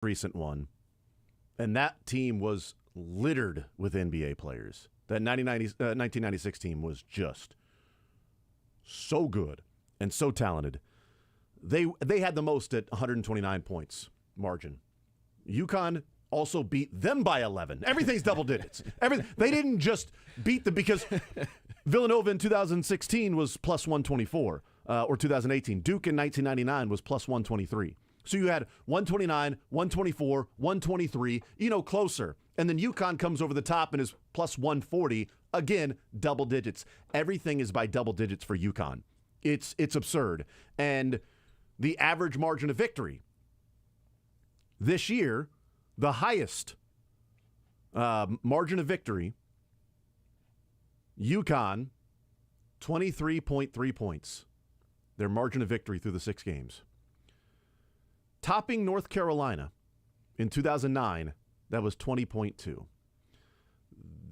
recent one, and that team was littered with NBA players. That 1996 team was just so good and so talented. They had the most at 129 points margin. UConn also beat them by 11. Everything's double digits. They didn't just beat them because Villanova in 2016 was plus 124, or 2018. Duke in 1999 was plus 123. So you had 129, 124, 123, closer. And then UConn comes over the top and is plus 140. Again, double digits. Everything is by double digits for UConn. It's absurd. And the average margin of victory this year, the highest margin of victory, UConn, 23.3 points. Their margin of victory through the 6 games. Topping North Carolina in 2009, that was 20.2.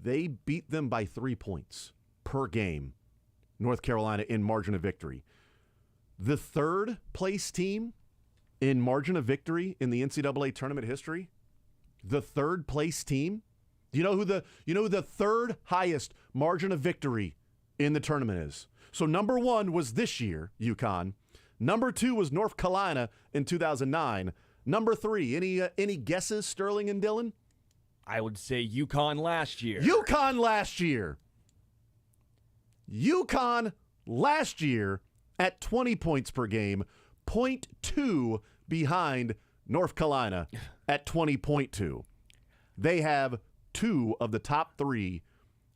They beat them by 3 points per game, North Carolina, in margin of victory. The third place team in margin of victory in the NCAA tournament history, the third place team, you know who the third highest margin of victory in the tournament is? So number 1 was this year, UConn. Number 2 was North Carolina in 2009. Number 3, any guesses, Sterling and Dylan? I would say UConn last year. UConn last year. UConn last year at 20 points per game, 0.2 behind North Carolina at 20.2. They have 2 of the top 3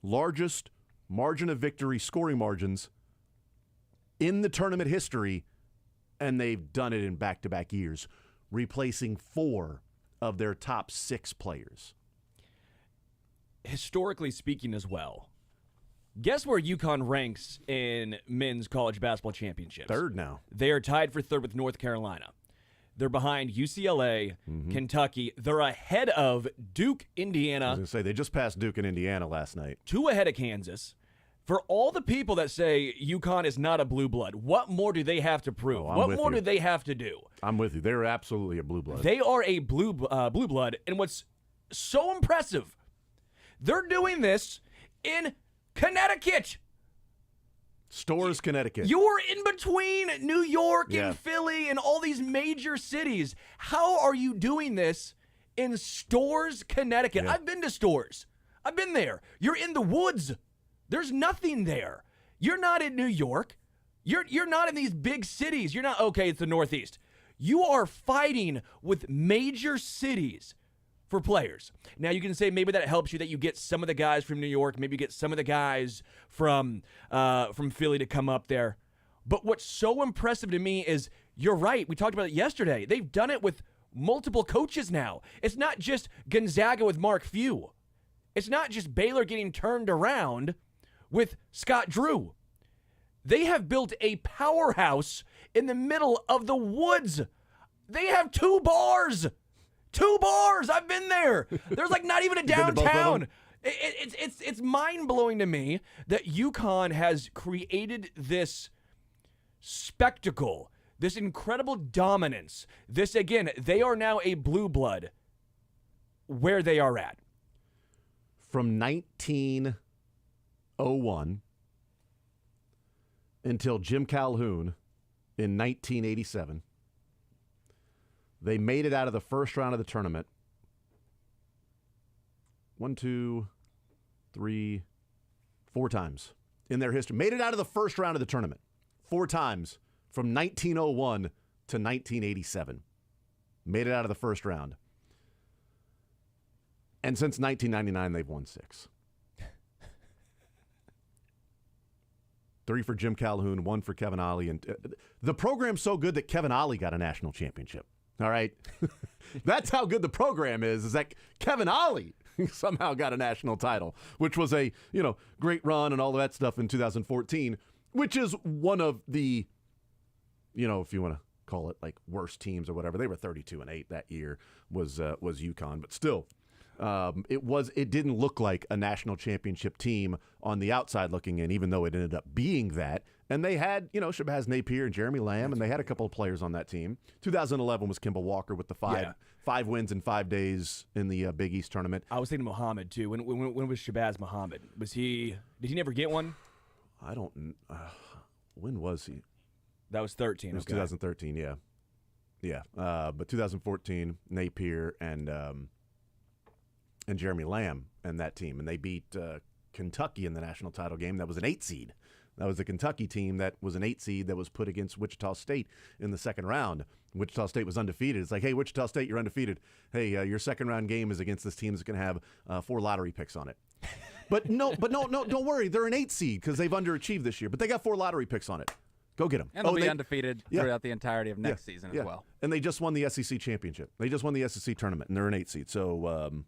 largest margin of victory scoring margins in the tournament history, and they've done it in back-to-back years, replacing 4 of their top 6 players. Historically speaking as well, guess where UConn ranks in men's college basketball championships? 3rd now. They are tied for 3rd with North Carolina. They're behind UCLA, Kentucky. They're ahead of Duke, Indiana. I was going to say, they just passed Duke and Indiana last night. 2 ahead of Kansas. For all the people that say UConn is not a blue blood, what more do they have to prove? What more do they have to do? I'm with you. They're absolutely a blue blood. They are a blue blood, and what's so impressive, they're doing this in Connecticut. Storrs, Connecticut. You're in between New York and Philly and all these major cities. How are you doing this in Storrs, Connecticut? Yeah. I've been to Storrs. I've been there. You're in the woods. There's nothing there. You're not in New York. You're not in these big cities. You're not, okay, it's the Northeast. You are fighting with major cities for players. Now, you can say maybe that helps you that you get some of the guys from New York, maybe you get some of the guys from Philly to come up there. But what's so impressive to me is, you're right, we talked about it yesterday. They've done it with multiple coaches now. It's not just Gonzaga with Mark Few. It's not just Baylor getting turned around with Scott Drew. They have built a powerhouse in the middle of the woods. They have 2 bars. 2 bars. I've been there. There's like not even a downtown. It's mind-blowing to me that UConn has created this spectacle, this incredible dominance. This, again, they are now a blue blood where they are at. From 1901 until Jim Calhoun in 1987, they made it out of the first round of the tournament 1, 2, 3, 4 times in their history. Made it out of the first round of the tournament 4 times from 1901 to 1987. Made it out of the first round. And since 1999, they've won 6. 3 for Jim Calhoun, 1 for Kevin Ollie. And the program's so good that Kevin Ollie got a national championship. All right? That's how good the program is that Kevin Ollie somehow got a national title, which was a, great run and all of that stuff in 2014, which is one of the, if you want to call it like worst teams or whatever. They were 32-8 that year was UConn, but still. It didn't look like a national championship team on the outside looking in, even though it ended up being that. And they had, Shabazz Napier and Jeremy Lamb, and they had a couple of players on that team. 2011 was Kimball Walker with the five wins in 5 days in the Big East tournament. I was thinking Muhammad too. When was Shabazz Muhammad? Did he never get one? I don't. When was he? That was 13. It was 2013. Yeah. But 2014, Napier and Jeremy Lamb and that team, and they beat Kentucky in the national title game. That was an 8 seed. That was the Kentucky team that was an 8 seed that was put against Wichita State in the second round. Wichita State was undefeated. It's like, hey, Wichita State, you're undefeated. Hey, your second round game is against this team that's going to have 4 lottery picks on it. But no, don't worry. They're an 8 seed because they've underachieved this year. But they got 4 lottery picks on it. Go get them. And they'll be undefeated throughout the entirety of next season as well. And they just won the SEC championship. They just won the SEC tournament, and they're an 8 seed. So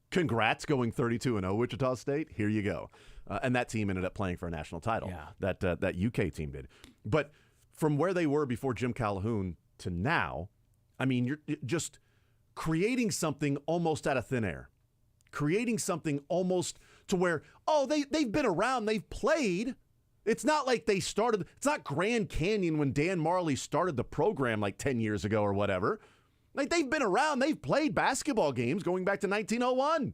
congrats going 32-0, Wichita State. Here you go. And that team ended up playing for a national title. Yeah. That UK team did. But from where they were before Jim Calhoun to now, I mean, you're just creating something almost out of thin air. Creating something almost to where, they've been around, they've played. It's not like they started. It's not Grand Canyon when Dan Marley started the program like 10 years ago or whatever. Like, they've been around. They've played basketball games going back to 1901.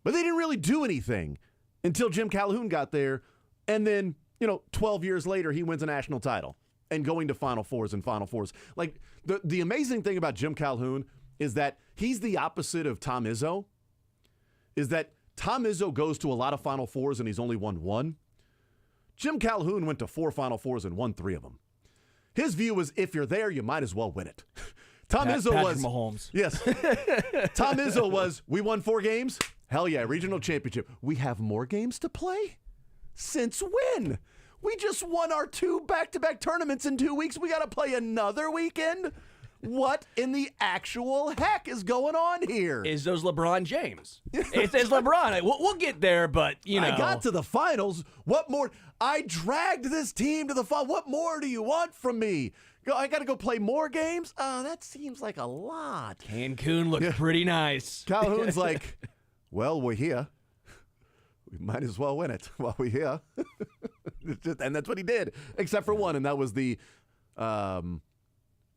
But they didn't really do anything until Jim Calhoun got there. And then, 12 years later, he wins a national title and going to Final Fours and Final Fours. Like, the amazing thing about Jim Calhoun is that he's the opposite of Tom Izzo, is that Tom Izzo goes to a lot of Final Fours and he's only won 1. Jim Calhoun went to 4 Final Fours and won 3 of them. His view was, if you're there, you might as well win it. Patrick Mahomes. Yes. Tom Izzo was, we won 4 games? Hell yeah, regional championship. We have more games to play? Since when? We just won our 2 back-to-back tournaments in 2 weeks. We got to play another weekend? What in the actual heck is going on here? Izzo's LeBron James. It's LeBron. We'll get there, but, I got to the finals. What more? I dragged this team to the final. What more do you want from me? I got to go play more games? That seems like a lot. Cancun looks pretty nice. Calhoun's like, well, we're here. We might as well win it while we're here. And that's what he did, except for one, and that was the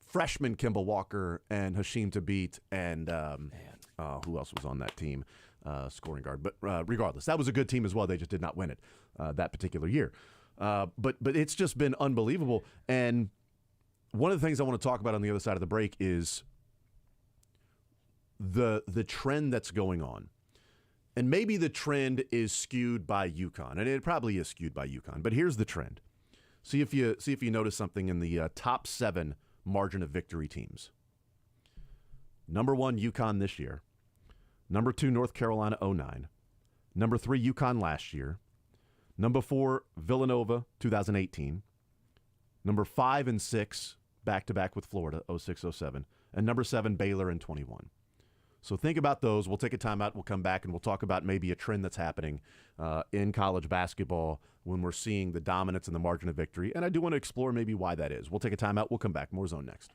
freshman Kimball Walker and Hashim Thabit and who else was on that team, scoring guard. But regardless, that was a good team as well. They just did not win it that particular year. But it's just been unbelievable. And one of the things I want to talk about on the other side of the break is the trend that's going on. And maybe the trend is skewed by UConn, and it probably is skewed by UConn. But here's the trend. See if you notice something in the top 7 margin of victory teams. Number 1, UConn this year. Number 2, North Carolina 09. Number 3, UConn last year. Number 4, Villanova 2018. Number 5 and 6, back-to-back with Florida, 06-07. And number 7, Baylor in 21. So think about those. We'll take a timeout. We'll come back and we'll talk about maybe a trend that's happening in college basketball when we're seeing the dominance and the margin of victory. And I do want to explore maybe why that is. We'll take a timeout. We'll come back. More Zone next.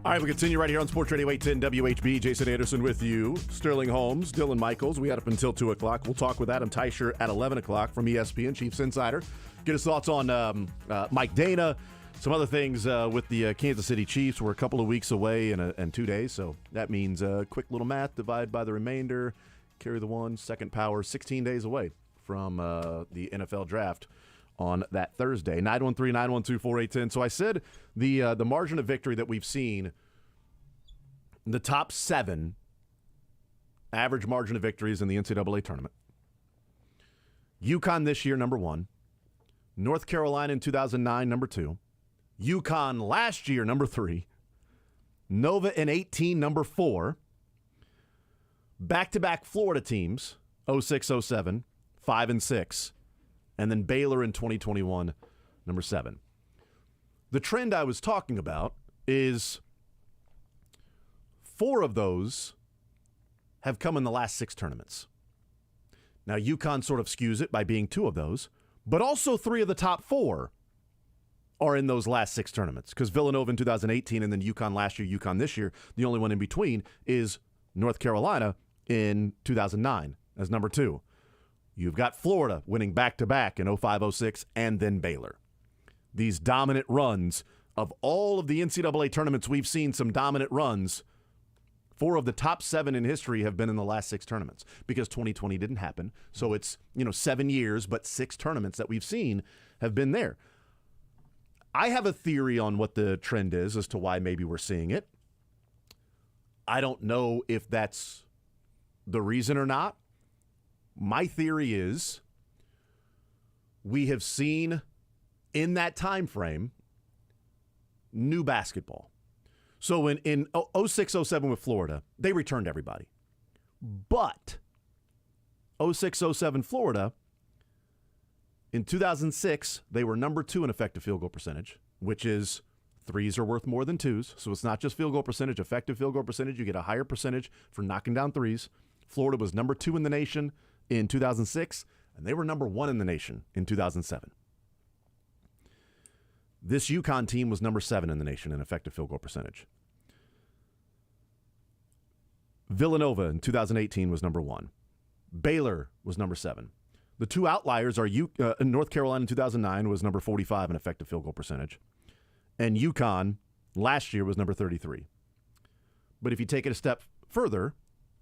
All right, we continue right here on Sports Radio 810 WHB. Jason Anderson with you. Sterling Holmes, Dylan Michaels. We had up until 2 o'clock. We'll talk with Adam Teicher at 11 o'clock from ESPN, Chiefs Insider. Get his thoughts on Mike Dana, some other things with the Kansas City Chiefs. We're a couple of weeks away and 2 days, so that means quick little math, divide by the remainder, carry the one, second power, 16 days away from the NFL draft on that Thursday. 913-912-4810. So I said the margin of victory that we've seen, the top 7 average margin of victories in the NCAA tournament. UConn this year, number 1. North Carolina in 2009, number 2. UConn last year, number 3. Nova in 18, number 4. Back-to-back Florida teams, 06-07, 5 and 6. And then Baylor in 2021, number 7. The trend I was talking about is 4 of those have come in the last 6 tournaments. Now, UConn sort of skews it by being 2 of those, but also 3 of the top 4 are in those last 6 tournaments, because Villanova in 2018 and then UConn last year, UConn this year, the only one in between is North Carolina in 2009 as number 2. You've got Florida winning back-to-back in 05-06 and then Baylor. These dominant runs of all of the NCAA tournaments, we've seen some dominant runs. 4 of the top 7 in history have been in the last 6 tournaments because 2020 didn't happen. So it's 7 years, but 6 tournaments that we've seen have been there. I have a theory on what the trend is as to why maybe we're seeing it. I don't know if that's the reason or not. My theory is we have seen in that time frame new basketball. So in 06-07 with Florida, they returned everybody. But 06-07 Florida, in 2006, they were number 2 in effective field goal percentage, which is threes are worth more than twos. So it's not just field goal percentage, effective field goal percentage. You get a higher percentage for knocking down threes. Florida was number 2 in the nation in 2006, and they were number 1 in the nation in 2007. This UConn team was number 7 in the nation in effective field goal percentage. Villanova in 2018 was number 1. Baylor was number 7. The 2 outliers are North Carolina in 2009 was number 45 in effective field goal percentage, and UConn last year was number 33. But if you take it a step further,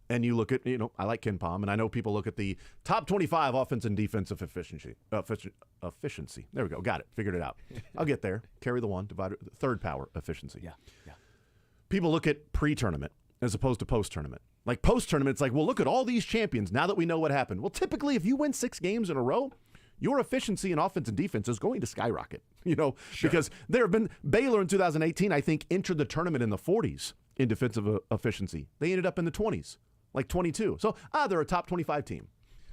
and you look at, I like KenPom, and I know people look at the top 25 offense and defensive efficiency. Efficiency. There we go. Got it. Figured it out. I'll get there. Carry the one. Divide it. Third power efficiency. Yeah. People look at pre-tournament as opposed to post-tournament. Like post-tournament, it's like, well, look at all these champions now that we know what happened. Well, typically, if you win 6 games in a row, your efficiency in offense and defense is going to skyrocket, Sure. Because there have been Baylor in 2018, I think, entered the tournament in the 40s in defensive efficiency. They ended up in the 20s. Like 22. So, they're a top 25 team.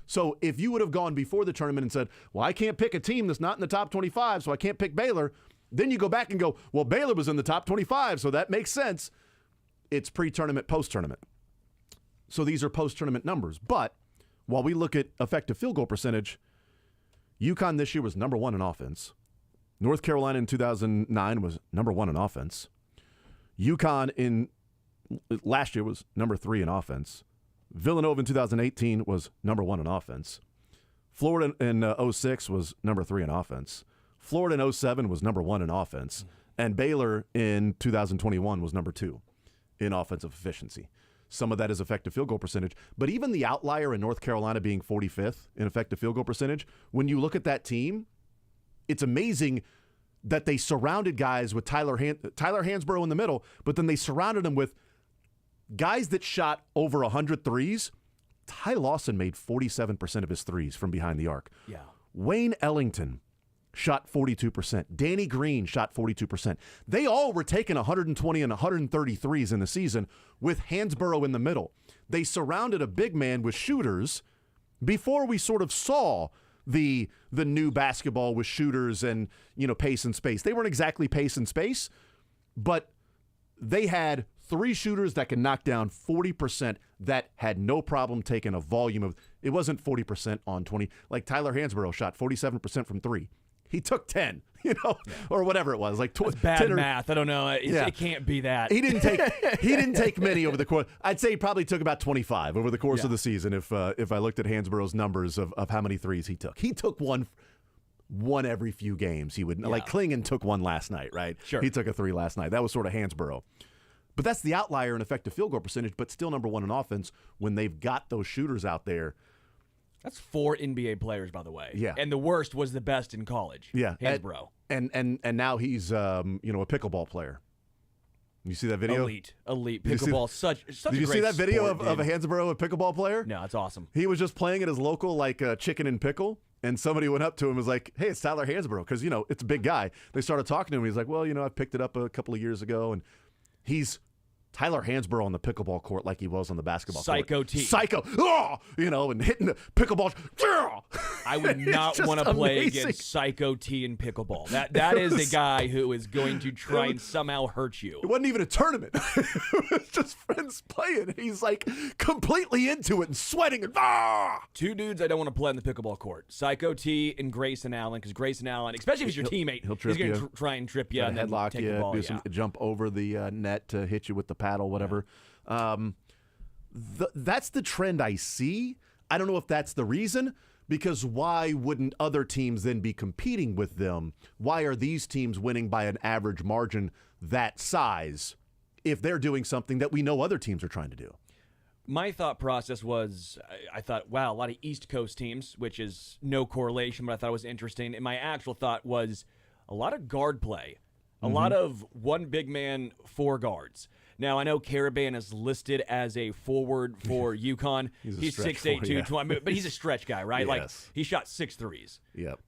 So if you would have gone before the tournament and said, well, I can't pick a team that's not in the top 25, so I can't pick Baylor, then you go back and go, well, Baylor was in the top 25, so that makes sense. It's pre-tournament, post-tournament. So these are post-tournament numbers. But while we look at effective field goal percentage, UConn this year was number 1 in offense. North Carolina in 2009 was number 1 in offense. UConn in last year was number 3 in offense. Villanova in 2018 was number 1 in offense. Florida in 06 was number 3 in offense. Florida in 07 was number 1 in offense. And Baylor in 2021 was number 2 in offensive efficiency. Some of that is effective field goal percentage. But even the outlier in North Carolina being 45th in effective field goal percentage, when you look at that team, it's amazing that they surrounded guys with Tyler Hansbrough in the middle, but then they surrounded him with guys that shot over 100 threes. Ty Lawson made 47% of his threes from behind the arc. Yeah. Wayne Ellington shot 42%. Danny Green shot 42%. They all were taking 120 and 130 threes in the season with Hansbrough in the middle. They surrounded a big man with shooters before we sort of saw the new basketball with shooters and, pace and space. They weren't exactly pace and space, but they had 3 shooters that can knock down 40% that had no problem taking a volume of, it wasn't 40% on 20. Like Tyler Hansbrough shot 47% from 3. He took 10, or whatever it was, like That's bad math. I don't know. It can't be that. He didn't take many over the course. I'd say he probably took about 25 over the course of the season. If I looked at Hansborough's numbers of how many threes he took one every few games. He would like Klingon took one last night, right? Sure. He took a 3 last night. That was sort of Hansborough. But that's the outlier in effective field goal percentage, but still number 1 in offense when they've got those shooters out there. That's 4 NBA players, by the way. Yeah. And the worst was the best in college. Yeah. Hansborough. And now he's a pickleball player. You see that video? Elite pickleball. Such a Did you great see that video sport, of a Hansborough, a pickleball player? No, it's awesome. He was just playing at his local chicken and pickle, and somebody went up to him and was like, "Hey, it's Tyler Hansborough," because it's a big guy. They started talking to him. He's like, "Well, I picked it up a couple of years ago," and he's Tyler Hansborough on the pickleball court like he was on the basketball Psycho court. T. Psycho. And hitting the pickleball. I would not want to play against Psycho T in pickleball. That is a guy who is going to try and somehow hurt you. It wasn't even a tournament. It was just friends playing. He's like completely into it and sweating. And 2 dudes I don't want to play on the pickleball court. Psycho T and Grayson Allen, because Grayson Allen, especially if he's your teammate, he'll trip he's going you. to try and trip you and then headlock take you, the ball. do some jump over the net to hit you with the paddle, whatever. That's the trend I see. I don't know if that's the reason, because why wouldn't other teams then be competing with them? Why are these teams winning by an average margin that size if they're doing something that we know other teams are trying to do? My thought process was, I thought, wow, a lot of East Coast teams, which is no correlation, but I thought it was interesting. And my actual thought was a lot of guard play, a lot of 1 big man, 4 guards. Now, I know Caravan is listed as a forward for UConn. He's 6'8", 220, but he's a stretch guy, right? Yes. Like, he shot 6 threes. Yep.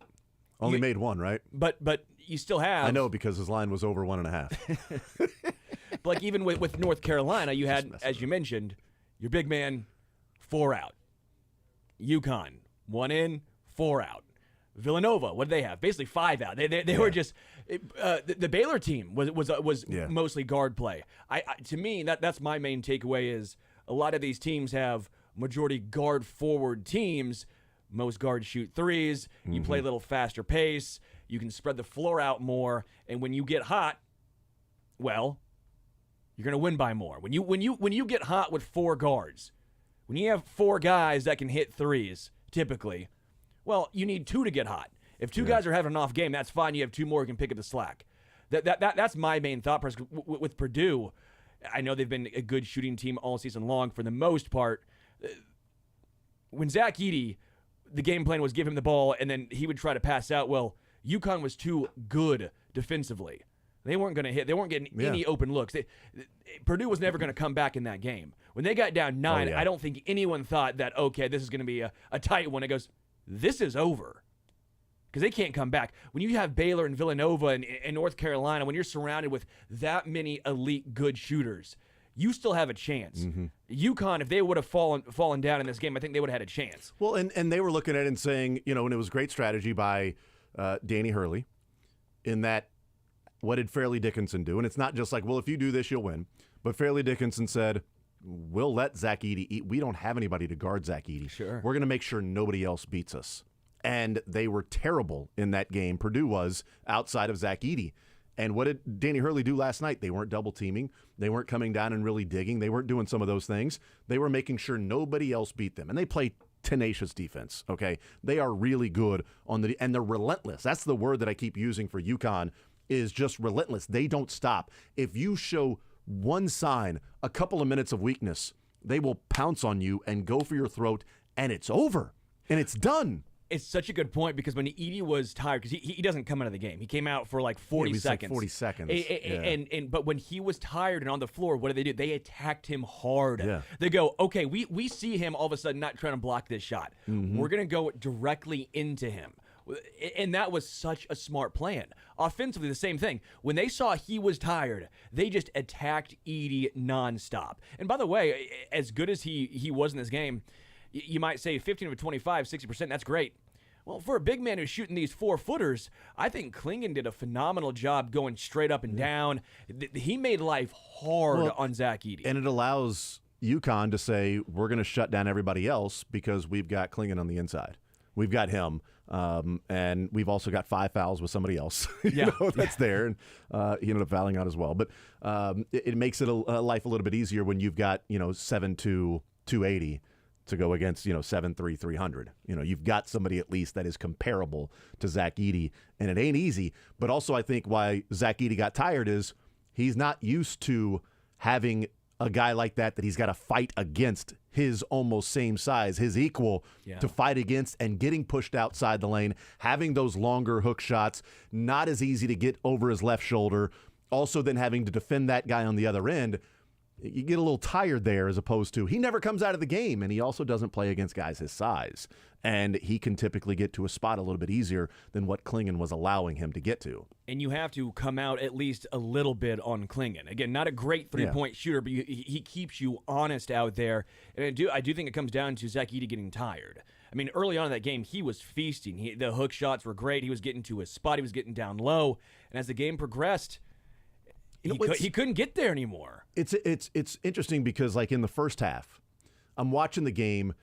Only made 1, right? But you still have... I know, because his line was over 1.5. But like even with North Carolina, you had, as you mentioned, your big man, 4 out. UConn, 1 in, 4 out. Villanova, what did they have? Basically 5 out. They were just the Baylor team was mostly guard play. To me, that's my main takeaway is a lot of these teams have majority guard forward teams. Most guards shoot threes. You play a little faster pace. You can spread the floor out more, and when you get hot, well, you're going to win by more. When you get hot with 4 guards, when you have 4 guys that can hit threes, typically, well, you need 2 to get hot. If 2 guys are having an off game, that's fine. You have 2 more who can pick up the slack. That's my main thought process. With Purdue, I know they've been a good shooting team all season long for the most part. When Zach Edey, the game plan was give him the ball and then he would try to pass out. Well, UConn was too good defensively. They weren't going to hit. They weren't getting any open looks. Purdue was never going to come back in that game. When they got down 9, I don't think anyone thought that, okay, this is going to be a tight one. It goes, this is over. Because they can't come back. When you have Baylor and Villanova and North Carolina, when you're surrounded with that many elite good shooters, you still have a chance. UConn, if they would have fallen down in this game, I think they would have had a chance. Well, and they were looking at it and saying, and it was great strategy by Danny Hurley in that, what did Fairleigh Dickinson do? And it's not just like, well, if you do this, you'll win. But Fairleigh Dickinson said, we'll let Zach Edey eat. We don't have anybody to guard Zach Edey. Sure. We're going to make sure nobody else beats us. And they were terrible in that game. Purdue was outside of Zach Edey. And what did Danny Hurley do last night? They weren't double teaming. They weren't coming down and really digging. They weren't doing some of those things. They were making sure nobody else beat them. And they play tenacious defense, okay? They are really good and they're relentless. That's the word that I keep using for UConn, is just relentless. They don't stop. If you show one sign, a couple of minutes of weakness, they will pounce on you and go for your throat, and it's over. And it's done. It's such a good point because when Edey was tired, because he doesn't come out of the game. He came out for like 40 seconds. Like 40 seconds. But when he was tired and on the floor, what did? They attacked him hard. Yeah. They go, okay, we see him all of a sudden not trying to block this shot. We're going to go directly into him. And that was such a smart plan. Offensively, the same thing. When they saw he was tired, they just attacked Edey nonstop. And by the way, as good as he was in this game, you might say 15 of 25, 60%, that's great. Well, for a big man who's shooting these 4-footers, I think Klingon did a phenomenal job going straight up and down. He made life hard on Zach Edey. And it allows UConn to say, we're going to shut down everybody else because we've got Klingon on the inside. We've got him. And we've also got 5 fouls with somebody else. Yeah. That's there. And he ended up fouling out as well. But it makes it life a little bit easier when you've got, 7'2", 280 to go against, 7'3", 300. You've got somebody at least that is comparable to Zach Edey, and it ain't easy. But also I think why Zach Edey got tired is he's not used to having a guy like that he's got to fight against his almost same size, his equal, to fight against, and getting pushed outside the lane, having those longer hook shots, not as easy to get over his left shoulder, also then having to defend that guy on the other end. You get a little tired there, as opposed to he never comes out of the game, and he also doesn't play against guys his size. And he can typically get to a spot a little bit easier than what Clingan was allowing him to get to. And you have to come out at least a little bit on Clingan. Again, not a great three-point shooter, but he keeps you honest out there. And I do think it comes down to Zach Edey getting tired. I mean, early on in that game, he was feasting. The hook shots were great. He was getting to his spot. He was getting down low. And as the game progressed, he couldn't get there anymore. It's interesting because, like, in the first half, I'm watching the game,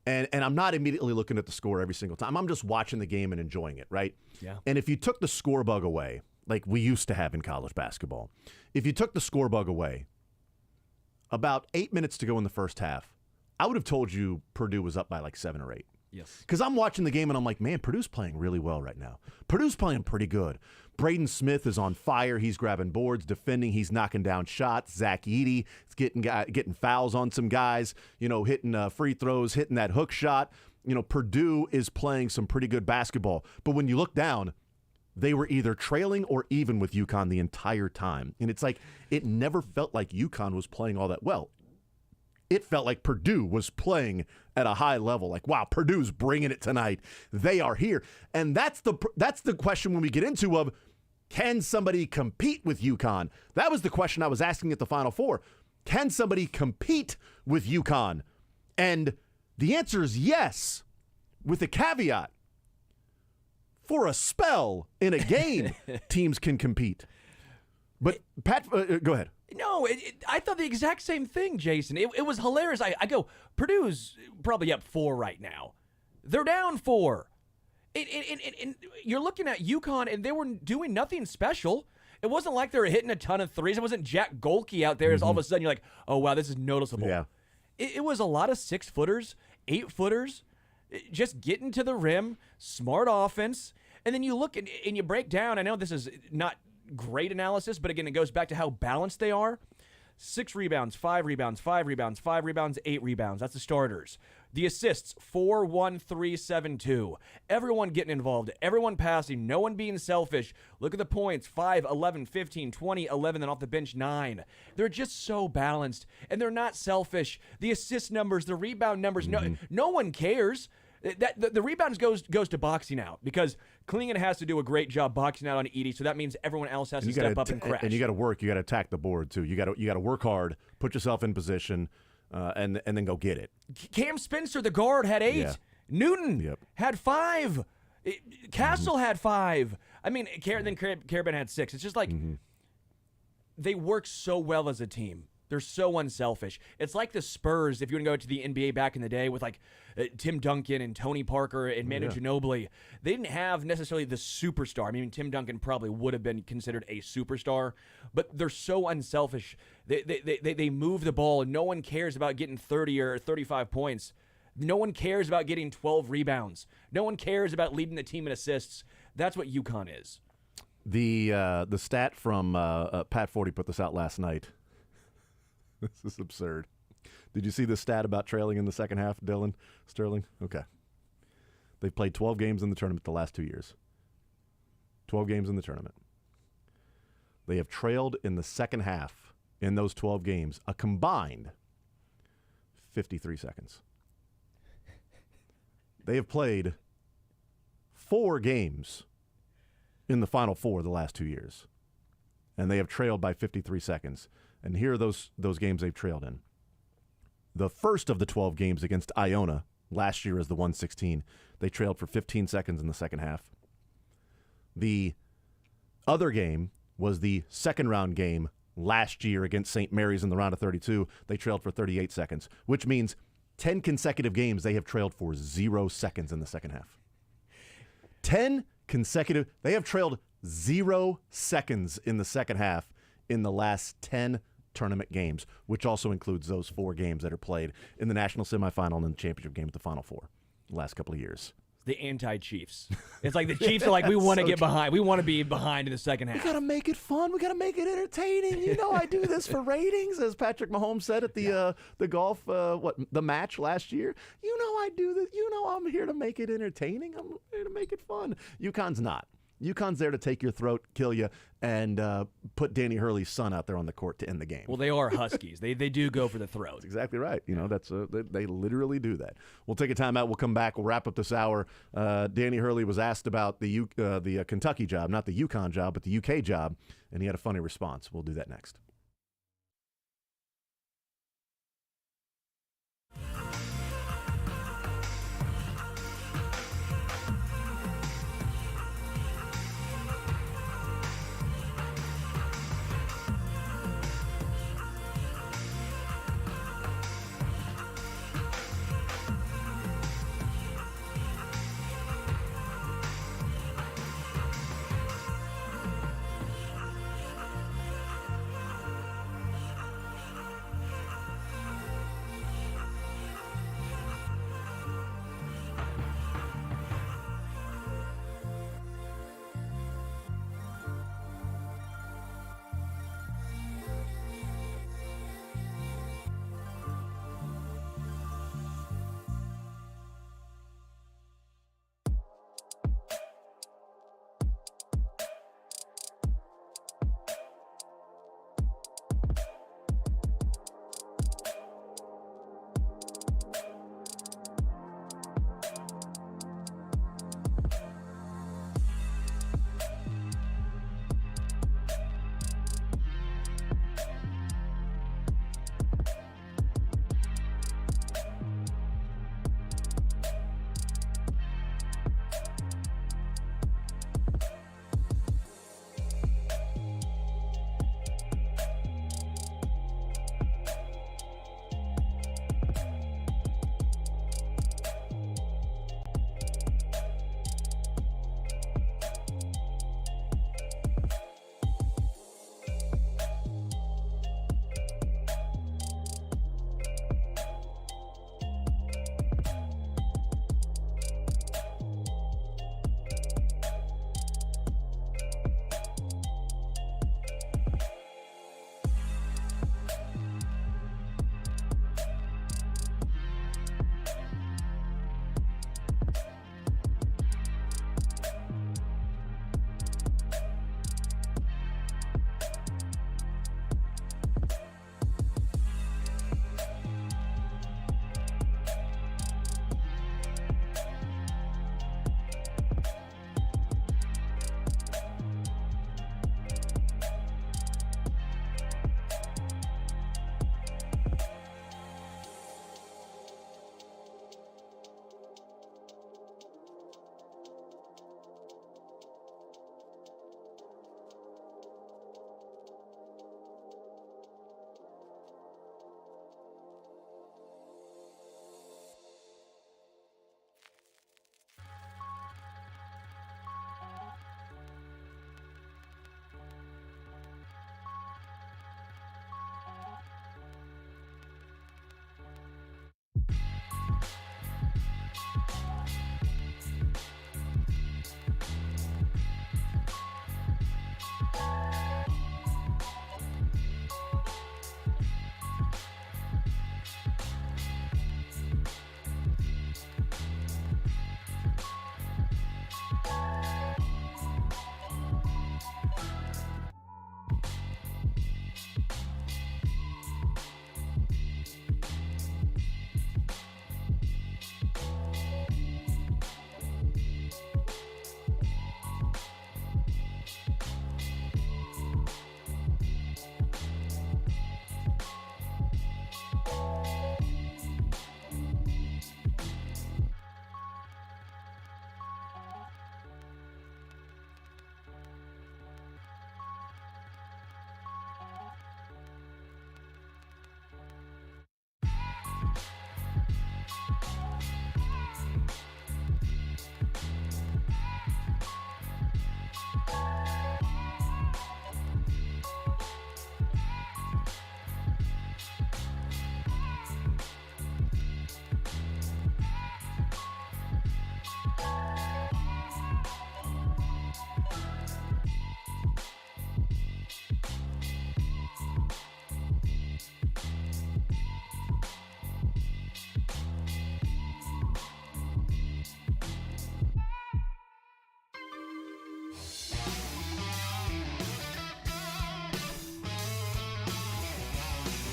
and I'm not immediately looking at the score every single time. I'm just watching the game and enjoying it, right? Yeah. And if you took the score bug away, like we used to have in college basketball, if you took the score bug away, about 8 minutes to go in the first half, I would have told you Purdue was up by like 7 or 8. Yes. Because I'm watching the game and I'm like, man, Purdue's playing really well right now. Purdue's playing pretty good. Braden Smith is on fire. He's grabbing boards, defending. He's knocking down shots. Zach Edey is getting fouls on some guys, hitting free throws, hitting that hook shot. Purdue is playing some pretty good basketball. But when you look down, they were either trailing or even with UConn the entire time. And it's like it never felt like UConn was playing all that well. It felt like Purdue was playing at a high level. Like, wow, Purdue's bringing it tonight. They are here. And that's the question when we get into of, can somebody compete with UConn? That was the question I was asking at the Final Four. Can somebody compete with UConn? And the answer is yes, with a caveat. For a spell in a game, teams can compete. But, Pat, go ahead. No, I thought the exact same thing, Jason. It was hilarious. I go, Purdue's probably up 4 right now. They're down 4. And you're looking at UConn, and they were doing nothing special. It wasn't like they were hitting a ton of threes. It wasn't Jack Golke out there. As all of a sudden you're like, oh, wow, this is noticeable. Yeah. It was a lot of 6-footers, 8-footers, just getting to the rim, smart offense. And then you look and you break down. I know this is not great analysis, but again, it goes back to how balanced they are. 6 rebounds, 5 rebounds, 5 rebounds, 5 rebounds, 8 rebounds. That's the starters. The assists, 4, 1, 3, 7, 2. Everyone getting involved. Everyone passing. No one being selfish. Look at the points. 5, 11, 15, 20, 11, then off the bench, 9. They're just so balanced, and they're not selfish. The assist numbers, the rebound numbers, no one cares. The rebounds goes to boxing out because Clingan has to do a great job boxing out on Edey, so that means everyone else has to step up and crash. And you got to work. You got to attack the board too. You got to work hard, put yourself in position, and then go get it. Cam Spencer, the guard, had 8. Yeah. Newton had 5. Castle had 5. I mean, then Carabin had 6. It's just like they work so well as a team. They're so unselfish. It's like the Spurs, if you want to go to the NBA back in the day with like Tim Duncan and Tony Parker and Manu Ginobili. They didn't have necessarily the superstar. I mean, Tim Duncan probably would have been considered a superstar, but they're so unselfish. They move the ball, and no one cares about getting 30 or 35 points. No one cares about getting 12 rebounds. No one cares about leading the team in assists. That's what UConn is. The stat from Pat Forty put this out last night. This is absurd. Did you see the stat about trailing in the second half, Dylan Sterling? Okay. They've played 12 games in the tournament the last 2 years. 12 games in the tournament. They have trailed in the second half in those 12 games a combined 53 seconds. They have played 4 games in the Final Four the last 2 years, and they have trailed by 53 seconds. And here are those games they've trailed in. The first of the 12 games against Iona last year as the 116, they trailed for 15 seconds in the second half. The other game was the second round game last year against St. Mary's in the round of 32. They trailed for 38 seconds, which means 10 consecutive games they have trailed for 0 seconds in the second half. 10 consecutive. They have trailed 0 seconds in the second half in the last 10 tournament games, which also includes those 4 games that are played in the national semifinal and the championship game at the Final Four the last couple of years. The anti-Chiefs. It's like the Chiefs are like, we want to get behind. We want to be behind in the second half. We got to make it fun. We got to make it entertaining. You know, I do this for ratings, as Patrick Mahomes said at the golf, the match last year. You know, I do this. You know, I'm here to make it entertaining. I'm here to make it fun. UConn's not. UConn's there to take your throat, kill you, and put Danny Hurley's son out there on the court to end the game. Well, they are Huskies. They do go for the throat. That's exactly right. You know, that's they literally do that. We'll take a timeout. We'll come back. We'll wrap up this hour. Danny Hurley was asked about the Kentucky job, not the UConn job, but the UK job, and he had a funny response. We'll do that next.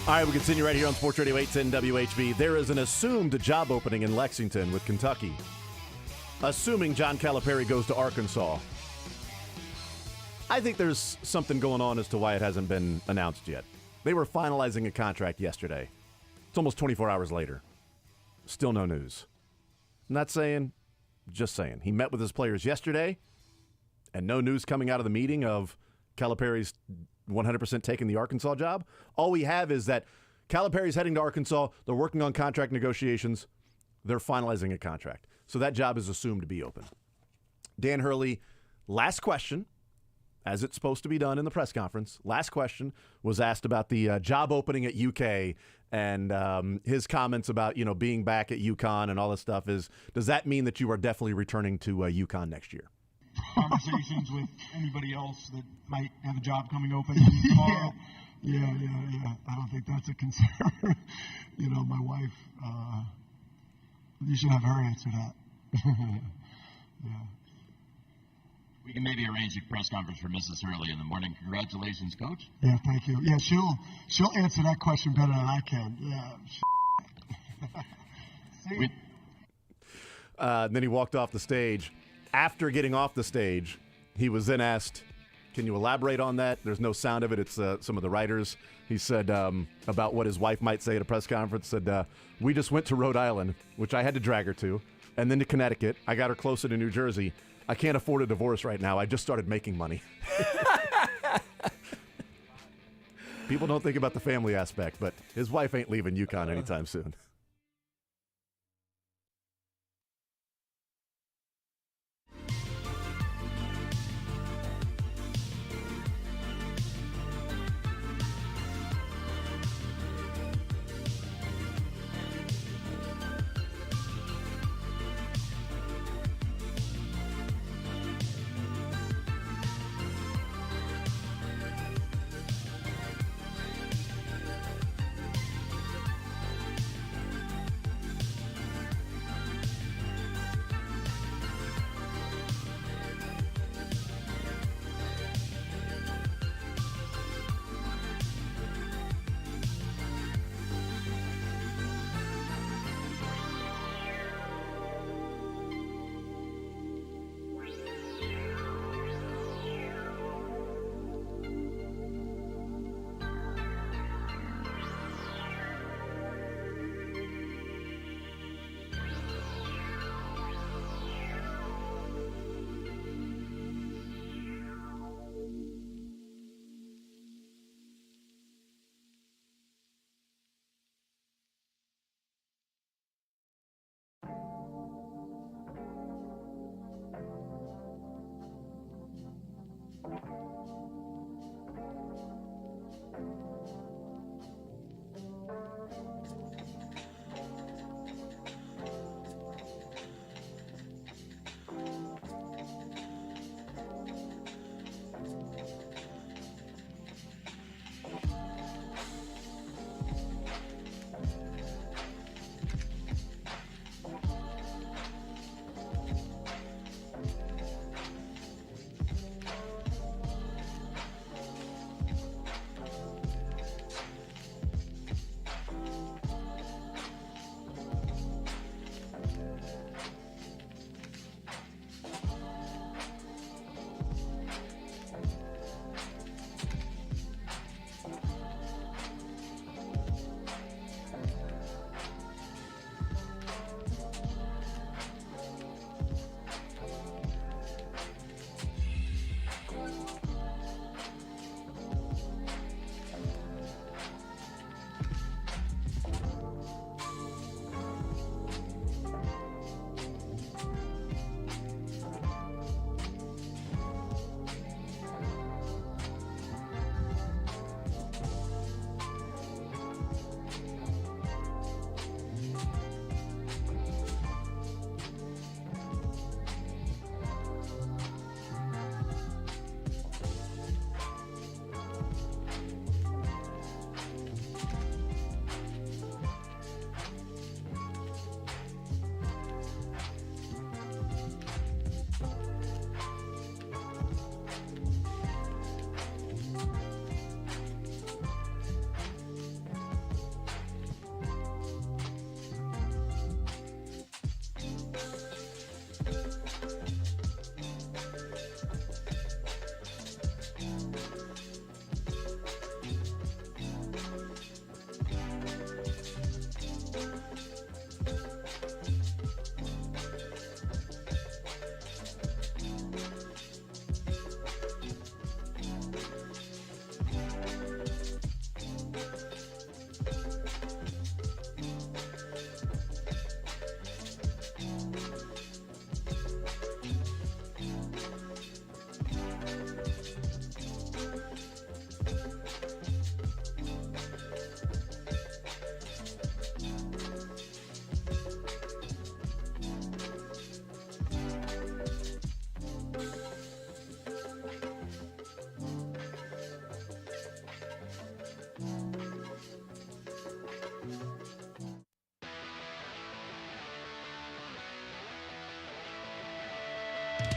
All right, we continue right here on Sports Radio 810 WHB. There is an assumed job opening in Lexington with Kentucky. Assuming John Calipari goes to Arkansas. I think there's something going on as to why it hasn't been announced yet. They were finalizing a contract yesterday. It's almost 24 hours later. Still no news. Not saying, just saying. He met with his players yesterday, and no news coming out of the meeting of Calipari's 100% taking the Arkansas job. All we have is that Calipari's heading to Arkansas. They're working on contract negotiations. They're finalizing a contract. So that job is assumed to be open. Dan Hurley, last question, as it's supposed to be done in the press conference, last question was asked about the job opening at UK and his comments about, being back at UConn and all this stuff. Does that mean that you are definitely returning to UConn next year? Conversations with anybody else that might have a job coming open tomorrow? Yeah. I don't think that's a concern. My wife, you should have her answer that. Yeah. We can maybe arrange a press conference for Mrs. Hurley in the morning. Congratulations, Coach. Yeah, thank you. Yeah, she'll answer that question better than I can. Yeah. Then he walked off the stage. After getting off the stage, he was then asked, can you elaborate on that? There's no sound of it. It's some of the writers. He said about what his wife might say at a press conference, said, we just went to Rhode Island, which I had to drag her to, and then to Connecticut. I got her closer to New Jersey. I can't afford a divorce right now. I just started making money. People don't think about the family aspect, but his wife ain't leaving UConn anytime soon.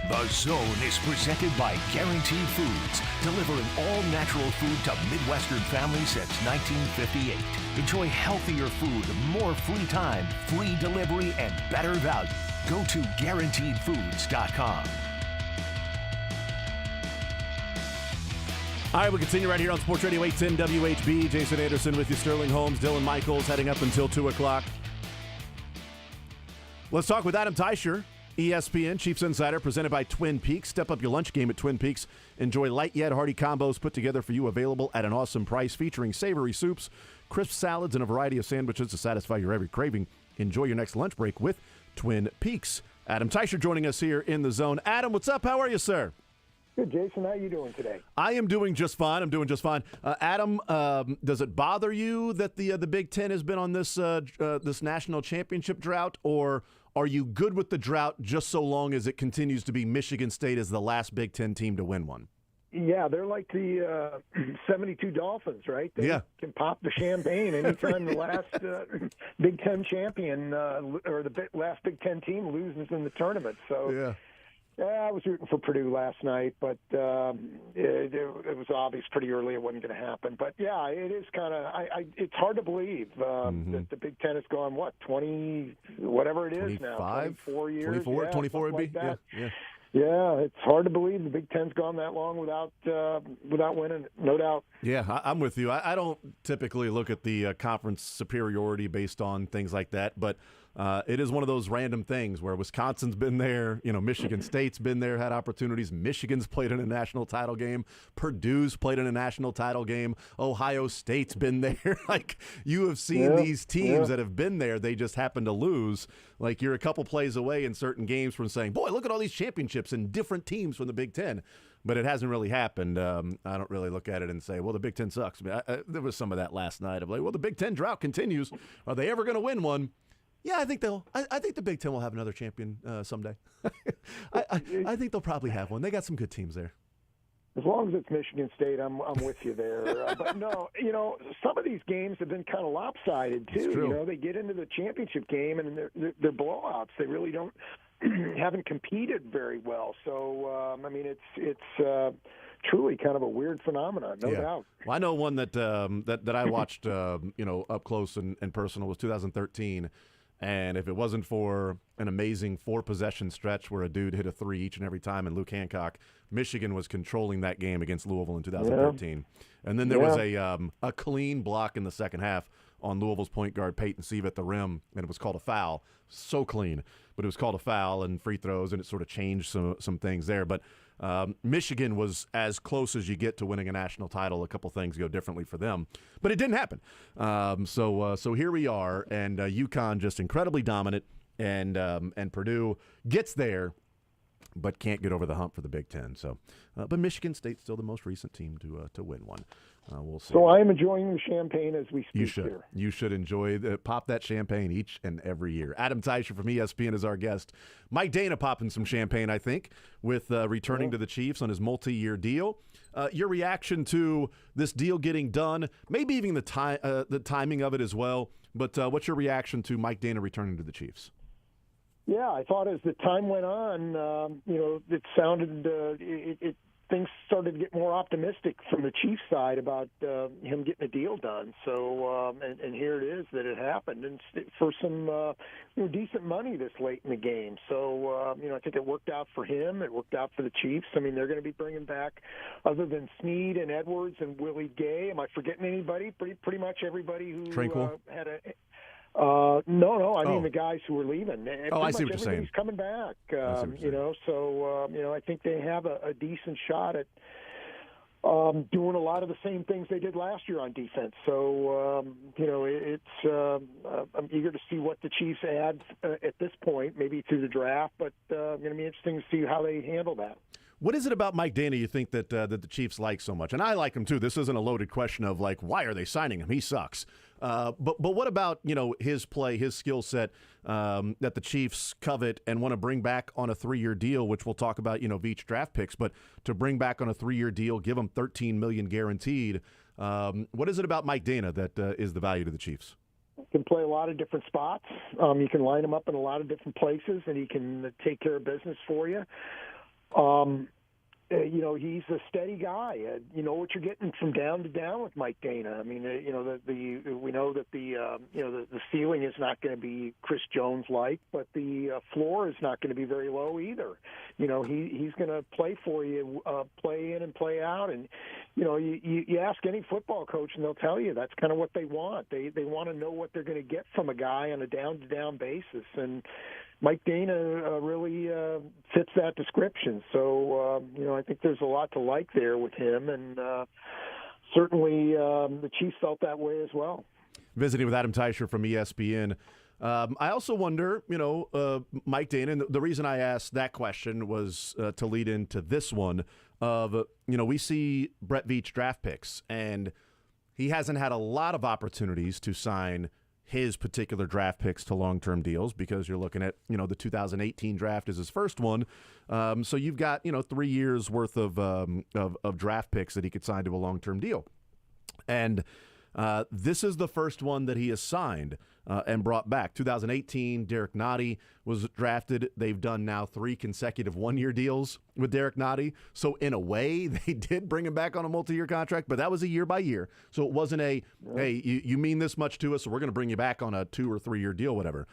The Zone is presented by Guaranteed Foods, delivering all natural food to Midwestern families since 1958. Enjoy healthier food, more free time, free delivery, and better value. Go to GuaranteedFoods.com. All right, we continue right here on Sports Radio 810 WHB. Jason Anderson with you, Sterling Holmes, Dylan Michaels, heading up until 2 o'clock. Let's talk with Adam Teicher, ESPN Chiefs Insider, presented by Twin Peaks. Step up your lunch game at Twin Peaks. Enjoy light yet hearty combos put together for you, available at an awesome price, featuring savory soups, crisp salads, and a variety of sandwiches to satisfy your every craving. Enjoy your next lunch break with Twin Peaks. Adam Teicher joining us here in the Zone. Adam, what's up? How are you, sir? Good, Jason. How are you doing today? I am doing just fine. Adam, does it bother you that the Big Ten has been on this national championship drought, or are you good with the drought just so long as it continues to be Michigan State as the last Big Ten team to win one? Yeah, they're like the 72 Dolphins, right? They can pop the champagne anytime the last Big Ten champion or the last Big Ten team loses in the tournament. So. Yeah, I was rooting for Purdue last night, but it was obvious pretty early it wasn't going to happen. But, yeah, it is kind of it's hard to believe that the Big Ten has gone, 20, whatever it is 25, now, 24 years. 24 would be, like yeah. Yeah, it's hard to believe the Big Ten's gone that long without winning, no doubt. Yeah, I'm with you. I don't typically look at the conference superiority based on things like that, but it is one of those random things where Wisconsin's been there, Michigan State's been there, had opportunities. Michigan's played in a national title game. Purdue's played in a national title game. Ohio State's been there. Like, you have seen these teams that have been there. They just happen to lose. Like, you're a couple plays away in certain games from saying, boy, look at all these championships and different teams from the Big Ten. But it hasn't really happened. I don't really look at it and say, well, the Big Ten sucks. There was some of that last night. I'm like, well, the Big Ten drought continues. Are they ever going to win one? Yeah, I think they'll. I think the Big Ten will have another champion someday. I think they'll probably have one. They got some good teams there. As long as it's Michigan State, I'm with you there. But no, some of these games have been kind of lopsided too. They get into the championship game and they're blowouts. They really don't haven't competed very well. So it's truly kind of a weird phenomenon, no doubt. Well, I know one that I watched, up close and personal was 2013. And if it wasn't for an amazing 4-possession stretch where a dude hit a three each and every time, and Luke Hancock, Michigan was controlling that game against Louisville in 2013. Yeah. And then there was a clean block in the second half on Louisville's point guard Peyton Sieve at the rim, and it was called a foul. So clean, but it was called a foul and free throws, and it sort of changed some things there. But Michigan was as close as you get to winning a national title. A couple things go differently for them, but it didn't happen. So here we are, and UConn just incredibly dominant, and Purdue gets there, but can't get over the hump for the Big Ten. So, but Michigan State's still the most recent team to win one. We'll see. So I am enjoying the champagne as we speak. You should. Here. You should enjoy pop that champagne each and every year. Adam Teicher from ESPN is our guest. Mike Dana popping some champagne, I think, with returning to the Chiefs on his multi-year deal. Your reaction to this deal getting done, maybe even the timing of it as well. But what's your reaction to Mike Dana returning to the Chiefs? Yeah, I thought as the time went on, it sounded things started to get more optimistic from the Chiefs side about him getting a deal done. So, and here it is that it happened, and for some decent money this late in the game. So, I think it worked out for him. It worked out for the Chiefs. I mean, they're going to be bringing back, other than Snead and Edwards and Willie Gay. Am I forgetting anybody? Pretty much everybody who had a. No. I mean the guys who were leaving. I see what you're saying. Everybody's coming back. So I think they have a decent shot at doing a lot of the same things they did last year on defense. So I'm eager to see what the Chiefs add at this point, maybe through the draft. But going to be interesting to see how they handle that. What is it about Mike Dana you think that the Chiefs like so much? And I like him too. This isn't a loaded question of like, why are they signing him? He sucks. But what about his play, his skill set that the Chiefs covet and want to bring back on a 3-year deal, which we'll talk about Veach draft picks, but to bring back on a 3-year deal, give him $13 million guaranteed. What is it about Mike Dana that is the value to the Chiefs? He can play a lot of different spots. You can line him up in a lot of different places, and he can take care of business for you. He's a steady guy. You know what you're getting from down to down with Mike Dana. I mean, we know that the ceiling is not going to be Chris Jones like, but the floor is not going to be very low either. You know, he's going to play for you, play in and play out, and you ask any football coach and they'll tell you that's kind of what they want. They want to know what they're going to get from a guy on a down to down basis, and Mike Dana really fits that description. So, I think there's a lot to like there with him, and certainly the Chiefs felt that way as well. Visiting with Adam Teicher from ESPN. I also wonder, Mike Dana, and the reason I asked that question was to lead into this one of, we see Brett Veach draft picks, and he hasn't had a lot of opportunities to sign his particular draft picks to long-term deals because you're looking at, the 2018 draft is his first one. So you've got, 3 years worth of draft picks that he could sign to a long-term deal. And this is the first one that he has signed and brought back. 2018, Derek Nottie was drafted. They've done now 3 consecutive one-year deals with Derek Nottie. So in a way, they did bring him back on a multi-year contract, but that was a year by year. So it wasn't hey, you mean this much to us, so we're going to bring you back on a 2 or 3 year deal, whatever.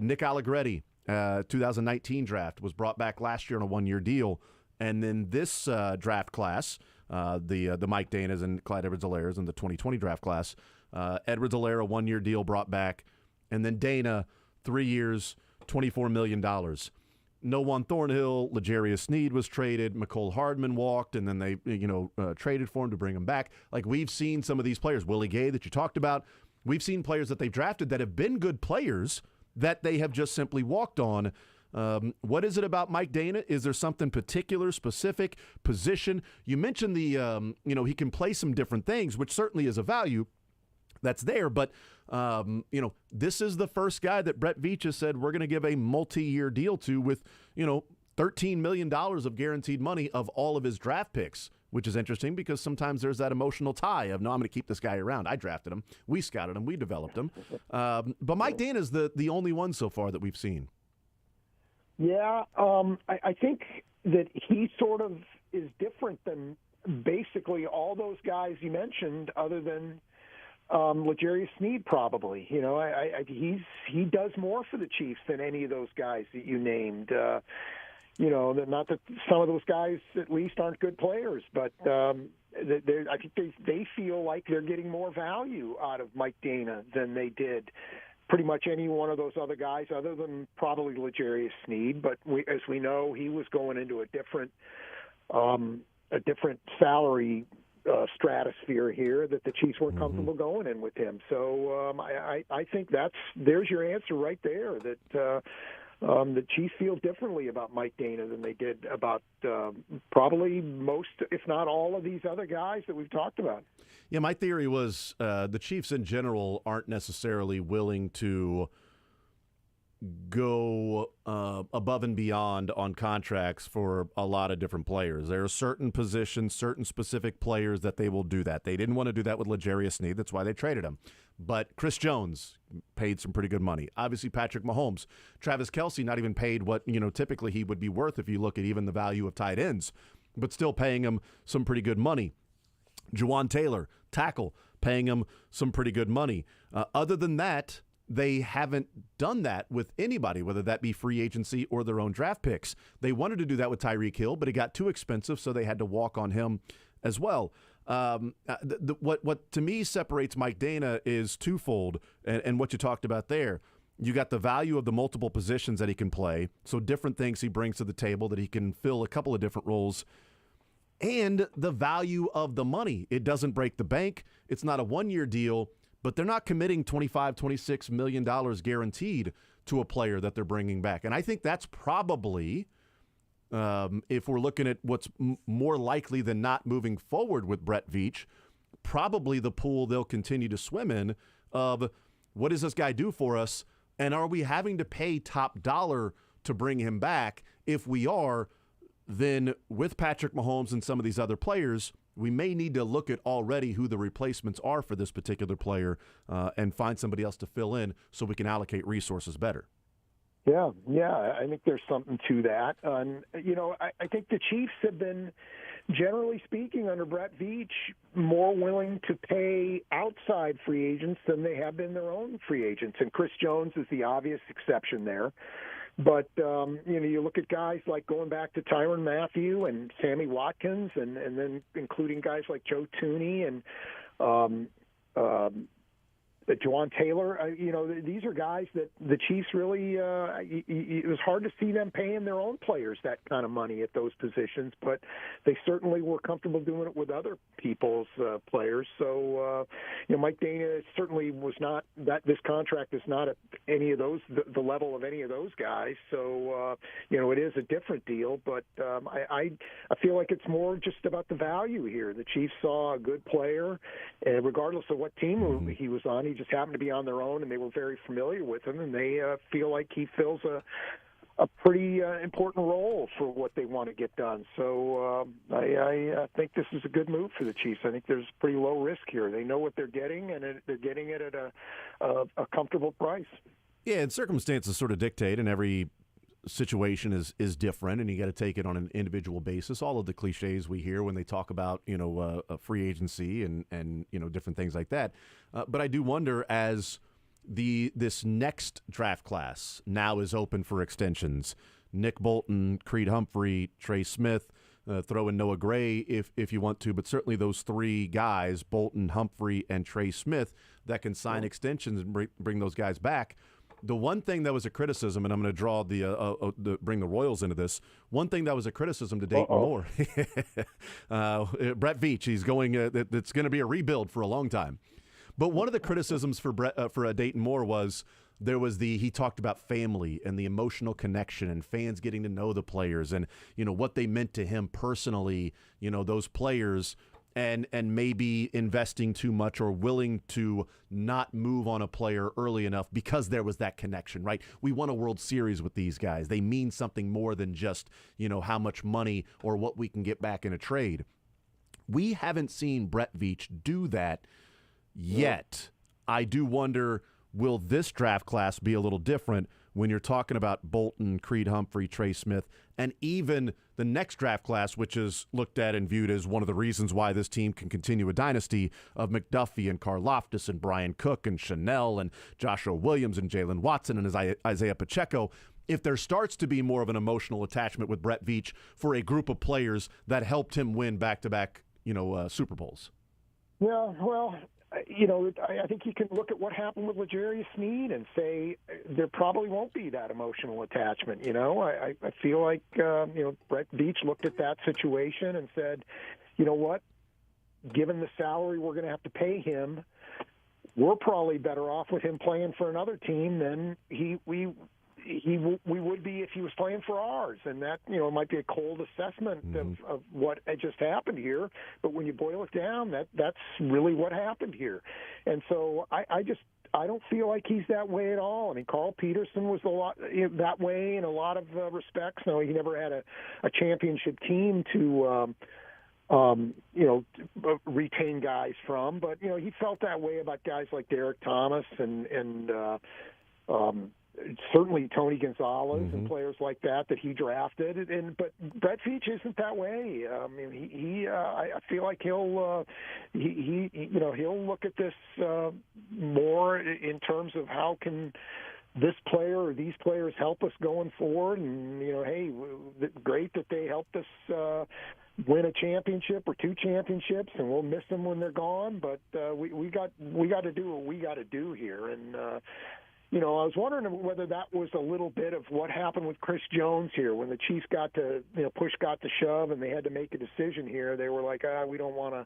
Nick Allegretti, 2019 draft, was brought back last year on a 1-year deal. And then this draft class, the Mike Danas and Clyde Edwards-Helaire's in the 2020 draft class, Edwards-Helaire, a 1-year deal brought back, and then Dana, 3 years, $24 million. Nojuan Thornhill, L'Jarius Sneed was traded, Mecole Hardman walked, and then they traded for him to bring him back. Like, we've seen some of these players, Willie Gay that you talked about, we've seen players that they've drafted that have been good players that they have just simply walked on. What is it about Mike Dana? Is there something particular, specific, position? You mentioned he can play some different things, which certainly is a value that's there. But, this is the first guy that Brett Veach has said we're going to give a multi-year deal to with, $13 million of guaranteed money of all of his draft picks, which is interesting because sometimes there's that emotional tie of, no, I'm going to keep this guy around. I drafted him. We scouted him. We developed him. But Mike Dana is the only one so far that we've seen. Yeah, I think that he sort of is different than basically all those guys you mentioned, other than L'Jarius Sneed probably. He does more for the Chiefs than any of those guys that you named. Not that some of those guys at least aren't good players, but I think they feel like they're getting more value out of Mike Dana than they did pretty much any one of those other guys, other than probably L'Jarius Sneed. But as we know, he was going into a different salary stratosphere here that the Chiefs weren't comfortable going in with him. So I think there's your answer right there. That the Chiefs feel differently about Mike Dana than they did about probably most, if not all, of these other guys that we've talked about. Yeah, my theory was the Chiefs in general aren't necessarily willing to go above and beyond on contracts for a lot of different players. There are certain positions, certain specific players that they will do that. They didn't want to do that with L'Jarius Sneed. That's why they traded him. But Chris Jones paid some pretty good money. Obviously, Patrick Mahomes. Travis Kelce not even paid what typically he would be worth if you look at even the value of tight ends, but still paying him some pretty good money. Juwan Taylor, tackle, paying him some pretty good money. Other than that, they haven't done that with anybody, whether that be free agency or their own draft picks. They wanted to do that with Tyreek Hill, but it got too expensive, so they had to walk on him as well. What to me separates Mike Dana is twofold, and what you talked about there. You got the value of the multiple positions that he can play, so different things he brings to the table that he can fill a couple of different roles, and the value of the money. It doesn't break the bank. It's not a one-year deal, but they're not committing $25, $26 million guaranteed to a player that they're bringing back. And I think that's probably, if we're looking at what's more likely than not moving forward with Brett Veach, probably the pool they'll continue to swim in of what does this guy do for us, and are we having to pay top dollar to bring him back? If we are, then with Patrick Mahomes and some of these other players, we may need to look at already who the replacements are for this particular player and find somebody else to fill in so we can allocate resources better. Yeah, I think there's something to that. I think the Chiefs have been, generally speaking, under Brett Veach, more willing to pay outside free agents than they have been their own free agents. And Chris Jones is the obvious exception there. But, you look at guys like going back to Tyrann Mathieu and Sammy Watkins and then including guys like Joe Thuney and Juwan Taylor, these are guys that the Chiefs really, it was hard to see them paying their own players that kind of money at those positions, but they certainly were comfortable doing it with other people's players. So, Mike Dana certainly was not, that this contract is not at any of those, the level of any of those guys. So, it is a different deal, but I feel like it's more just about the value here. The Chiefs saw a good player, and regardless of what team he was on, he just happened to be on their own, and they were very familiar with him, and they feel like he fills a pretty important role for what they want to get done. So I think this is a good move for the Chiefs. I think there's pretty low risk here. They know what they're getting, and they're getting it at a comfortable price. Yeah, and circumstances sort of dictate, and every situation is different, and you got to take it on an individual basis. All of the cliches we hear when they talk about a free agency and different things like that. But I do wonder, as this next draft class now is open for extensions. Nick Bolton, Creed Humphrey, Trey Smith, throw in Noah Gray if you want to, but certainly those three guys, Bolton, Humphrey, and Trey Smith, that can sign extensions and bring those guys back. The one thing that was a criticism, and I'm going to draw bring the Royals into this. One thing that was a criticism to Dayton Moore, Brett Veach. He's going. It's going to be a rebuild for a long time. But one of the criticisms for Dayton Moore was he talked about family and the emotional connection and fans getting to know the players and what they meant to him personally. Those players. And maybe investing too much or willing to not move on a player early enough because there was that connection, right? We won a World Series with these guys. They mean something more than just, how much money or what we can get back in a trade. We haven't seen Brett Veach do that yet. I do wonder, will this draft class be a little different when you're talking about Bolton, Creed Humphrey, Trey Smith, and even the next draft class, which is looked at and viewed as one of the reasons why this team can continue a dynasty of McDuffie and Karlaftis and Brian Cook and Chanel and Joshua Williams and Jalen Watson and Isaiah Pacheco. If there starts to be more of an emotional attachment with Brett Veach for a group of players that helped him win back-to-back, Super Bowls. Yeah, well, I think you can look at what happened with L'Jarius Sneed and say there probably won't be that emotional attachment. I feel like, Brett Veach looked at that situation and said, you know what, given the salary we're going to have to pay him, we're probably better off with him playing for another team than we would be if he was playing for ours. And that, might be a cold assessment of what had just happened here. But when you boil it down, that's really what happened here. And so I don't feel like he's that way at all. I mean, Carl Peterson was a lot that way in a lot of respects. No, he never had a championship team to retain guys from. But, he felt that way about guys like Derek Thomas and certainly Tony Gonzalez and players like that he drafted. But Brett Veach isn't that way. I mean, I feel like he'll look at this more in terms of how can this player or these players help us going forward. And hey, great that they helped us win a championship or two championships, and we'll miss them when they're gone. But we got to do what we got to do here. And I was wondering whether that was a little bit of what happened with Chris Jones here when the Chiefs got to, push got to shove and they had to make a decision here. They were like, we don't want to,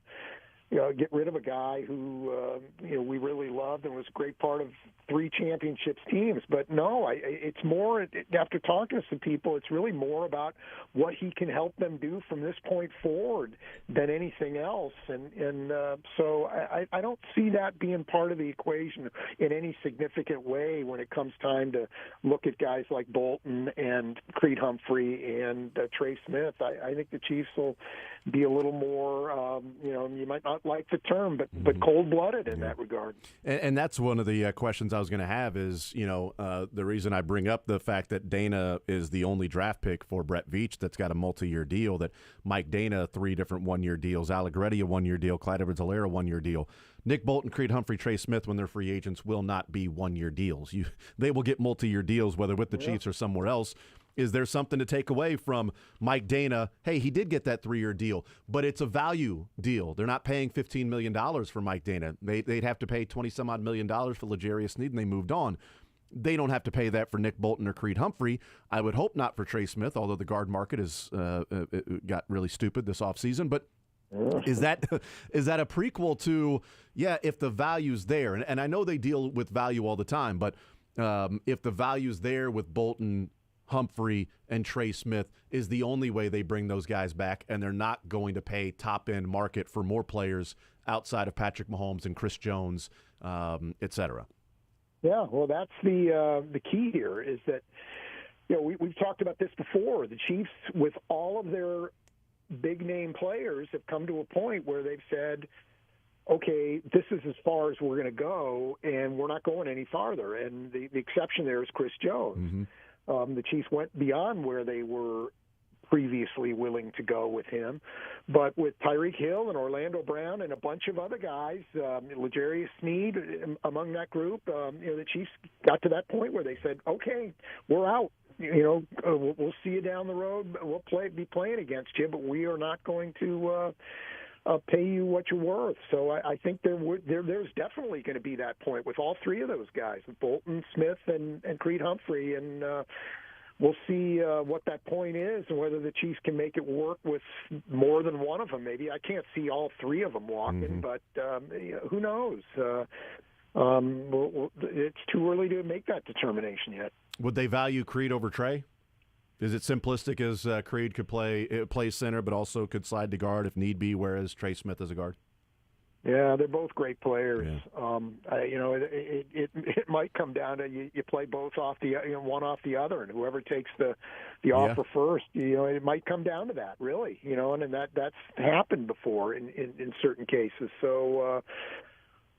get rid of a guy who, we really loved and was a great part of 3 championships teams. But no, it's more, after talking to some people, it's really more about what he can help them do from this point forward than anything else. And so I don't see that being part of the equation in any significant way when it comes time to look at guys like Bolton and Creed Humphrey and Trey Smith. I think the Chiefs will be a little more, you might not like the term, but cold-blooded in that regard. And that's one of the questions I was going to have is, the reason I bring up the fact that Dana is the only draft pick for Brett Veach that's got a multi-year deal, that Mike Dana, 3 different one-year deals, Allegretti, a one-year deal, Clyde Edwards-Helaire, a one-year deal. Nick Bolton, Creed Humphrey, Trey Smith, when they're free agents, will not be one-year deals. They will get multi-year deals, whether with the Chiefs or somewhere else. Is there something to take away from Mike Dana? Hey, he did get that 3-year deal, but it's a value deal. They're not paying $15 million for Mike Dana. They'd have to pay $20-some-odd million for L'Jarius Sneed, and they moved on. They don't have to pay that for Nick Bolton or Creed Humphrey. I would hope not for Trey Smith, although the guard market has got really stupid this offseason. But is that a prequel to, if the value's there? And I know they deal with value all the time, but if the value's there with Bolton, Humphrey, and Trey Smith, is the only way they bring those guys back, and they're not going to pay top-end market for more players outside of Patrick Mahomes and Chris Jones, et cetera. Yeah, well, that's the key here is that, we've talked about this before. The Chiefs, with all of their big-name players, have come to a point where they've said, okay, this is as far as we're going to go, and we're not going any farther. And the exception there is Chris Jones. Mm-hmm. The Chiefs went beyond where they were previously willing to go with him. But with Tyreek Hill and Orlando Brown and a bunch of other guys, L'Jarius Sneed among that group, the Chiefs got to that point where they said, okay, we're out. We'll see you down the road. We'll be playing against you, but we are not going to pay you what you're worth. So I think there's definitely going to be that point with all 3 of those guys, with Bolton, Smith, and Creed Humphrey, and we'll see what that point is and whether the Chiefs can make it work with more than one of them. Maybe I can't see all 3 of them walking, but who knows? It's too early to make that determination yet. Would they value Creed over Trey? Is it simplistic as Creed could play center, but also could slide to guard if need be, whereas Trey Smith is a guard? Yeah, they're both great players. Yeah. It might come down to you play both off the one off the other, and whoever takes the offer first. It might come down to that, really. And that's happened before in certain cases. So.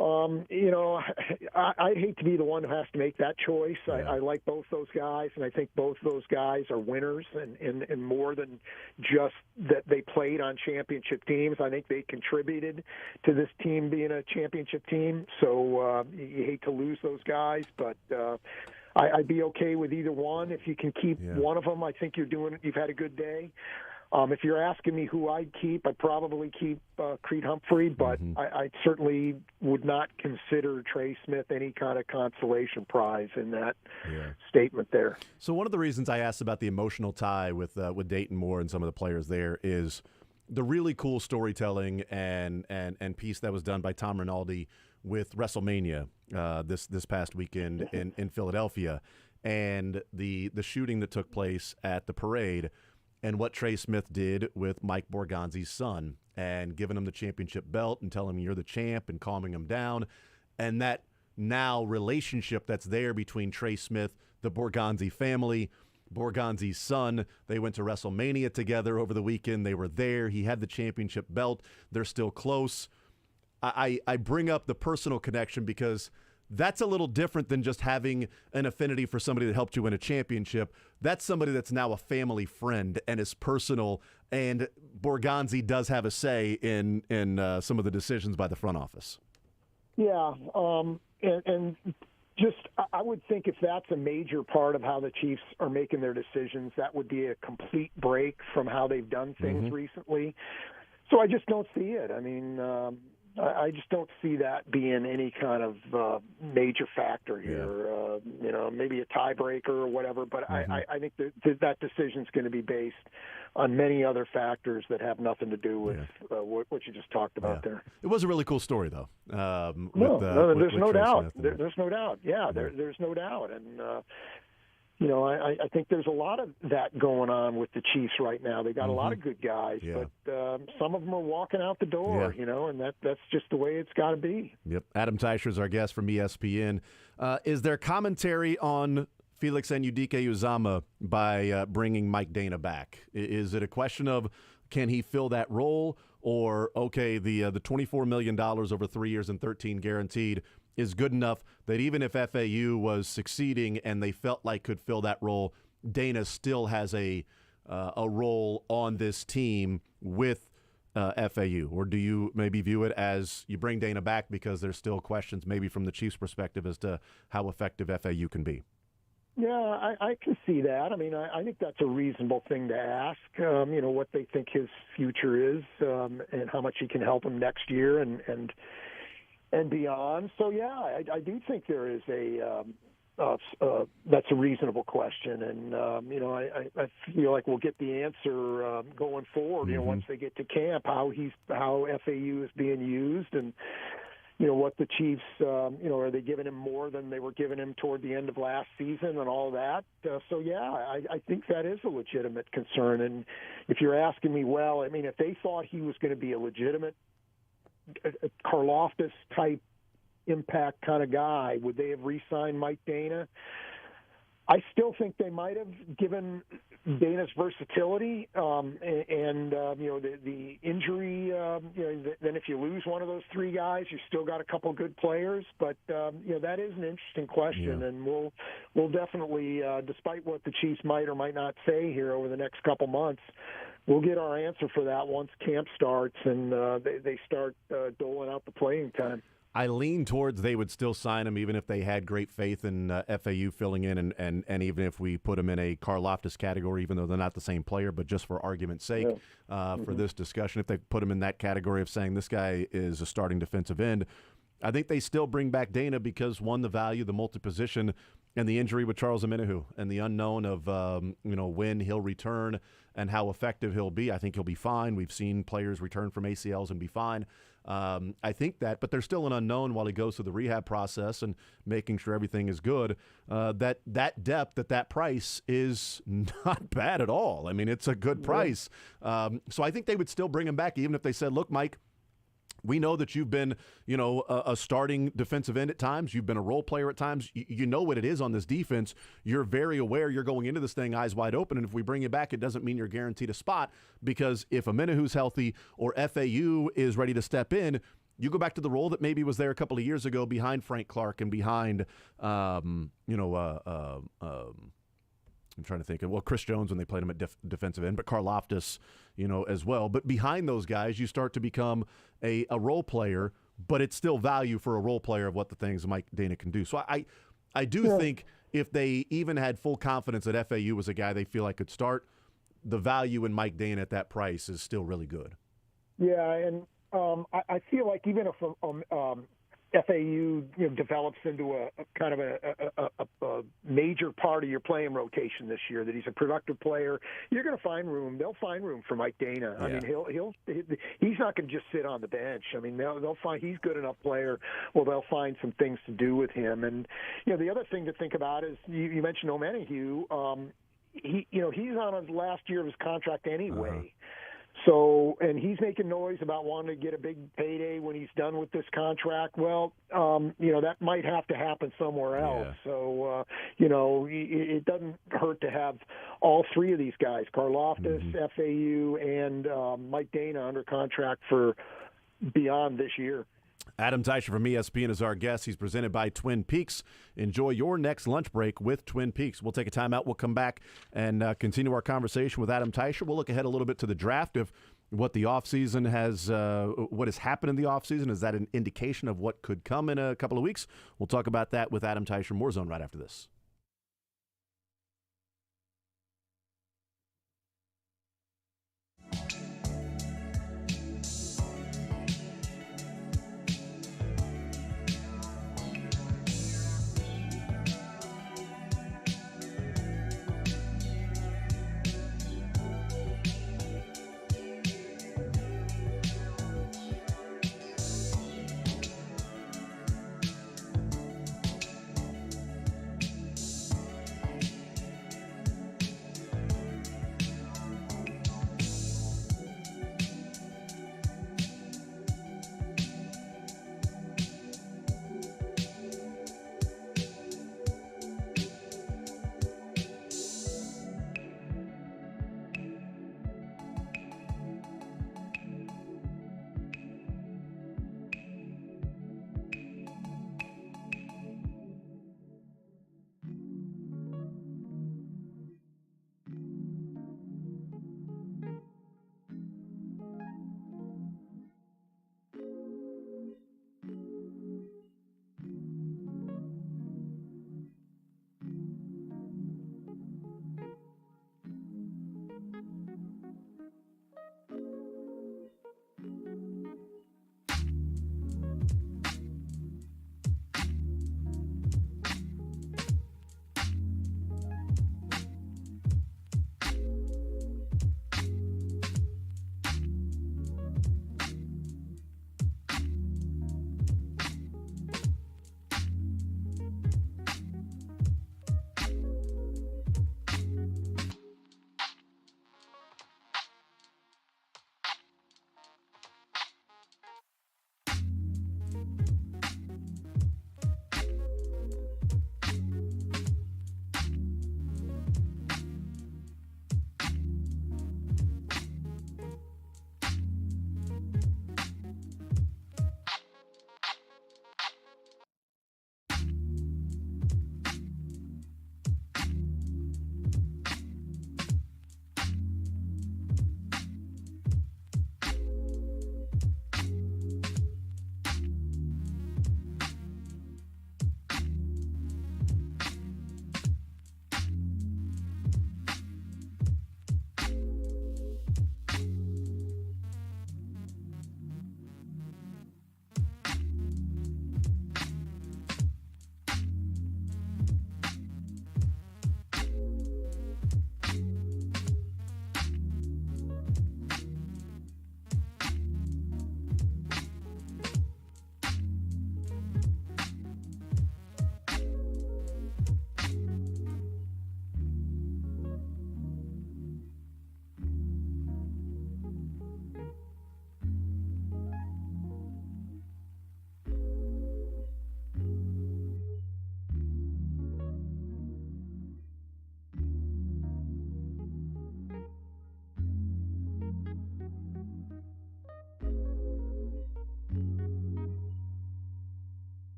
I'd hate to be the one who has to make that choice. Yeah. I like both those guys, and I think both those guys are winners, and more than just that they played on championship teams. I think they contributed to this team being a championship team. So you hate to lose those guys, but I'd be okay with either one. If you can keep one of them, I think you've had a good day. If you're asking me who I'd keep, I'd probably keep Creed Humphrey, but I certainly would not consider Trey Smith any kind of consolation prize in that statement there. So one of the reasons I asked about the emotional tie with Dayton Moore and some of the players there is the really cool storytelling and piece that was done by Tom Rinaldi with WrestleMania this past weekend in Philadelphia, and the shooting that took place at the parade. And what Trey Smith did with Mike Borgonzi's son and giving him the championship belt and telling him you're the champ and calming him down. And that now relationship that's there between Trey Smith, the Borgonzi family, Borgonzi's son. They went to WrestleMania together over the weekend. They were there. He had the championship belt. They're still close. I bring up the personal connection because that's a little different than just having an affinity for somebody that helped you win a championship. That's somebody that's now a family friend and is personal, and Borgonzi does have a say in some of the decisions by the front office. Yeah, and just I would think if that's a major part of how the Chiefs are making their decisions, that would be a complete break from how they've done things recently. So I just don't see it. I mean, I just don't see that being any kind of major factor here. Maybe a tiebreaker or whatever, but I think that decision's going to be based on many other factors that have nothing to do with what you just talked about there. It was a really cool story, though. There's no doubt. There's no doubt. There's no doubt. And, I think there's a lot of that going on with the Chiefs right now. They got a lot of good guys, but some of them are walking out the door, and that's just the way it's got to be. Yep. Adam Teicher is our guest from ESPN. Is there commentary on Felix Anudike-Uzomah by bringing Mike Dana back? Is it a question of can he fill that role? Or, okay, the $24 million over 3 years and 13 guaranteed is good enough that even if FAU was succeeding and they felt like could fill that role, Dana still has a role on this team with FAU? Or do you maybe view it as you bring Dana back because there's still questions maybe from the Chiefs' perspective as to how effective FAU can be? Yeah, I can see that. I mean, I think that's a reasonable thing to ask, what they think his future is and how much he can help them next year and beyond. So, yeah, I do think there is that's a reasonable question. And, I feel like we'll get the answer going forward, once they get to camp, how FAU is being used and, what the Chiefs, are they giving him more than they were giving him toward the end of last season and all that? So, yeah, I think that is a legitimate concern. And if you're asking me, well, I mean, if they thought he was going to be a legitimate Karlaftis type impact kind of guy, would they have re-signed Mike Dana? I still think they might have, given Dana's versatility and the injury. Then if you lose one of those three guys, you still got a couple good players. But that is an interesting question, and we'll definitely, despite what the Chiefs might or might not say here over the next couple months, we'll get our answer for that once camp starts and they start doling out the playing time. I lean towards they would still sign him even if they had great faith in FAU filling in and even if we put him in a Karlaftis category, even though they're not the same player, but just for argument's sake, for this discussion, if they put him in that category of saying this guy is a starting defensive end, I think they still bring back Dana because, one, the value, the multi-position, and the injury with Charles Omenihu and the unknown of when he'll return and how effective he'll be. I think he'll be fine. We've seen players return from ACLs and be fine. I think that, but there's still an unknown while he goes through the rehab process and making sure everything is good. That depth at that price is not bad at all. I mean, it's a good price. So I think they would still bring him back, even if they said, look, Mike, we know that you've been, a starting defensive end at times. You've been a role player at times. You know what it is on this defense. You're very aware you're going into this thing eyes wide open, and if we bring you back, it doesn't mean you're guaranteed a spot because if Omenihu's healthy or FAU is ready to step in, you go back to the role that maybe was there a couple of years ago behind Frank Clark and behind, I'm trying to think of, Chris Jones when they played him at defensive end, but Karlaftis, as well. But behind those guys, you start to become a role player, but it's still value for a role player of what the things Mike Dana can do. So I do think if they even had full confidence that FAU was a guy they feel like could start, the value in Mike Dana at that price is still really good. Yeah, and I feel like even if FAU develops into a kind of a major part of your playing rotation this year, that he's a productive player, you're going to find room. They'll find room for Mike Dana. Yeah. I mean, he's not going to just sit on the bench. I mean, they'll find he's a good enough player. Well, they'll find some things to do with him. And the other thing to think about is you mentioned Omenihu. He's on his last year of his contract anyway. Uh-huh. So, and he's making noise about wanting to get a big payday when he's done with this contract. Well, that might have to happen somewhere else. Yeah. So, it doesn't hurt to have all three of these guys, Karlaftis, FAU, and Mike Dana under contract for beyond this year. Adam Teicher from ESPN is our guest. He's presented by Twin Peaks. Enjoy your next lunch break with Twin Peaks. We'll take a timeout. We'll come back and continue our conversation with Adam Teicher. We'll look ahead a little bit to the draft of what the offseason has, what has happened in the offseason. Is that an indication of what could come in a couple of weeks? We'll talk about that with Adam Teicher. More Zone right after this.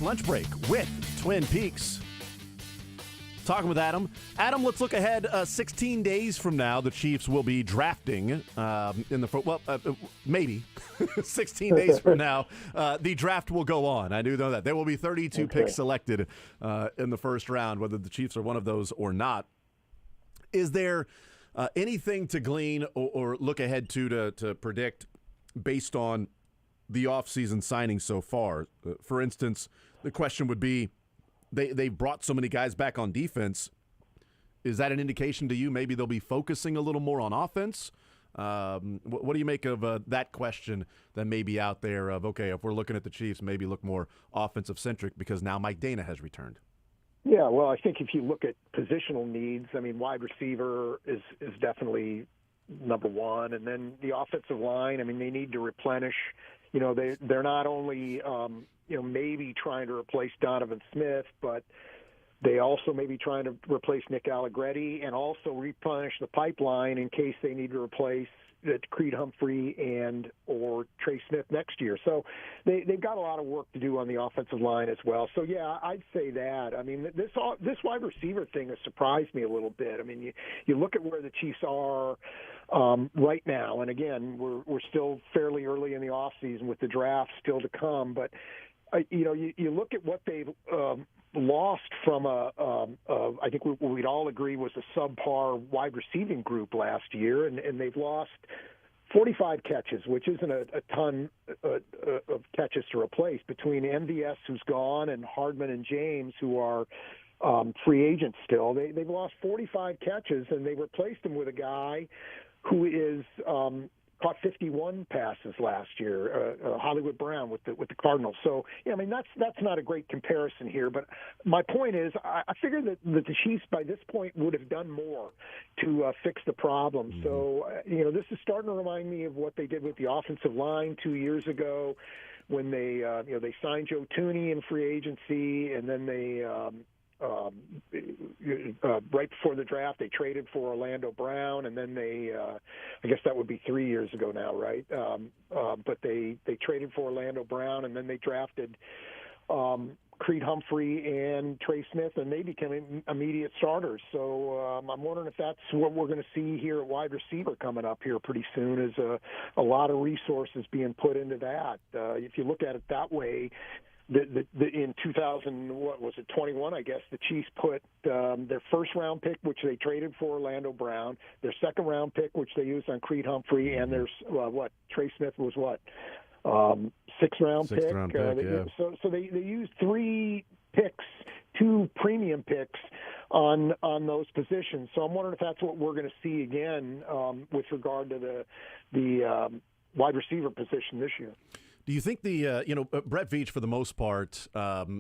lunch break with Twin Peaks. Talking with Adam. Adam, let's look ahead. 16 days from now, the Chiefs will be drafting in the maybe 16 days from now, the draft will go on. I do know that there will be 32 picks selected in the first round, whether the Chiefs are one of those or not. Is there anything to glean or look ahead to predict based on the offseason signings so far? For instance, the question would be, they brought so many guys back on defense. Is that an indication to you maybe they'll be focusing a little more on offense? What do you make of that question that may be out there of, okay, if we're looking at the Chiefs, maybe look more offensive-centric because now Mike Dana has returned? Yeah, well, I think if you look at positional needs, I mean, wide receiver is definitely number one. And then the offensive line, I mean, they need to replenish. You know, they're not only maybe trying to replace Donovan Smith, but they also may be trying to replace Nick Allegretti and also replenish the pipeline in case they need to replace Creed Humphrey and or Trey Smith next year. So they've got a lot of work to do on the offensive line as well. So, yeah, I'd say that. I mean, this wide receiver thing has surprised me a little bit. I mean, you look at where the Chiefs are right now, and, again, we're still fairly early in the offseason with the draft still to come. But, you look at what they've lost from I think we'd all agree was a subpar wide receiving group last year, and they've lost 45 catches, which isn't a ton of catches to replace, between MVS, who's gone, and Hardman and James, who are free agents still. They've lost 45 catches, and they replaced them with a guy who is caught 51 passes last year, Hollywood Brown with the Cardinals. So, yeah, I mean, that's not a great comparison here. But my point is, I figure that the Chiefs by this point would have done more to fix the problem. Mm-hmm. So, this is starting to remind me of what they did with the offensive line 2 years ago when they signed Joe Thuney in free agency, and then they right before the draft, they traded for Orlando Brown, and then they, I guess that would be 3 years ago now, right? But they traded for Orlando Brown, and then they drafted Creed Humphrey and Trey Smith, and they became immediate starters. So I'm wondering if that's what we're going to see here at wide receiver coming up here pretty soon, is a lot of resources being put into that. If you look at it that way, in 2021, I guess, the Chiefs put their first-round pick, which they traded for Orlando Brown, their second-round pick, which they used on Creed Humphrey, and their Trey Smith was sixth-round pick. Yeah. So they used 3 picks, 2 premium picks on those positions. So I'm wondering if that's what we're going to see again with regard to the wide receiver position this year. Do you think Brett Veach, for the most part,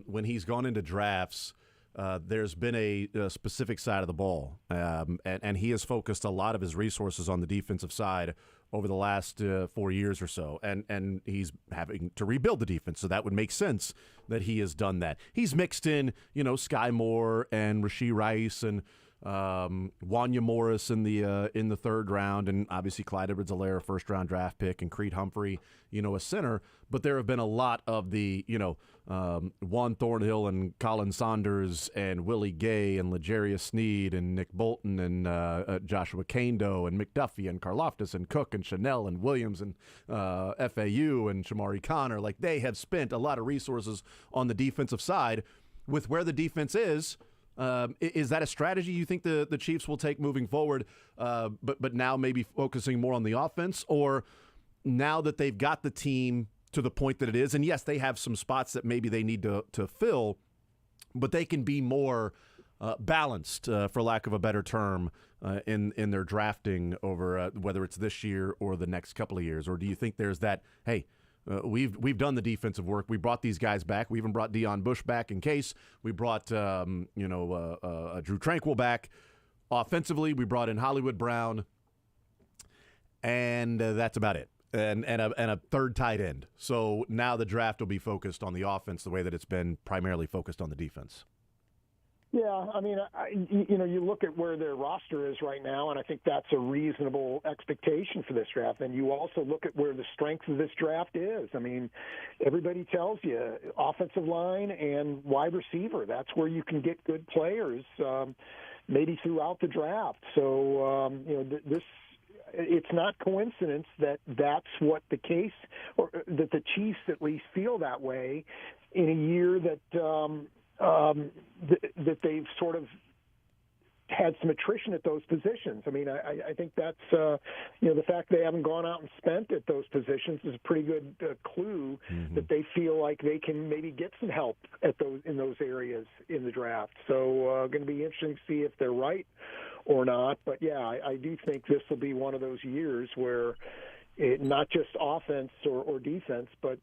when he's gone into drafts, there's been a specific side of the ball, and he has focused a lot of his resources on the defensive side over the last 4 years or so, and he's having to rebuild the defense, so that would make sense that he has done that. He's mixed in, Sky Moore and Rashee Rice and Wanya Morris in the third round, and obviously Clyde Edwards-Helaire, first-round draft pick, and Creed Humphrey, a center. But there have been a lot of the, Juan Thornhill and Colin Saunders and Willie Gay and L'Jarius Sneed and Nick Bolton and Joshua Kando and McDuffie and Karlaftis and Cook and Chanel and Williams and FAU and Shamari Connor. Like, they have spent a lot of resources on the defensive side. With where the defense is that a strategy you think the Chiefs will take moving forward, but now maybe focusing more on the offense? Or now that they've got the team to the point that it is, and yes, they have some spots that maybe they need to fill, but they can be more balanced, for lack of a better term, in their drafting over whether it's this year or the next couple of years? Or do you think there's that, hey, we've done the defensive work. We brought these guys back. We even brought Deion Bush back in case. We brought Drew Tranquill back. Offensively, we brought in Hollywood Brown, and that's about it. And a third tight end. So now the draft will be focused on the offense the way that it's been primarily focused on the defense. Yeah, I mean, you look at where their roster is right now, and I think that's a reasonable expectation for this draft. And you also look at where the strength of this draft is. I mean, everybody tells you offensive line and wide receiver. That's where you can get good players, maybe throughout the draft. So, it's not coincidence that that's what the case, or that the Chiefs at least feel that way in a year that that they've sort of had some attrition at those positions. I mean, I think that's, the fact they haven't gone out and spent at those positions is a pretty good clue that they feel like they can maybe get some help in those areas in the draft. So going to be interesting to see if they're right or not. But, yeah, I do think this will be one of those years where not just offense or defense, but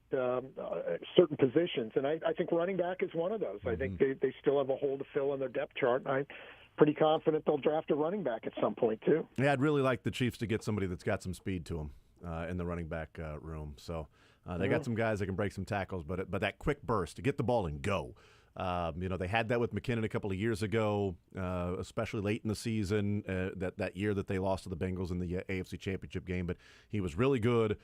certain positions. And I think running back is one of those. I think they still have a hole to fill in their depth chart, and I'm pretty confident they'll draft a running back at some point, too. Yeah, I'd really like the Chiefs to get somebody that's got some speed to them in the running back room. So they got some guys that can break some tackles, but that quick burst to get the ball and go. They had that with McKinnon a couple of years ago, especially late in the season, that year that they lost to the Bengals in the AFC Championship game. But he was really good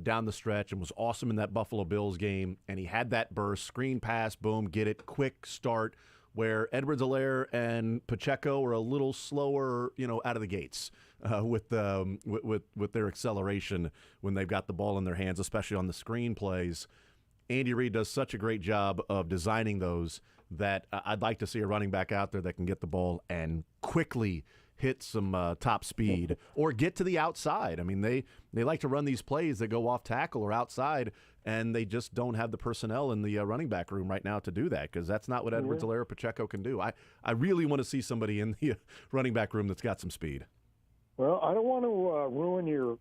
down the stretch and was awesome in that Buffalo Bills game. And he had that burst, screen pass, boom, get it, quick start, where Edwards-Helaire and Pacheco are a little slower, out of the gates with their acceleration when they've got the ball in their hands, especially on the screen plays. Andy Reid does such a great job of designing those that I'd like to see a running back out there that can get the ball and quickly hit some top speed or get to the outside. I mean, they like to run these plays that go off tackle or outside, and they just don't have the personnel in the running back room right now to do that, because that's not what Edwards-Helaire or Pacheco can do. I really want to see somebody in the running back room that's got some speed. Well, I don't want to ruin your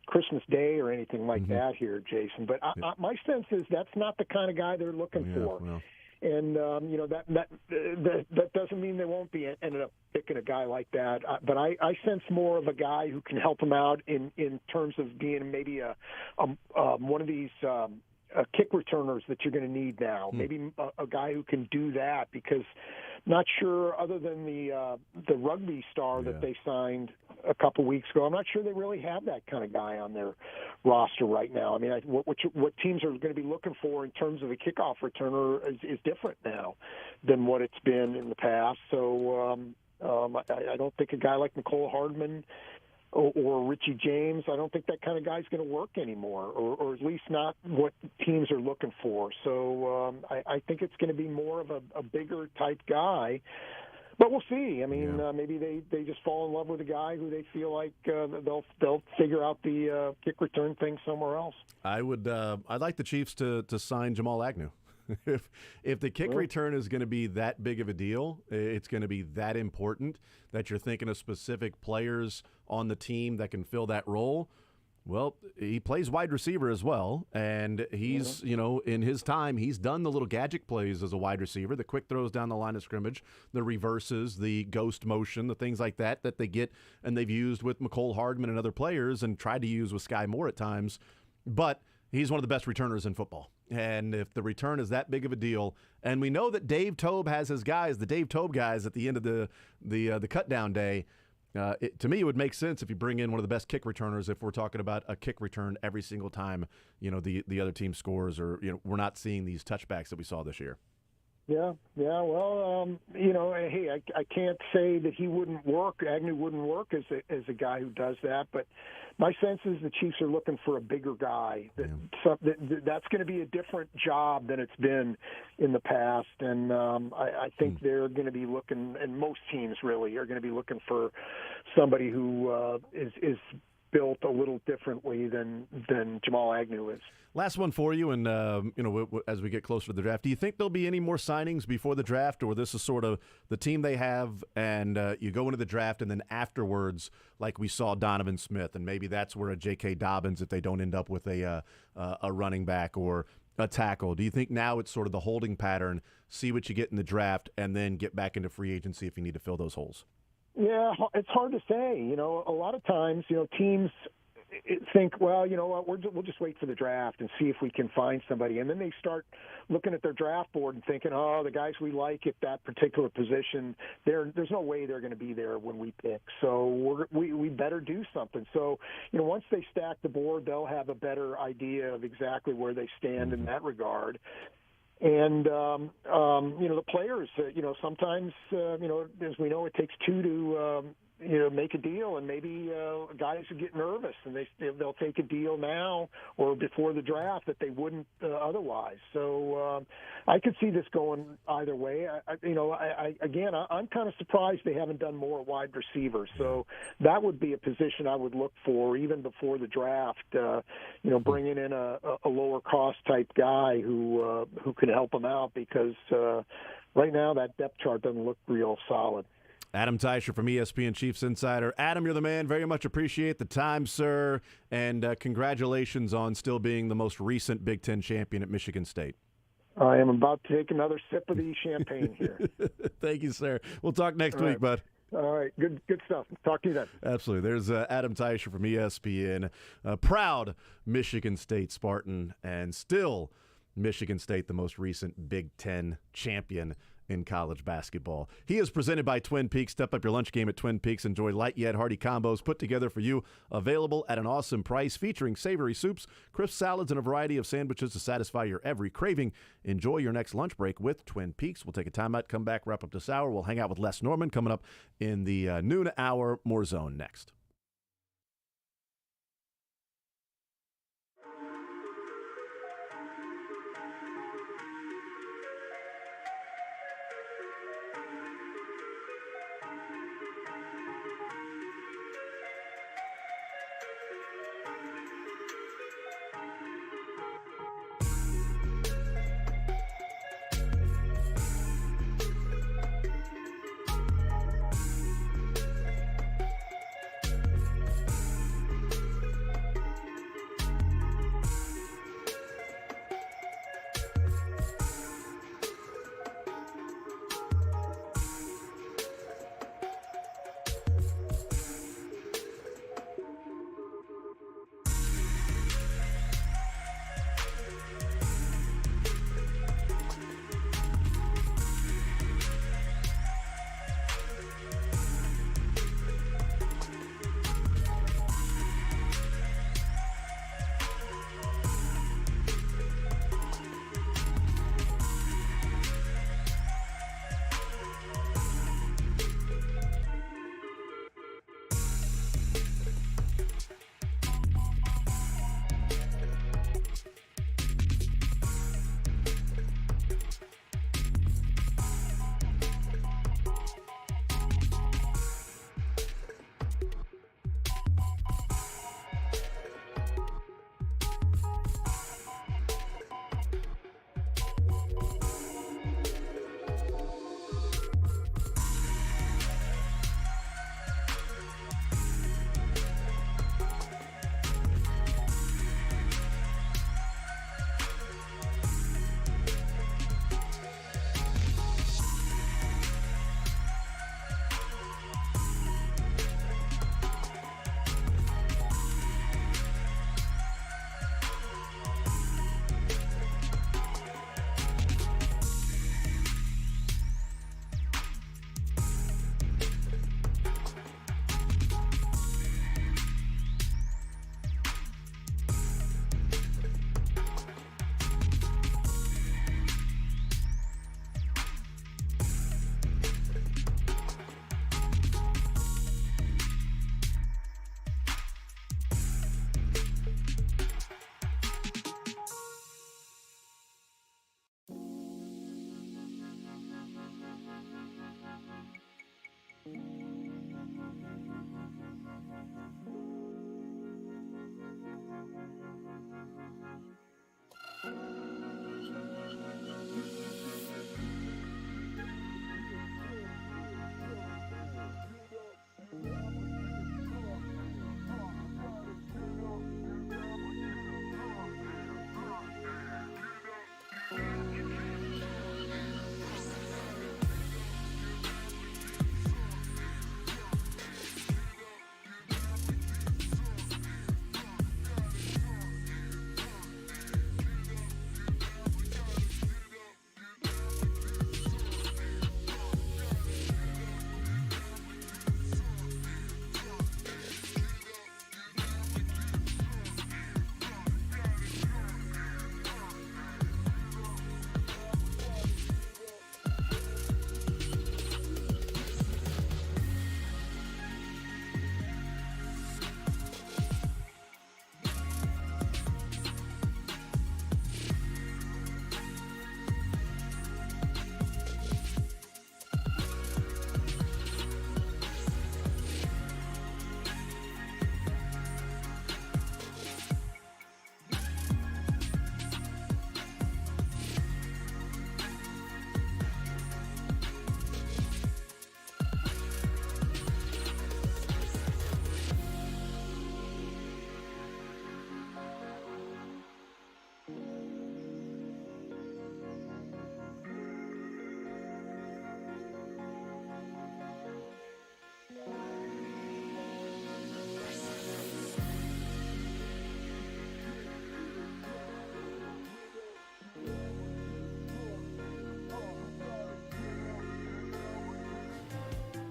Christmas Day or anything like that here, Jason. But my sense is that's not the kind of guy they're looking for. Well. And that doesn't mean they won't be ended up picking a guy like that. But I sense more of a guy who can help them out in terms of being maybe one of these kick returners that you're going to need now. Maybe a guy who can do that, because not sure, other than the rugby star that they signed a couple weeks ago, I'm not sure they really have that kind of guy on their roster right now. I mean, what teams are going to be looking for in terms of a kickoff returner is different now than what it's been in the past. So I don't think a guy like Mecole Hardman or Richie James, I don't think that kind of guy's going to work anymore, or at least not what teams are looking for. So I think it's going to be more of a bigger type guy. But we'll see. I mean, maybe they just fall in love with a guy who they feel like they'll figure out the kick return thing somewhere else. I'd like the Chiefs to sign Jamal Agnew. If the kick return is going to be that big of a deal, it's going to be that important that you're thinking of specific players on the team that can fill that role. Well, he plays wide receiver as well, and he's, in his time, he's done the little gadget plays as a wide receiver, the quick throws down the line of scrimmage, the reverses, the ghost motion, the things like that they get and they've used with Mecole Hardman and other players and tried to use with Sky Moore at times. But he's one of the best returners in football. And if the return is that big of a deal, and we know that Dave Toub has his guys, the Dave Toub guys at the end of the cut down day, to me, it would make sense if you bring in one of the best kick returners. If we're talking about a kick return every single time, the other team scores, or we're not seeing these touchbacks that we saw this year. Yeah. Well, hey, I can't say that he wouldn't work. Agnew wouldn't work as a guy who does that, but my sense is the Chiefs are looking for a bigger guy. That's going to be a different job than it's been in the past, and I think they're going to be looking, and most teams really are going to be looking for somebody who is built a little differently than Jamal Agnew is. Last one for you, and as we get closer to the draft, do you think there'll be any more signings before the draft, or this is sort of the team they have, and you go into the draft, and then afterwards, like we saw Donovan Smith, and maybe that's where a J.K. Dobbins, if they don't end up with a running back or a tackle. Do you think now it's sort of the holding pattern, see what you get in the draft, and then get back into free agency if you need to fill those holes? Yeah, it's hard to say. A lot of times, teams think, well, you know what, we'll just wait for the draft and see if we can find somebody. And then they start looking at their draft board and thinking, oh, the guys we like at that particular position, there's no way they're going to be there when we pick. So we better do something. So, you know, once they stack the board, they'll have a better idea of exactly where they stand in that regard. And, you know, the players, you know, sometimes, you know, as we know, it takes two to, you know, make a deal, and maybe guys who get nervous and they'll take a deal now or before the draft that they wouldn't otherwise. So I could see this going either way. I'm kind of surprised they haven't done more wide receivers. So that would be a position I would look for even before the draft. You know, bringing in a lower cost type guy who can help them out, because right now that depth chart doesn't look real solid. Adam Teicher from ESPN Chiefs Insider. Adam, you're the man. Very much appreciate the time, sir. And congratulations on still being the most recent Big Ten champion at Michigan State. I am about to take another sip of the champagne here. Thank you, sir. We'll talk next week, bud. All right. Good stuff. Talk to you then. Absolutely. There's Adam Teicher from ESPN, proud Michigan State Spartan, and still Michigan State, the most recent Big Ten champion in college basketball. He is presented by Twin Peaks. Step up your lunch game at Twin Peaks. Enjoy light yet hearty combos put together for you, available at an awesome price, featuring savory soups, crisp salads, and a variety of sandwiches to satisfy your every craving. Enjoy your next lunch break with Twin Peaks. We'll take a timeout, come back, wrap up this hour. We'll hang out with Les Norman coming up in the noon hour. More Zone next.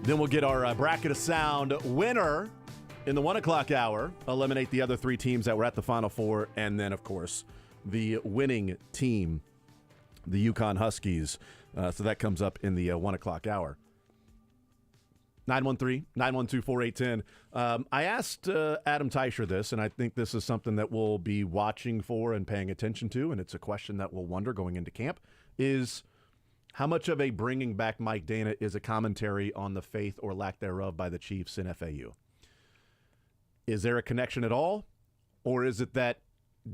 Then we'll get our bracket of sound winner in the 1 o'clock hour, eliminate the other 3 teams that were at the Final Four, and then, of course, the winning team, the UConn Huskies. So that comes up in the 1 o'clock hour. 913-912-4810. I asked Adam Teicher this, and I think this is something that we'll be watching for and paying attention to, and it's a question that we'll wonder going into camp, is how much of a bringing back Mike Dana is a commentary on the faith or lack thereof by the Chiefs in FAU? Is there a connection at all, or is it that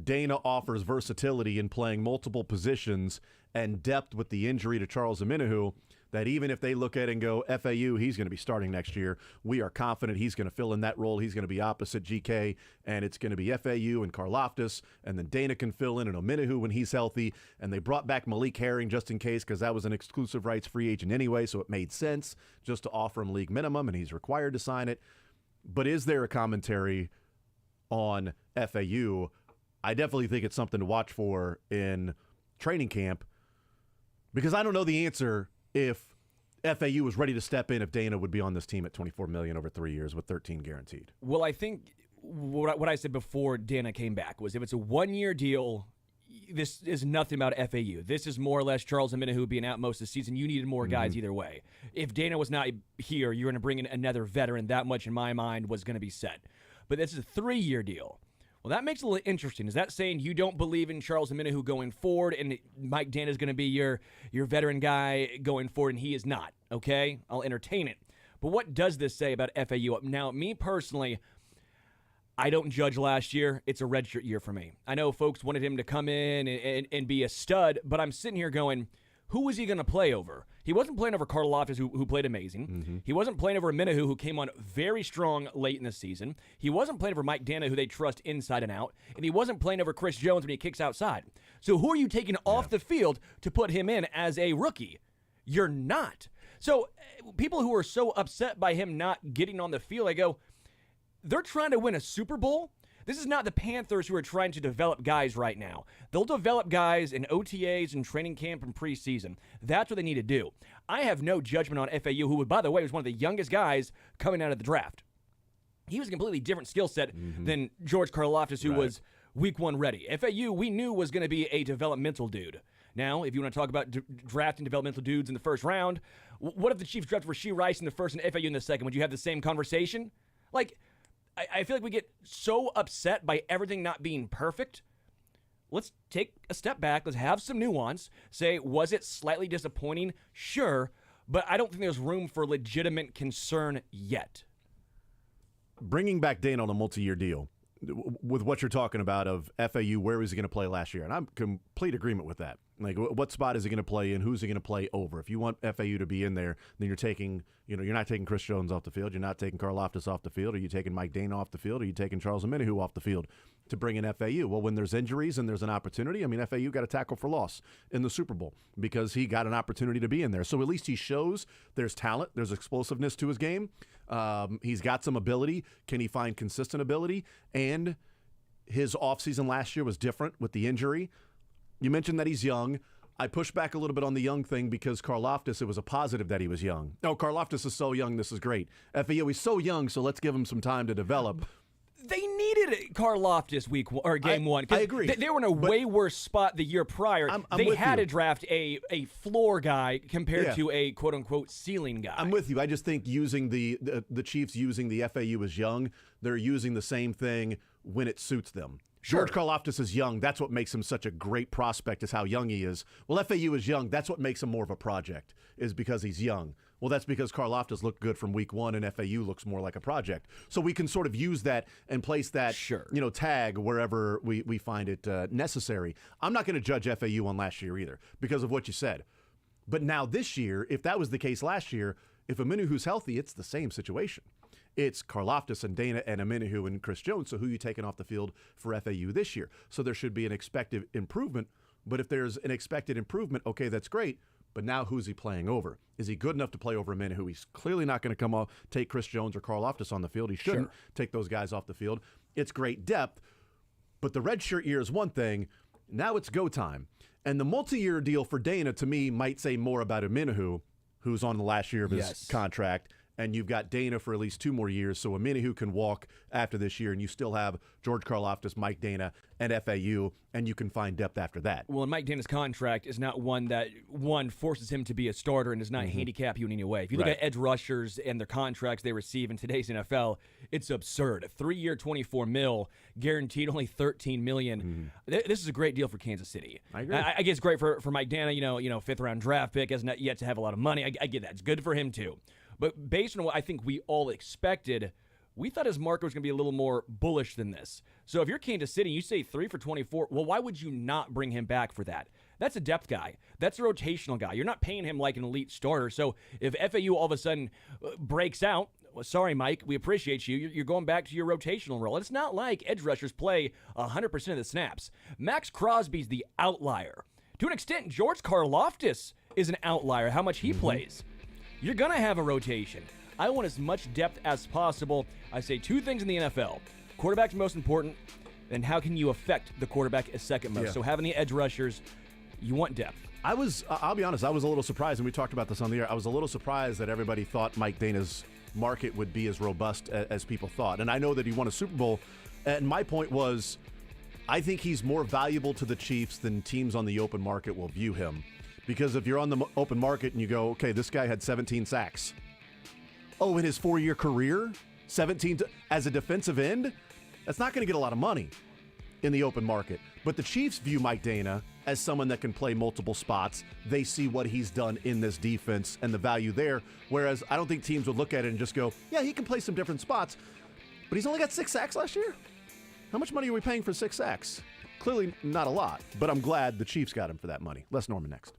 Dana offers versatility in playing multiple positions and depth with the injury to Charles Omenihu, that even if they look at it and go, FAU, he's going to be starting next year, we are confident he's going to fill in that role. He's going to be opposite GK, and it's going to be FAU and Karlaftis, and then Dana can fill in and Omenihu when he's healthy. And they brought back Malik Herring just in case, because that was an exclusive rights free agent anyway, so it made sense just to offer him league minimum, and he's required to sign it. But is there a commentary on FAU? I definitely think it's something to watch for in training camp, because I don't know the answer if FAU was ready to step in, if Dana would be on this team at $24 million over 3 years with 13 guaranteed. Well, I think what I said before Dana came back was if it's a one-year deal, this is nothing about FAU. This is more or less Charles Omenihu being out most of the season. You needed more guys either way. If Dana was not here, you're going to bring in another veteran. That much, in my mind, was going to be set. But this is a 3-year deal. Well, that makes it a little interesting. Is that saying you don't believe in Charles Omenihu going forward, and Mike Dana is going to be your veteran guy going forward, and he is not? Okay, I'll entertain it. But what does this say about FAU? Now, me personally, I don't judge last year. It's a redshirt year for me. I know folks wanted him to come in and be a stud, but I'm sitting here going, who was he going to play over? He wasn't playing over Karlaftis, who played amazing. He wasn't playing over Omenihu, who came on very strong late in the season. He wasn't playing over Mike Dana, who they trust inside and out. And he wasn't playing over Chris Jones when he kicks outside. So who are you taking off the field to put him in as a rookie? You're not. So people who are so upset by him not getting on the field, I go, they're trying to win a Super Bowl. This is not the Panthers who are trying to develop guys right now. They'll develop guys in OTAs and training camp and preseason. That's what they need to do. I have no judgment on FAU, who, by the way, was one of the youngest guys coming out of the draft. He was a completely different skill set than George Karlaftis, who was week 1 ready. FAU, we knew, was going to be a developmental dude. Now, if you want to talk about drafting developmental dudes in the first round, what if the Chiefs drafted Rashee Rice in the first and FAU in the second? Would you have the same conversation? Like, I feel like we get so upset by everything not being perfect. Let's take a step back. Let's have some nuance. Say, was it slightly disappointing? Sure, but I don't think there's room for legitimate concern yet. Bringing back Dana on a multi-year deal, with what you're talking about of FAU, where was he going to play last year? And I'm complete agreement with that. Like, what spot is he going to play in? Who's he going to play over? If you want FAU to be in there, then you're taking, you're not taking Chris Jones off the field. You're not taking Karlaftis off the field. Are you taking Mike Dana off the field? Are you taking Charles Omenihu off the field to bring in FAU? Well, when there's injuries and there's an opportunity, I mean, FAU got a tackle for loss in the Super Bowl because he got an opportunity to be in there. So at least he shows there's talent, there's explosiveness to his game. He's got some ability. Can he find consistent ability? And his offseason last year was different with the injury. You mentioned that he's young. I push back a little bit on the young thing because Karlaftis, it was a positive that he was young. Oh, Karlaftis is so young, this is great. FAU, he's so young, so let's give him some time to develop. They needed Karlaftis game 1. I agree. They were in a way worse spot the year prior. They had to draft a floor guy compared to a quote-unquote ceiling guy. I'm with you. I just think using the Chiefs using the FAU as young, they're using the same thing when it suits them. George Karlaftis is young. That's what makes him such a great prospect, is how young he is. Well, FAU is young. That's what makes him more of a project, is because he's young. Well, that's because Karlaftis looked good from week 1 and FAU looks more like a project. So we can sort of use that and place that tag wherever we find it necessary. I'm not going to judge FAU on last year either because of what you said. But now this year, if that was the case last year, if Omenihu's healthy, it's the same situation. It's Karlaftis and Dana and Omenihu and Chris Jones. So who are you taking off the field for FAU this year? So there should be an expected improvement. But if there's an expected improvement, okay, that's great. But now who's he playing over? Is he good enough to play over Omenihu? He's clearly not going to come off, take Chris Jones or Karlaftis on the field. He shouldn't take those guys off the field. It's great depth. But the redshirt year is one thing. Now it's go time. And the multi-year deal for Dana, to me, might say more about Omenihu, who's on the last year of his contract, and you've got Dana for at least 2 more years, so Omenihu can walk after this year, and you still have George Karlaftis, Mike Dana, and FAU, and you can find depth after that. Well, and Mike Dana's contract is not one that, forces him to be a starter and does not handicap you in any way. If you look at edge rushers and their contracts they receive in today's NFL, it's absurd. A 3-year, $24 million, guaranteed only $13 million. This is a great deal for Kansas City. I agree. I guess great for Mike Dana, 5th-round draft pick, has not yet to have a lot of money. I get that. It's good for him, too. But based on what I think we all expected, we thought his market was going to be a little more bullish than this. So if you're Kansas City, you say 3 for 24, well, why would you not bring him back for that? That's a depth guy. That's a rotational guy. You're not paying him like an elite starter. So if FAU all of a sudden breaks out, well, sorry, Mike, we appreciate you. You're going back to your rotational role. It's not like edge rushers play 100% of the snaps. Max Crosby's the outlier. To an extent, George Karlaftis is an outlier, how much he plays. You're going to have a rotation. I want as much depth as possible. I say 2 things in the NFL. Quarterback's most important, and how can you affect the quarterback is second most. Yeah. So having the edge rushers, you want depth. I'll be honest, I was a little surprised, and we talked about this on the air. I was a little surprised that everybody thought Mike Dana's market would be as robust as people thought. And I know that he won a Super Bowl, and my point was, I think he's more valuable to the Chiefs than teams on the open market will view him. Because if you're on the open market and you go, okay, this guy had 17 sacks. Oh, in his 4-year career, 17 as a defensive end? That's not going to get a lot of money in the open market. But the Chiefs view Mike Dana as someone that can play multiple spots. They see what he's done in this defense and the value there. Whereas I don't think teams would look at it and just go, yeah, he can play some different spots. But he's only got 6 sacks last year? How much money are we paying for 6 sacks? Clearly not a lot, but I'm glad the Chiefs got him for that money. Les Norman next.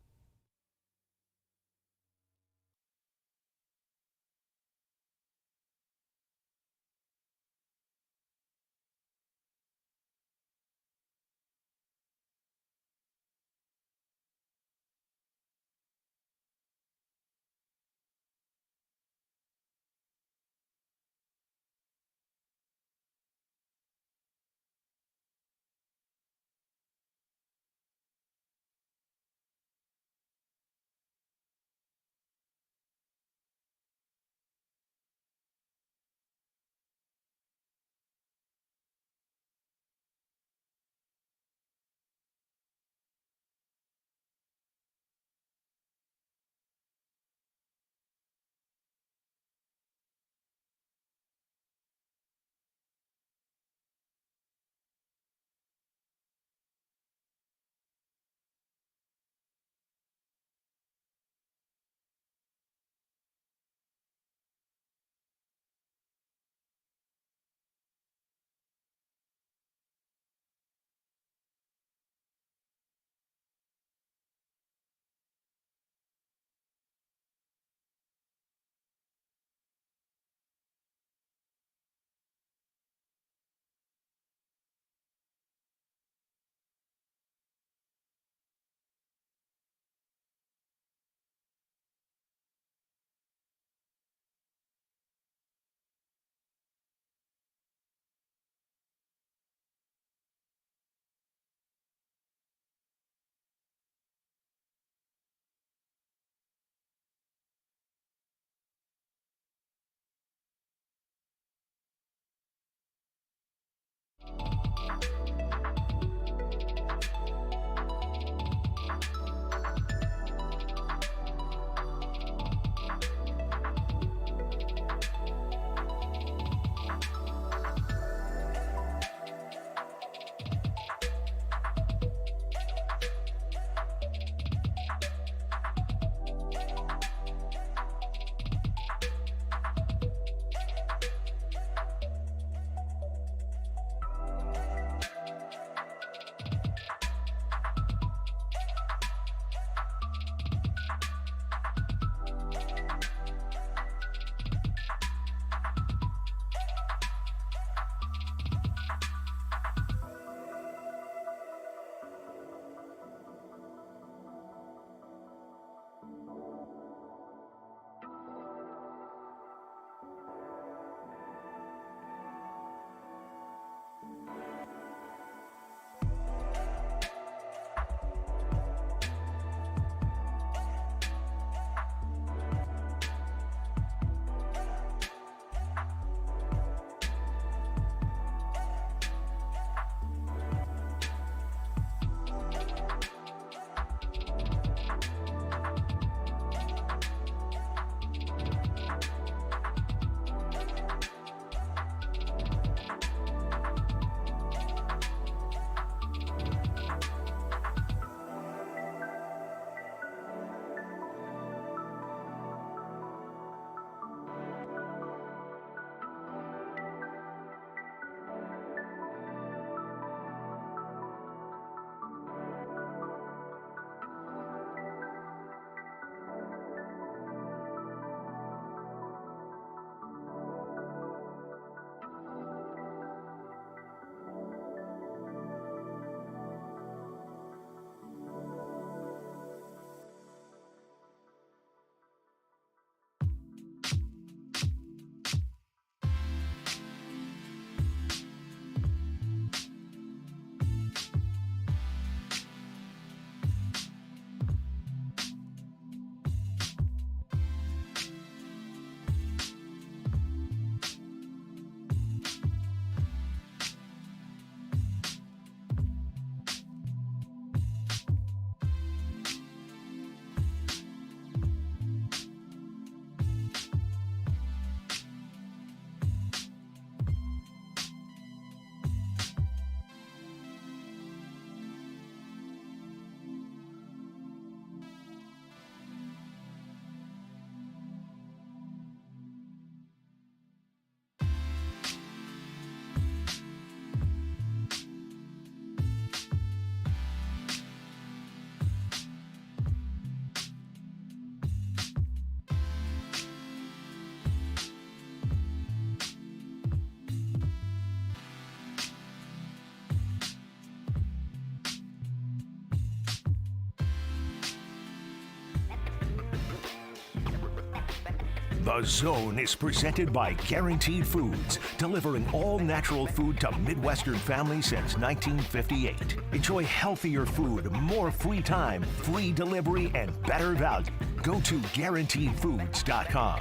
The Zone is presented by Guaranteed Foods, delivering all natural food to Midwestern families since 1958. Enjoy healthier food, more free time, free delivery, and better value. Go to GuaranteedFoods.com.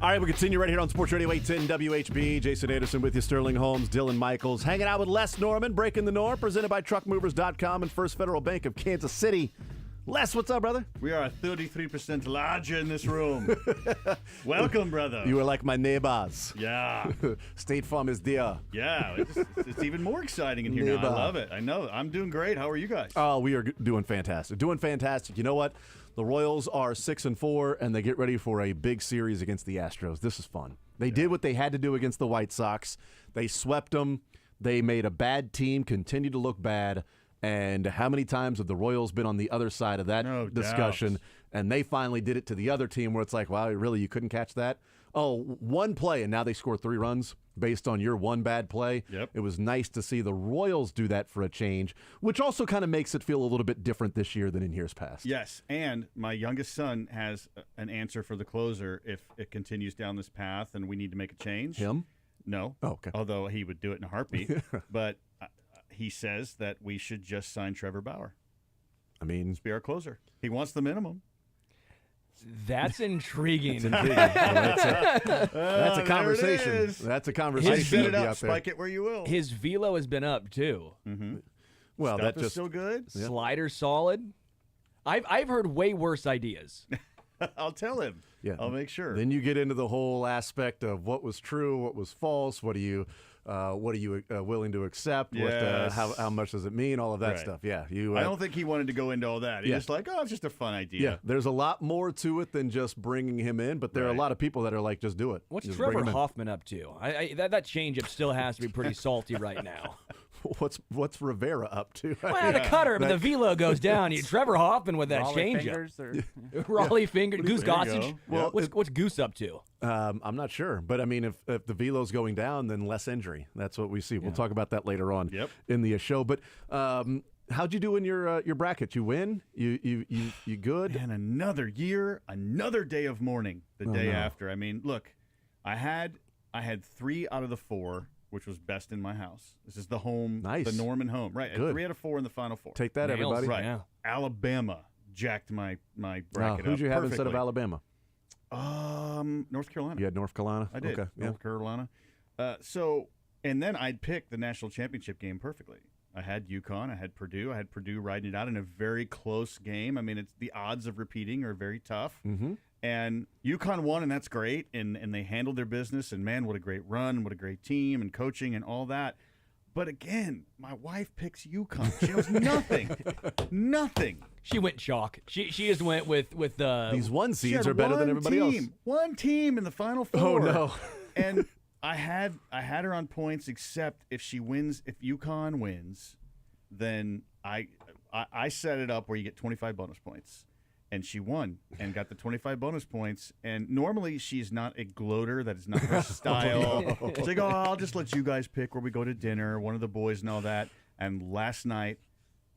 All right, we continue right here on Sports Radio 810 WHB. Jason Anderson with you, Sterling Holmes, Dylan Michaels, hanging out with Les Norman, breaking the norm, presented by TruckMovers.com and First Federal Bank of Kansas City. Les, what's up, brother? We are 33% larger in this room. Welcome, brother. You are like my neighbors. Yeah. State Farm is there. Yeah, it's even more exciting in here now. I love it. I know. I'm doing great. How are you guys? Oh, we are doing fantastic. Doing fantastic. You know what? The Royals are 6-4, and they get ready for a big series against the Astros. This is fun. They did what they had to do against the White Sox. They swept them. They made a bad team continue to look bad. And how many times have the Royals been on the other side of that discussion? Doubt. And they finally did it to the other team where it's like, wow, really, you couldn't catch that? Oh, one play, and now they score 3 runs based on your one bad play. Yep. It was nice to see the Royals do that for a change, which also kind of makes it feel a little bit different this year than in years past. Yes, and my youngest son has an answer for the closer if it continues down this path and we need to make a change. Him? No. Oh, okay. Although he would do it in a heartbeat. But he says that we should just sign Trevor Bauer. I mean, Be our closer. He wants the minimum. That's intriguing. that's a conversation. There it is. That's a I conversation. set to it be up. out there. Spike it where you will. His velo has been up too. Well, Stuff that is just still good. Slider solid. I've heard way worse ideas. I'll tell him. Yeah. I'll make sure. Then you get into the whole aspect of what was true, what was false, what are you willing to accept, Yes. how much does it mean, all of that Right. stuff. Yeah, you. I don't think he wanted to go into all that. He's Yeah. just like, oh, it's just a fun idea. Yeah, there's a lot more to it than just bringing him in, but there are a Right. lot of people that are like, just do it. What's Just bring Trevor him in. Hoffman up to? That changeup still has to be pretty salty right now. What's Rivera up to? Well, the cutter, but the velo goes down. Trevor Hoffman with that Raleigh changeup. fingers or Raleigh finger, Goose There you Gossage. go. Well, what's Goose up to? I'm not sure, but I mean, if the velo's going down, then less injury. That's what we see. We'll talk about that later on in the show. But how'd you do in your bracket? You win? You good? And another year, another day of mourning the day after. I mean, look, I had 3 out of the 4, which was best in my house. This is the home, Nice. the Norman home. Right, Good. 3 out of 4 in the Final 4. Take that, Nails. everybody. Right. Yeah. Alabama jacked my bracket up. Who'd you have instead of perfectly. Alabama? North Carolina. You had North Carolina? I did. Okay. Yeah. North Carolina. And then I'd pick the national championship game perfectly. I had UConn. I had Purdue. Riding it out in a very close game. I mean, the odds of repeating are very tough. Mm-hmm. And UConn won, and that's great. And they handled their business. And, man, what a great run, what a great team and coaching and all that. But, again, my wife picks UConn. She knows nothing. Nothing. She went chalk. She just went with the These one She seeds had are better than one everybody else. team. One team in the Final 4. Oh, no. And I had her on points, except if she wins, if UConn wins, then I set it up where you get 25 bonus points. And she won and got the 25 bonus points. And normally she's not a gloater. That is not her style. She's like, oh, I'll just let you guys pick where we go to dinner, one of the boys and all that. And last night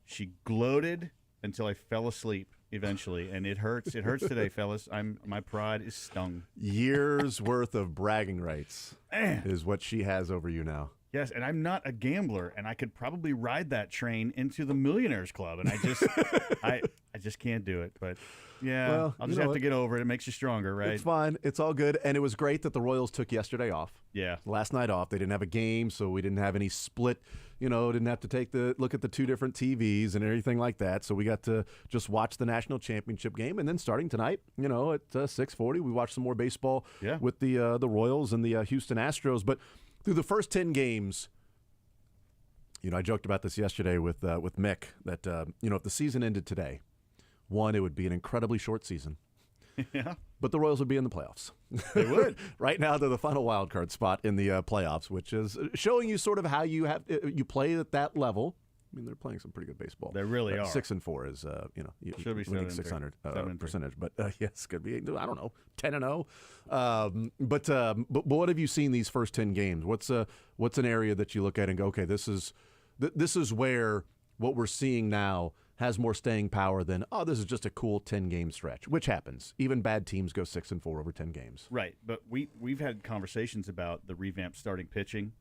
she gloated until I fell asleep eventually. And it hurts. It hurts today, fellas. My pride is stung. Years worth of bragging rights Man. is what she has over you now. Yes, and I'm not a gambler, and I could probably ride that train into the Millionaires Club, and I just, I just can't do it. But yeah, Well, I'll you just know have what? to get over it. It makes you stronger, right? It's fine. It's all good. And it was great that the Royals took yesterday off. Yeah. Last night off. They didn't have a game, so we didn't have any split. Didn't have to look at the 2 different TVs and everything like that. So we got to just watch the national championship game. And then starting tonight, at 6:40, we watched some more baseball with the Royals and the Houston Astros. But through the first 10 games, I joked about this yesterday with Mick that if the season ended today, one, it would be an incredibly short season. Yeah. But the Royals would be in the playoffs. They would. Right now, they're the final wild card spot in the playoffs, which is showing you sort of how you play at that level. I mean, they're playing some pretty good baseball. They really are. 6-4 is Should be winning 7-3. 600 7-3. percentage, but yes, could be 10-0. But what have you seen these first 10 games? What's an area that you look at and go, okay, this is where what we're seeing now has more staying power than, oh, this is just a cool 10-game stretch, which happens. Even bad teams go 6-4 over 10 games. Right, but we've had conversations about the revamped starting pitching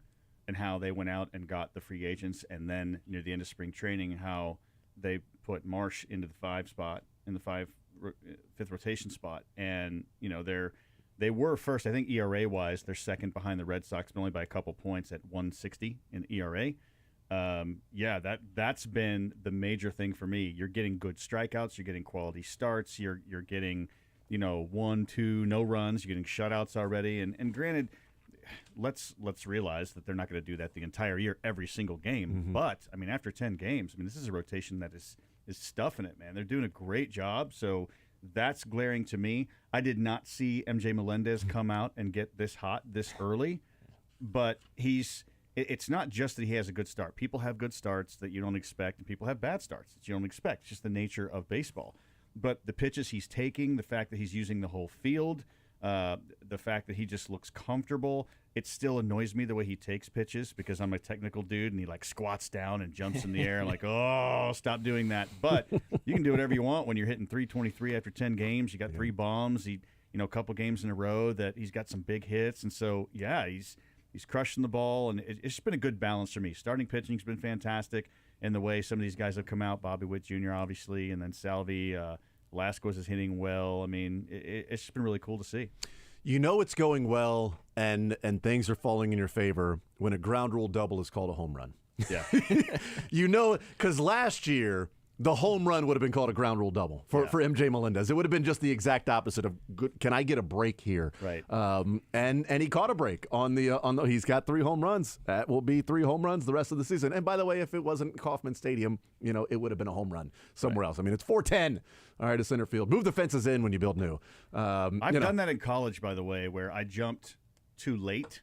and how they went out and got the free agents, and then near the end of spring training, how they put Marsh into the fifth rotation spot, and they were first. I think ERA wise, they're second behind the Red Sox, but only by a couple points at 160 in ERA. That's been the major thing for me. You're getting good strikeouts, you're getting quality starts, you're getting 1, 2 no runs, you're getting shutouts already, and granted, let's realize that they're not going to do that the entire year, every single game. But I mean, after 10 games, this is a rotation that is stuffing it, man. They're doing a great job, so that's glaring to me. I did not see MJ Melendez come out and get this hot this early, but it's not just that he has a good start. People have good starts that you don't expect, and people have bad starts that you don't expect. It's just the nature of baseball. But the pitches he's taking, the fact that he's using the whole field, the fact that he just looks comfortable, it still annoys me the way he takes pitches because I'm a technical dude and he squats down and jumps in the air. I'm like, oh, stop doing that. But you can do whatever you want when you're hitting 323 after 10 games. You got 3 bombs. A couple games in a row that he's got some big hits. And so, yeah, he's crushing the ball, and it's been a good balance for me. Starting pitching's been fantastic, and the way some of these guys have come out, Bobby Witt Jr. obviously, and then Salvi, Velasquez is hitting well. It's just been really cool to see. It's going well, and things are falling in your favor when a ground rule double is called a home run. Yeah. Because last year, the home run would have been called a ground rule double for MJ Melendez. It would have been just the exact opposite of good, can I get a break here? Right. And he caught a break on the he's got 3 home runs. That will be 3 home runs the rest of the season. And by the way, if it wasn't Kauffman Stadium, it would have been a home run somewhere else. It's 410. All right, to center field. Move the fences in when you build new. I've done that in college, by the way, where I jumped too late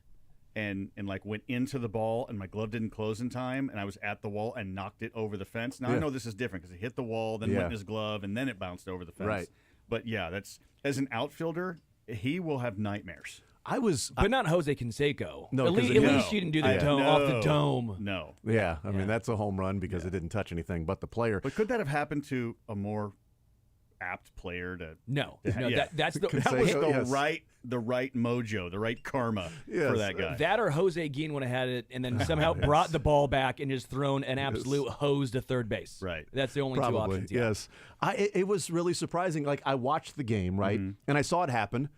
and went into the ball, and my glove didn't close in time, and I was at the wall and knocked it over the fence. Now, I know this is different because it hit the wall, then went in his glove, and then it bounced over the fence. Right. But, yeah, that's as an outfielder, he will have nightmares. But not Jose Canseco. No, at least you didn't do the dome off the dome. No. Yeah, that's a home run because it didn't touch anything but the player. But could that have happened to a more apt player to? No. Yeah. That was the right mojo, the right karma for that guy. That or Jose Guillen would have had it and then somehow brought the ball back and just thrown an absolute hose to third base. Right. That's the only Probably, 2 options. Yes. It was really surprising. I watched the game, right? And I saw it happen.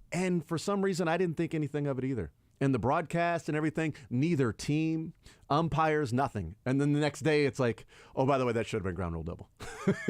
And for some reason, I didn't think anything of it either. And the broadcast and everything, neither team, umpires, nothing. And then the next day, it's like, oh, by the way, that should have been ground rule double.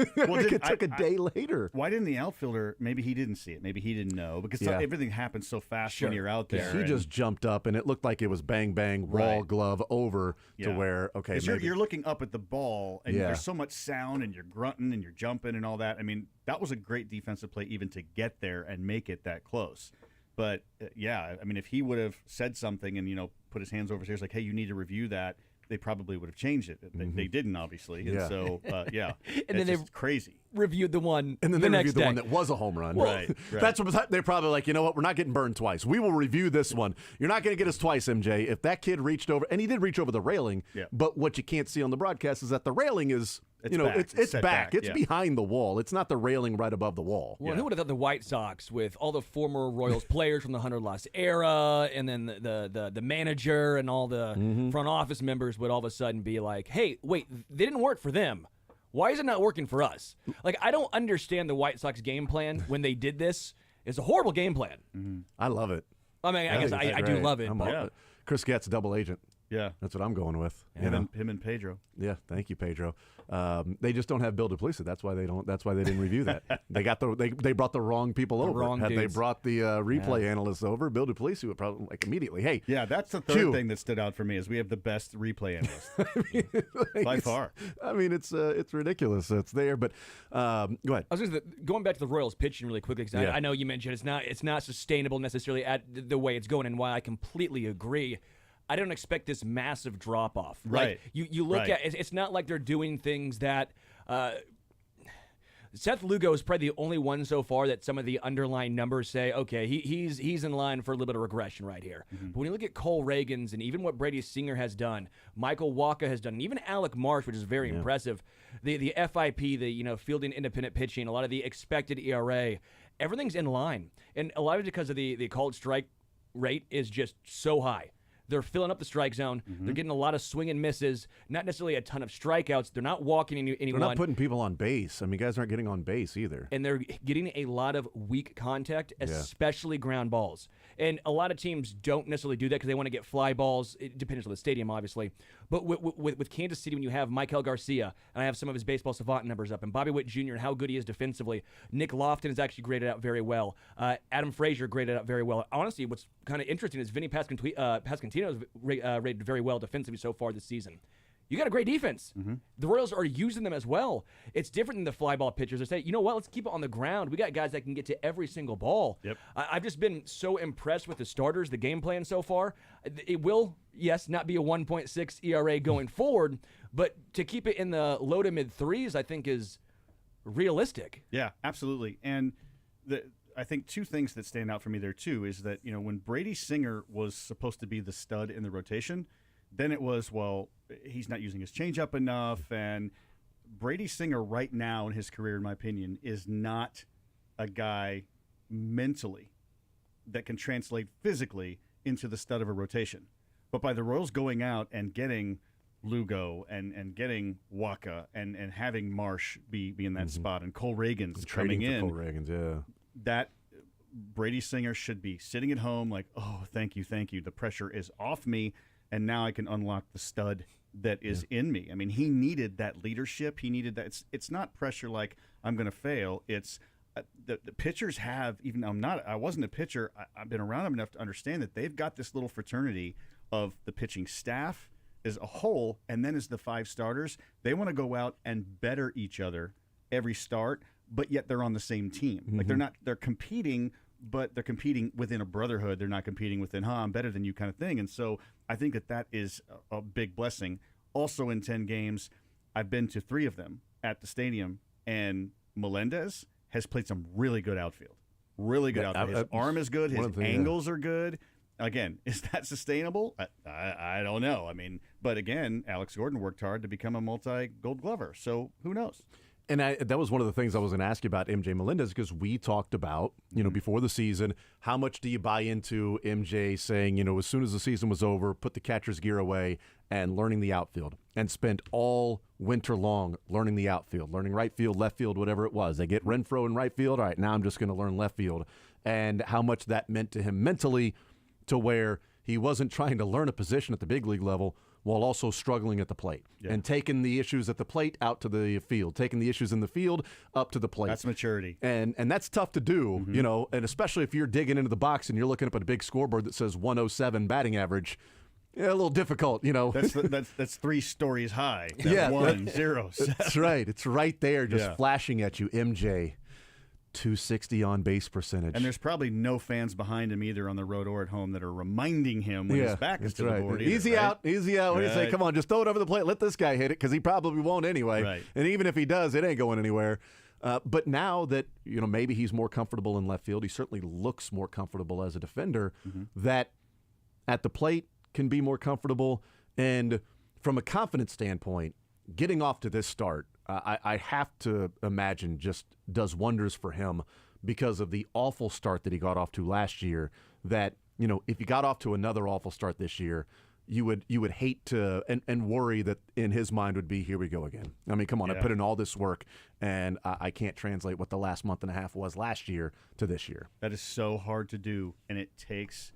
It took a day later. Why didn't the outfielder, maybe he didn't see it, maybe he didn't know, because everything happens so fast when you're out there. He just jumped up, and it looked like it was bang, bang, wall glove over to where, okay, maybe. You're looking up at the ball, and there's so much sound, and you're grunting, and you're jumping, and all that. That was a great defensive play even to get there and make it that close. But, if he would have said something and, put his hands over his ears like, hey, you need to review that, they probably would have changed it. They didn't, obviously. And so, and then they crazy. Reviewed the one and then they reviewed the one that was a home run. Right. That's what they're probably like, you know what? We're not getting burned twice. We will review this one. You're not going to get us twice, MJ. If that kid reached over, and he did reach over the railing, but what you can't see on the broadcast is that the railing is, it's back. It's behind the wall. It's not the railing right above the wall. Well, who would have thought the White Sox, with all the former Royals players from the Hunter Loss era, and then the manager and all the front office members would all of a sudden be like, hey, wait, they didn't work for them. Why is it not working for us? I don't understand the White Sox game plan when they did this. It's a horrible game plan. I love it. I guess I do love it. Chris Getz, double agent. Yeah. That's what I'm going with. Him and Pedro. Yeah, thank you, Pedro. They just don't have Bill Duplessis. That's why they didn't review that. They brought the wrong people over. Had they brought the replay analysts over, Bill Duplessis would probably immediately, hey. Yeah, that's the third thing that stood out for me is we have the best replay analyst by far. It's ridiculous. It's there, but go ahead. I was going back to the Royals pitching really quickly because I know you mentioned it's not sustainable necessarily at the way it's going, and why I completely agree. I don't expect this massive drop-off. Right. You look at it's not like they're doing things that Seth Lugo is probably the only one so far that some of the underlying numbers say, okay, he's in line for a little bit of regression right here. But when you look at Cole Reagans and even what Brady Singer has done, Michael Waka has done, and even Alec Marsh, which is very impressive, the FIP, the fielding independent pitching, a lot of the expected ERA, everything's in line. And a lot of it because of the called strike rate is just so high. They're filling up the strike zone. They're getting a lot of swing and misses, not necessarily a ton of strikeouts. They're not walking anyone. They're not putting people on base. I mean, guys aren't getting on base either. And they're getting a lot of weak contact, especially ground balls. And a lot of teams don't necessarily do that because they want to get fly balls. It depends on the stadium, obviously. But with Kansas City, when you have Michael Garcia, and I have some of his baseball savant numbers up, and Bobby Witt Jr. and how good he is defensively, Nick Lofton is actually graded out very well. Adam Frazier graded out very well. Honestly, what's kind of interesting is Vinny Pasquantino is rated very well defensively so far this season. You got a great defense. The Royals are using them as well. It's different than the fly ball pitchers. They say, you know what, let's keep it on the ground. We got guys that can get to every single ball. Yep. I've just been so impressed with the starters, the game plan so far. It will, yes, not be a 1.6 ERA going forward, but to keep it in the low to mid threes, I think is realistic. Yeah, absolutely. And I think two things that stand out for me there too is that, when Brady Singer was supposed to be the stud in the rotation, then it was, well, he's not using his changeup enough. And Brady Singer right now in his career, in my opinion, is not a guy mentally that can translate physically into the stud of a rotation. But by the Royals going out and getting Lugo and getting Waka and having Marsh be in that spot and Cole Reagans coming in, Cole Reagans, yeah. That Brady Singer should be sitting at home like, oh, thank you. The pressure is off me, and now I can unlock the stud that is in me. I mean, he needed that leadership. He needed that. It's not pressure like I'm going to fail. It's the pitchers have, even though I wasn't a pitcher, I've been around them enough to understand that they've got this little fraternity of the pitching staff as a whole, and then as the five starters, they want to go out and better each other every start, but yet they're on the same team. Like they're competing, but they're competing within a brotherhood. They're not competing within, I'm better than you kind of thing. And so I think that is a big blessing. Also in 10 games, I've been to 3 of them at the stadium, and Melendez has played some really good outfield. Really good outfield. His arm is good. His angles are good. Again, is that sustainable? I don't know. I mean, but again, Alex Gordon worked hard to become a multi-Gold Glover. So who knows? And that was one of the things I was going to ask you about MJ Melendez, because we talked about, before the season, how much do you buy into MJ saying, as soon as the season was over, put the catcher's gear away and learning the outfield, and spent all winter long learning the outfield, learning right field, left field, whatever it was. They get Renfroe in right field. All right, now I'm just going to learn left field. And how much that meant to him mentally, to where he wasn't trying to learn a position at the big league level while also struggling at the plate, and taking the issues at the plate out to the field, taking the issues in the field up to the plate. That's maturity. And that's tough to do, and especially if you're digging into the box and you're looking up at a big scoreboard that says 107 batting average. Yeah, a little difficult, That's 3 stories high. That 107. That's right. It's right there, just flashing at you, MJ. 260 on base percentage. And there's probably no fans behind him either on the road or at home that are reminding him when his back is to the board. Easy out. What do you say? Come on, just throw it over the plate. Let this guy hit it, because he probably won't anyway. Right. And even if he does, it ain't going anywhere. But now that maybe he's more comfortable in left field, he certainly looks more comfortable as a defender. That at the plate can be more comfortable. And from a confidence standpoint, getting off to this start, I have to imagine just does wonders for him, because of the awful start that he got off to last year. That, if you got off to another awful start this year, you would hate to and worry that in his mind would be, here we go again. I mean, come on, I put in all this work, and I can't translate what the last month and a half was last year to this year. That is so hard to do, and it takes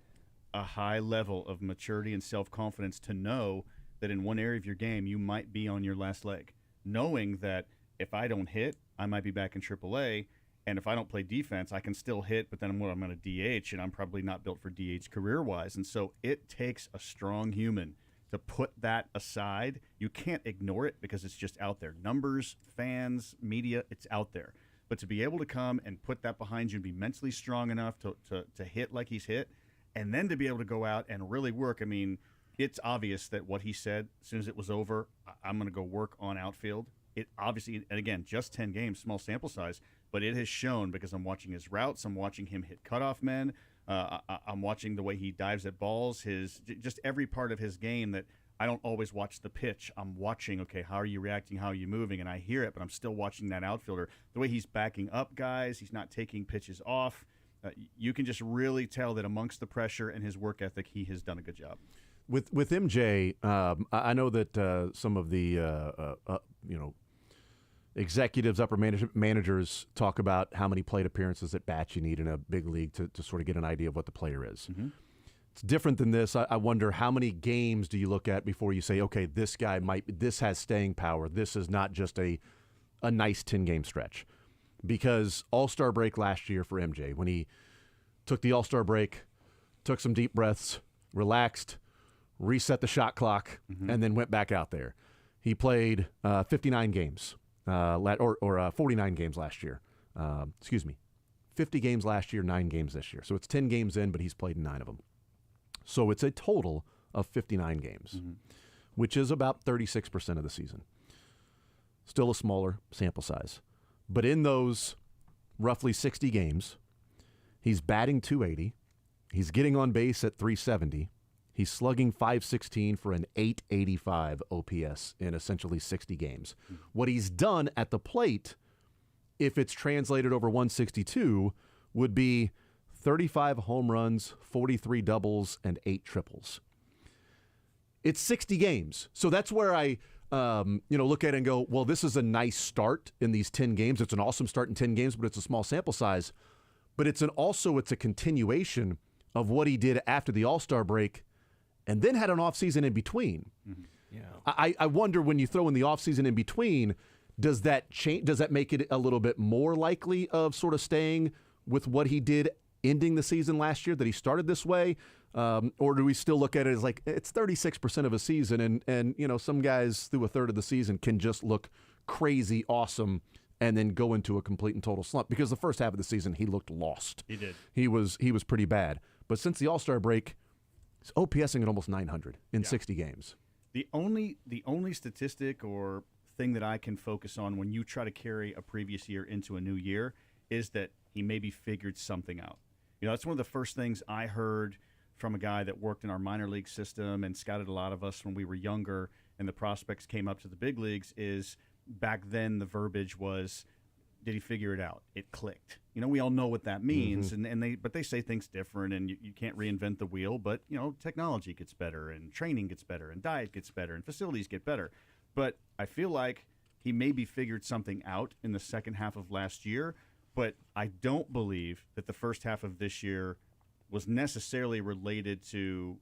a high level of maturity and self-confidence to know that in one area of your game you might be on your last leg. Knowing that if I don't hit, I might be back in AAA, and if I don't play defense, I can still hit, but then I'm going to DH, and I'm probably not built for DH career-wise. And so it takes a strong human to put that aside. You can't ignore it because it's just out there. Numbers, fans, media, it's out there. But to be able to come and put that behind you and be mentally strong enough to hit like he's hit, and then to be able to go out and really work, it's obvious that what he said as soon as it was over, I'm going to go work on outfield. it obviously, and again, just 10 games, small sample size, but it has shown because I'm watching his routes, I'm watching him hit cutoff men, I'm watching the way he dives at balls, just every part of his game that I don't always watch the pitch. I'm watching, okay, how are you reacting, how are you moving, and I hear it, but I'm still watching that outfielder. The way he's backing up guys, he's not taking pitches off. You can just really tell that amongst the pressure and his work ethic, he has done a good job. With MJ, I know that some of the executives, upper managers talk about how many plate appearances at bats you need in a big league to sort of get an idea of what the player is. Mm-hmm. It's different than this. I wonder how many games do you look at before you say, okay, this has staying power. This is not just a nice 10-game stretch. Because All-Star break last year for MJ, when he took the All-Star break, took some deep breaths, relaxed, reset the shot clock, and then went back out there. He played 59 games, or 49 games last year. 50 games last year, 9 games this year. So it's 10 games in, but he's played 9 of them. So it's a total of 59 games, which is about 36% of the season. Still a smaller sample size. But in those roughly 60 games, he's batting .280. He's getting on base at .370. He's slugging .516 for an .885 OPS in essentially 60 games. What he's done at the plate, if it's translated over 162, would be 35 home runs, 43 doubles, and 8 triples. It's 60 games. So that's where I look at it and go, well, this is a nice start in these 10 games. It's an awesome start in 10 games, but it's a small sample size. But it's a continuation of what he did after the All-Star break and then had an offseason in between. Mm-hmm. Yeah. I wonder when you throw in the offseason in between, does that change? Does that make it a little bit more likely of sort of staying with what he did ending the season last year, that he started this way? Or do we still look at it as like it's 36% of a season and some guys through a third of the season can just look crazy awesome and then go into a complete and total slump? Because the first half of the season he looked lost. He did. He was pretty bad. But since the All-Star break, he's OPSing at almost 900 in 60 games. The only statistic or thing that I can focus on when you try to carry a previous year into a new year is that he maybe figured something out. That's one of the first things I heard from a guy that worked in our minor league system and scouted a lot of us when we were younger and the prospects came up to the big leagues. Is back then the verbiage was, did he figure it out? It clicked. We all know what that means, but they say things different, and you can't reinvent the wheel. But technology gets better, and training gets better, and diet gets better, and facilities get better. But I feel like he maybe figured something out in the second half of last year. But I don't believe that the first half of this year was necessarily related to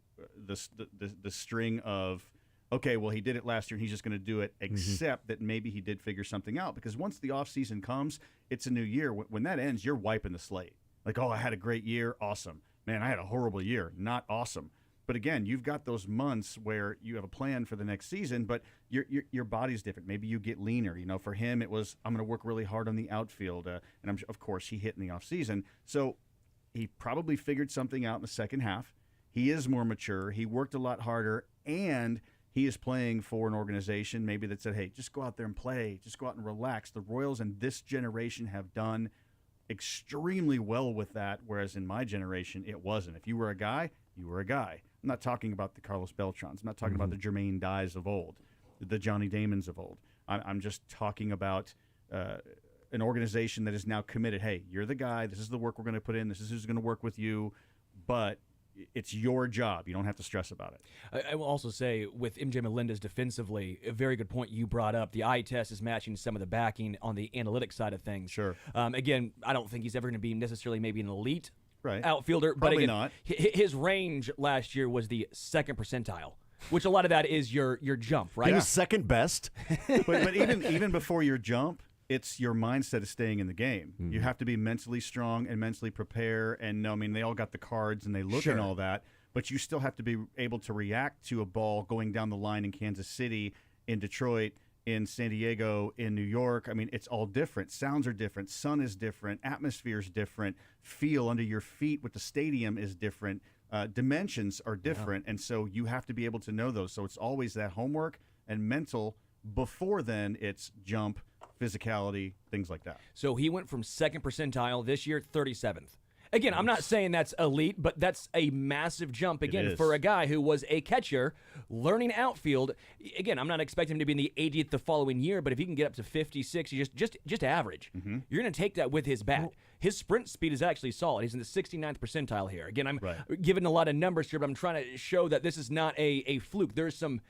the string of, okay, well, he did it last year and he's just going to do it, except that maybe he did figure something out. Because once the offseason comes, it's a new year. When that ends, you're wiping the slate. Like, oh, I had a great year. Awesome. Man, I had a horrible year. Not awesome. But again, you've got those months where you have a plan for the next season, but your body's different. Maybe you get leaner. For him, it was, I'm going to work really hard on the outfield. And of course, he hit in the offseason. So he probably figured something out in the second half. He is more mature. He worked a lot harder, and he is playing for an organization maybe that said, hey, just go out there and play. Just go out and relax. The Royals and this generation have done extremely well with that, whereas in my generation, it wasn't. If you were a guy, you were a guy. I'm not talking about the Carlos Beltrons. I'm not talking about the Jermaine Dyes of old, the Johnny Damons of old. I'm just talking about an organization that is now committed. Hey, you're the guy. This is the work we're going to put in. This is who's going to work with you. But it's your job. You don't have to stress about it. I will also say, with MJ Melendez defensively, a very good point you brought up. The eye test is matching some of the backing on the analytics side of things. Sure. Again, I don't think he's ever going to be necessarily maybe an elite right. outfielder. Probably but again, not. His range last year was the second percentile, which a lot of that is your jump, right? He was second best. but even before your jump, it's your mindset of staying in the game. Mm-hmm. You have to be mentally strong and mentally prepare. And they all got the cards and they look and all that, but you still have to be able to react to a ball going down the line in Kansas City, in Detroit, in San Diego, in New York. It's all different. Sounds are different. Sun is different. Atmosphere is different. Feel under your feet with the stadium is different. Dimensions are different. Yeah. And so you have to be able to know those. So it's always that homework and mental Before then, it's jump, physicality, things like that. So he went from second percentile this year, 37th. Again, I'm not saying that's elite, but that's a massive jump, again, for a guy who was a catcher learning outfield. Again, I'm not expecting him to be in the 80th the following year, but if he can get up to 50, 60, just average, you're going to take that with his bat. His sprint speed is actually solid. He's in the 69th percentile here. Again, I'm giving a lot of numbers here, but I'm trying to show that this is not a fluke. There's some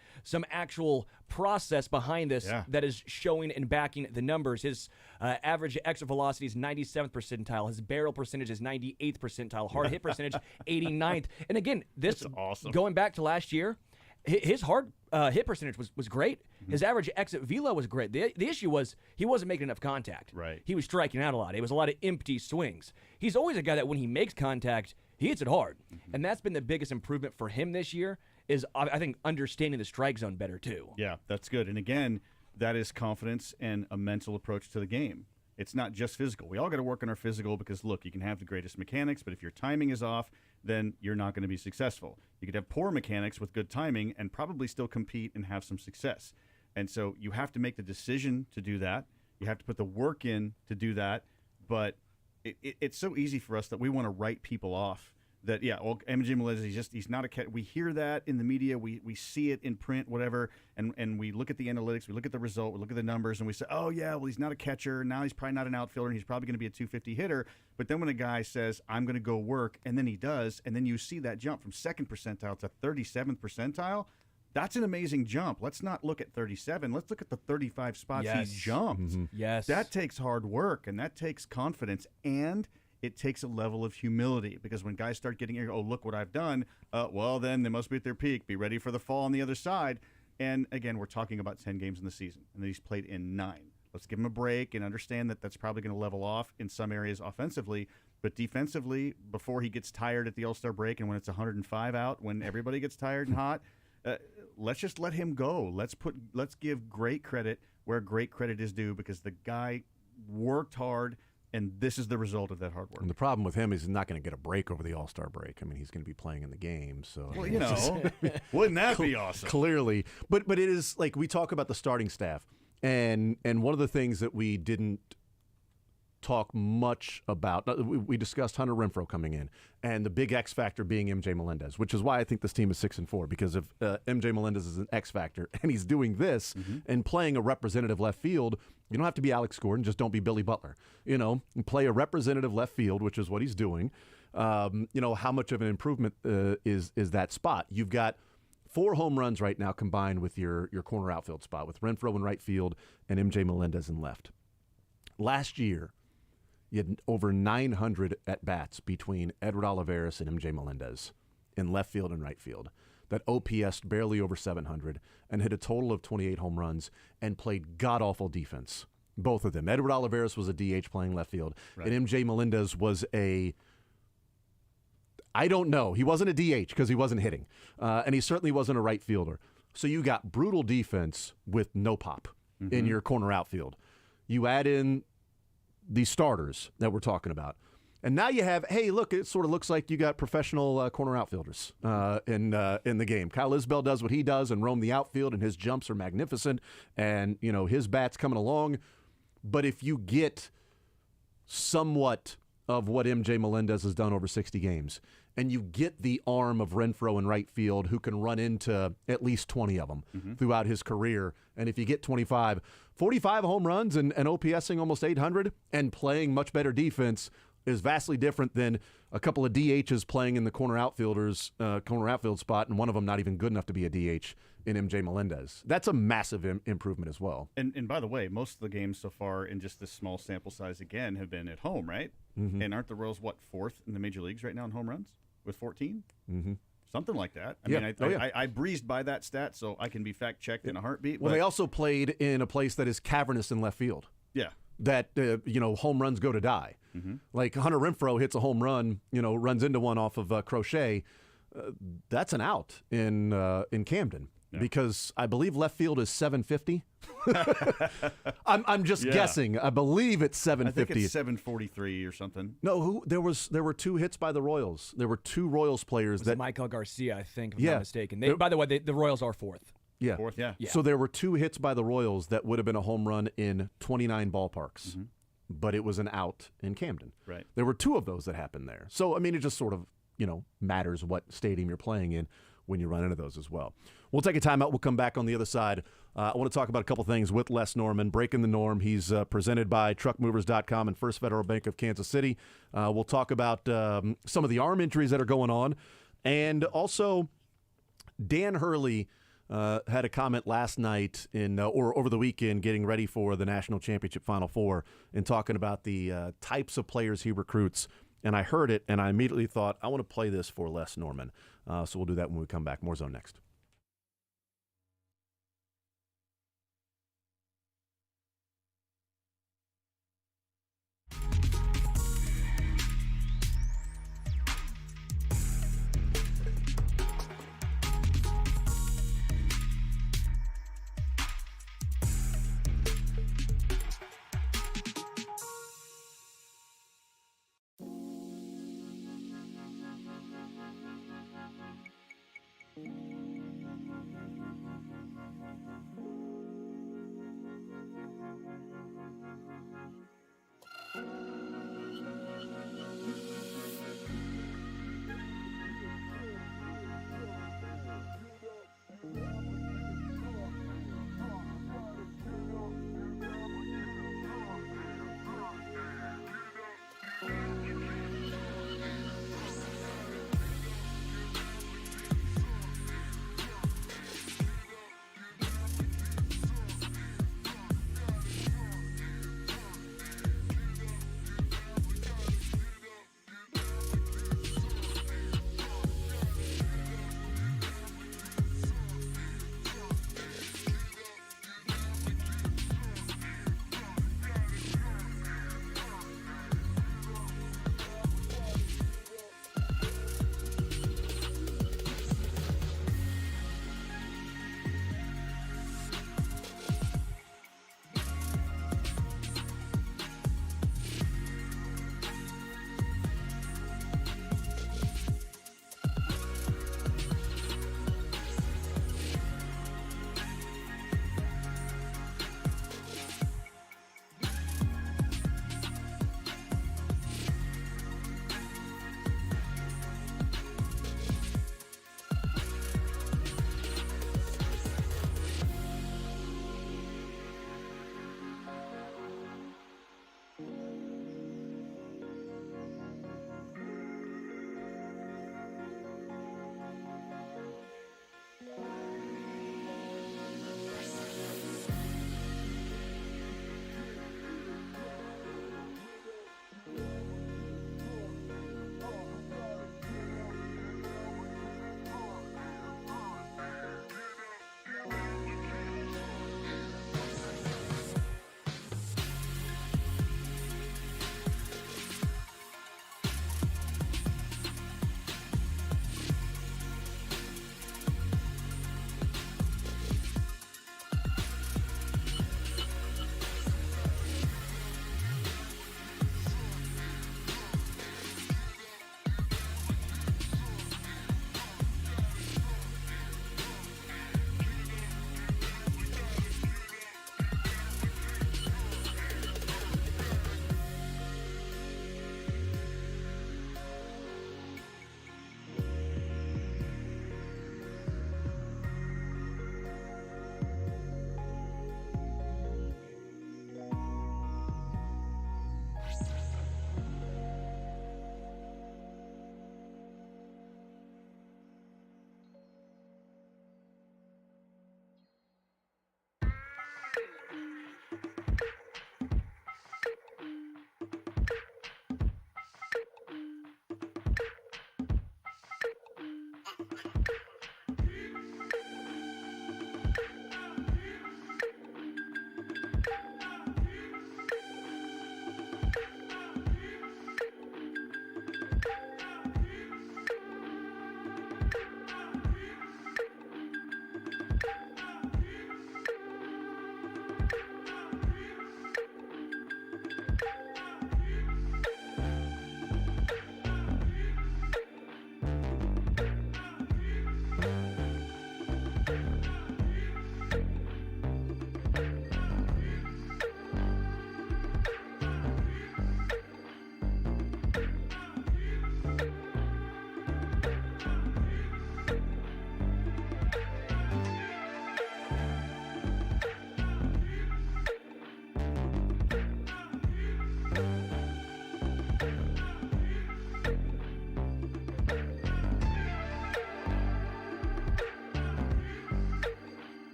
actual process behind this that is showing and backing the numbers. His average exit velocity is 97th percentile. His barrel percentage is 98th percentile. Hard hit percentage, 89th. And again, this awesome. Going back to last year, his hard hit percentage was great. His average exit velo was great. The issue was he wasn't making enough contact. Right. He was striking out a lot. It was a lot of empty swings. He's always a guy that when he makes contact, he hits it hard. And that's been the biggest improvement for him this year is, I think, understanding the strike zone better, too. Yeah, that's good. And again, that is confidence and a mental approach to the game. It's not just physical. We all got to work on our physical because, look, you can have the greatest mechanics, but if your timing is off, then you're not going to be successful. You could have poor mechanics with good timing and probably still compete and have some success. And so you have to make the decision to do that. You have to put the work in to do that. But it's so easy for us that we want to write people off. That, well, MJ Melendez, he's not a catcher. We hear that in the media. We see it in print, whatever, and we look at the analytics, we look at the result, we look at the numbers, and we say, oh, yeah, well, he's not a catcher. Now he's probably not an outfielder, and he's probably going to be a 250 hitter. But then when a guy says, I'm going to go work, and then he does, and then you see that jump from second percentile to 37th percentile, that's an amazing jump. Let's not look at 37. Let's look at the 35 spots he jumped. Yes. That takes hard work, and that takes confidence, and it takes a level of humility because when guys start getting, oh, look what I've done, well, then they must be at their peak. Be ready for the fall on the other side. And, again, we're talking about 10 games in the season, and he's played in 9. Let's give him a break and understand that that's probably going to level off in some areas offensively. But defensively, before he gets tired at the All-Star break and when it's 105 out, when everybody gets tired and hot, let's just let him go. Let's give great credit where great credit is due because the guy worked hard. And this is the result of that hard work. And the problem with him is he's not going to get a break over the All-Star break. I mean, he's going to be playing in the game. So, well, wouldn't that be awesome? Clearly. But it is like we talk about the starting staff. And one of the things that we didn't talk much about, we discussed Hunter Renfroe coming in and the big X factor being MJ Melendez, which is why I think this team is 6-4 because if MJ Melendez is an X factor and he's doing this and playing a representative left field, you don't have to be Alex Gordon, just don't be Billy Butler. And play a representative left field, which is what he's doing. How much of an improvement is that spot? You've got 4 home runs right now combined with your corner outfield spot with Renfroe in right field and MJ Melendez in left. Last year, you had over 900 at-bats between Edward Olivares and MJ Melendez in left field and right field. That OPS barely over 700 and hit a total of 28 home runs and played god-awful defense, both of them. Edward Olivares was a DH playing left field, and MJ Melendez was I don't know. He wasn't a DH because he wasn't hitting, and he certainly wasn't a right fielder. So you got brutal defense with no pop in your corner outfield. You add in the starters that we're talking about. And now you have, hey, look, it sort of looks like you got professional corner outfielders in the game. Kyle Isbell does what he does and roam the outfield, and his jumps are magnificent, and, his bat's coming along. But if you get somewhat of what MJ Melendez has done over 60 games, and you get the arm of Renfroe in right field who can run into at least 20 of them throughout his career, and if you get 45 home runs and OPSing almost 800 and playing much better defense is vastly different than a couple of DHs playing in the corner outfield spot, and one of them not even good enough to be a DH in MJ Melendez. That's a massive improvement as well. And by the way, most of the games so far in just this small sample size, again, have been at home, right? And aren't the Royals, 4th in the major leagues right now in home runs with 14? Something like that. I breezed by that stat, so I can be fact-checked in a heartbeat. Well, they also played in a place that is cavernous in left field. Yeah. That, home runs go to die. Like Hunter Renfroe hits a home run, runs into one off of Crochet. That's an out in Camden. Yeah. Because I believe left field is 750. I'm just guessing. I believe it's 750. I think it's 743 or something. No, there were 2 hits by the Royals. There were 2 Royals players that Michael Garcia, I think, if I'm not mistaken. By the way, the Royals are 4th. Yeah. Fourth, yeah. So there were 2 hits by the Royals that would have been a home run in 29 ballparks, but it was an out in Camden. Right. There were 2 of those that happened there. So, I mean, it just sort of, matters what stadium you're playing in when you run into those as well. We'll take a timeout. We'll come back on the other side. I want to talk about a couple things with Les Norman, breaking the norm. He's presented by truckmovers.com and First Federal Bank of Kansas City. We'll talk about some of the arm injuries that are going on. And also, Dan Hurley had a comment last night or over the weekend getting ready for the National Championship Final Four and talking about the types of players he recruits. And I heard it, and I immediately thought, I want to play this for Les Norman. So we'll do that when we come back. More Zone next.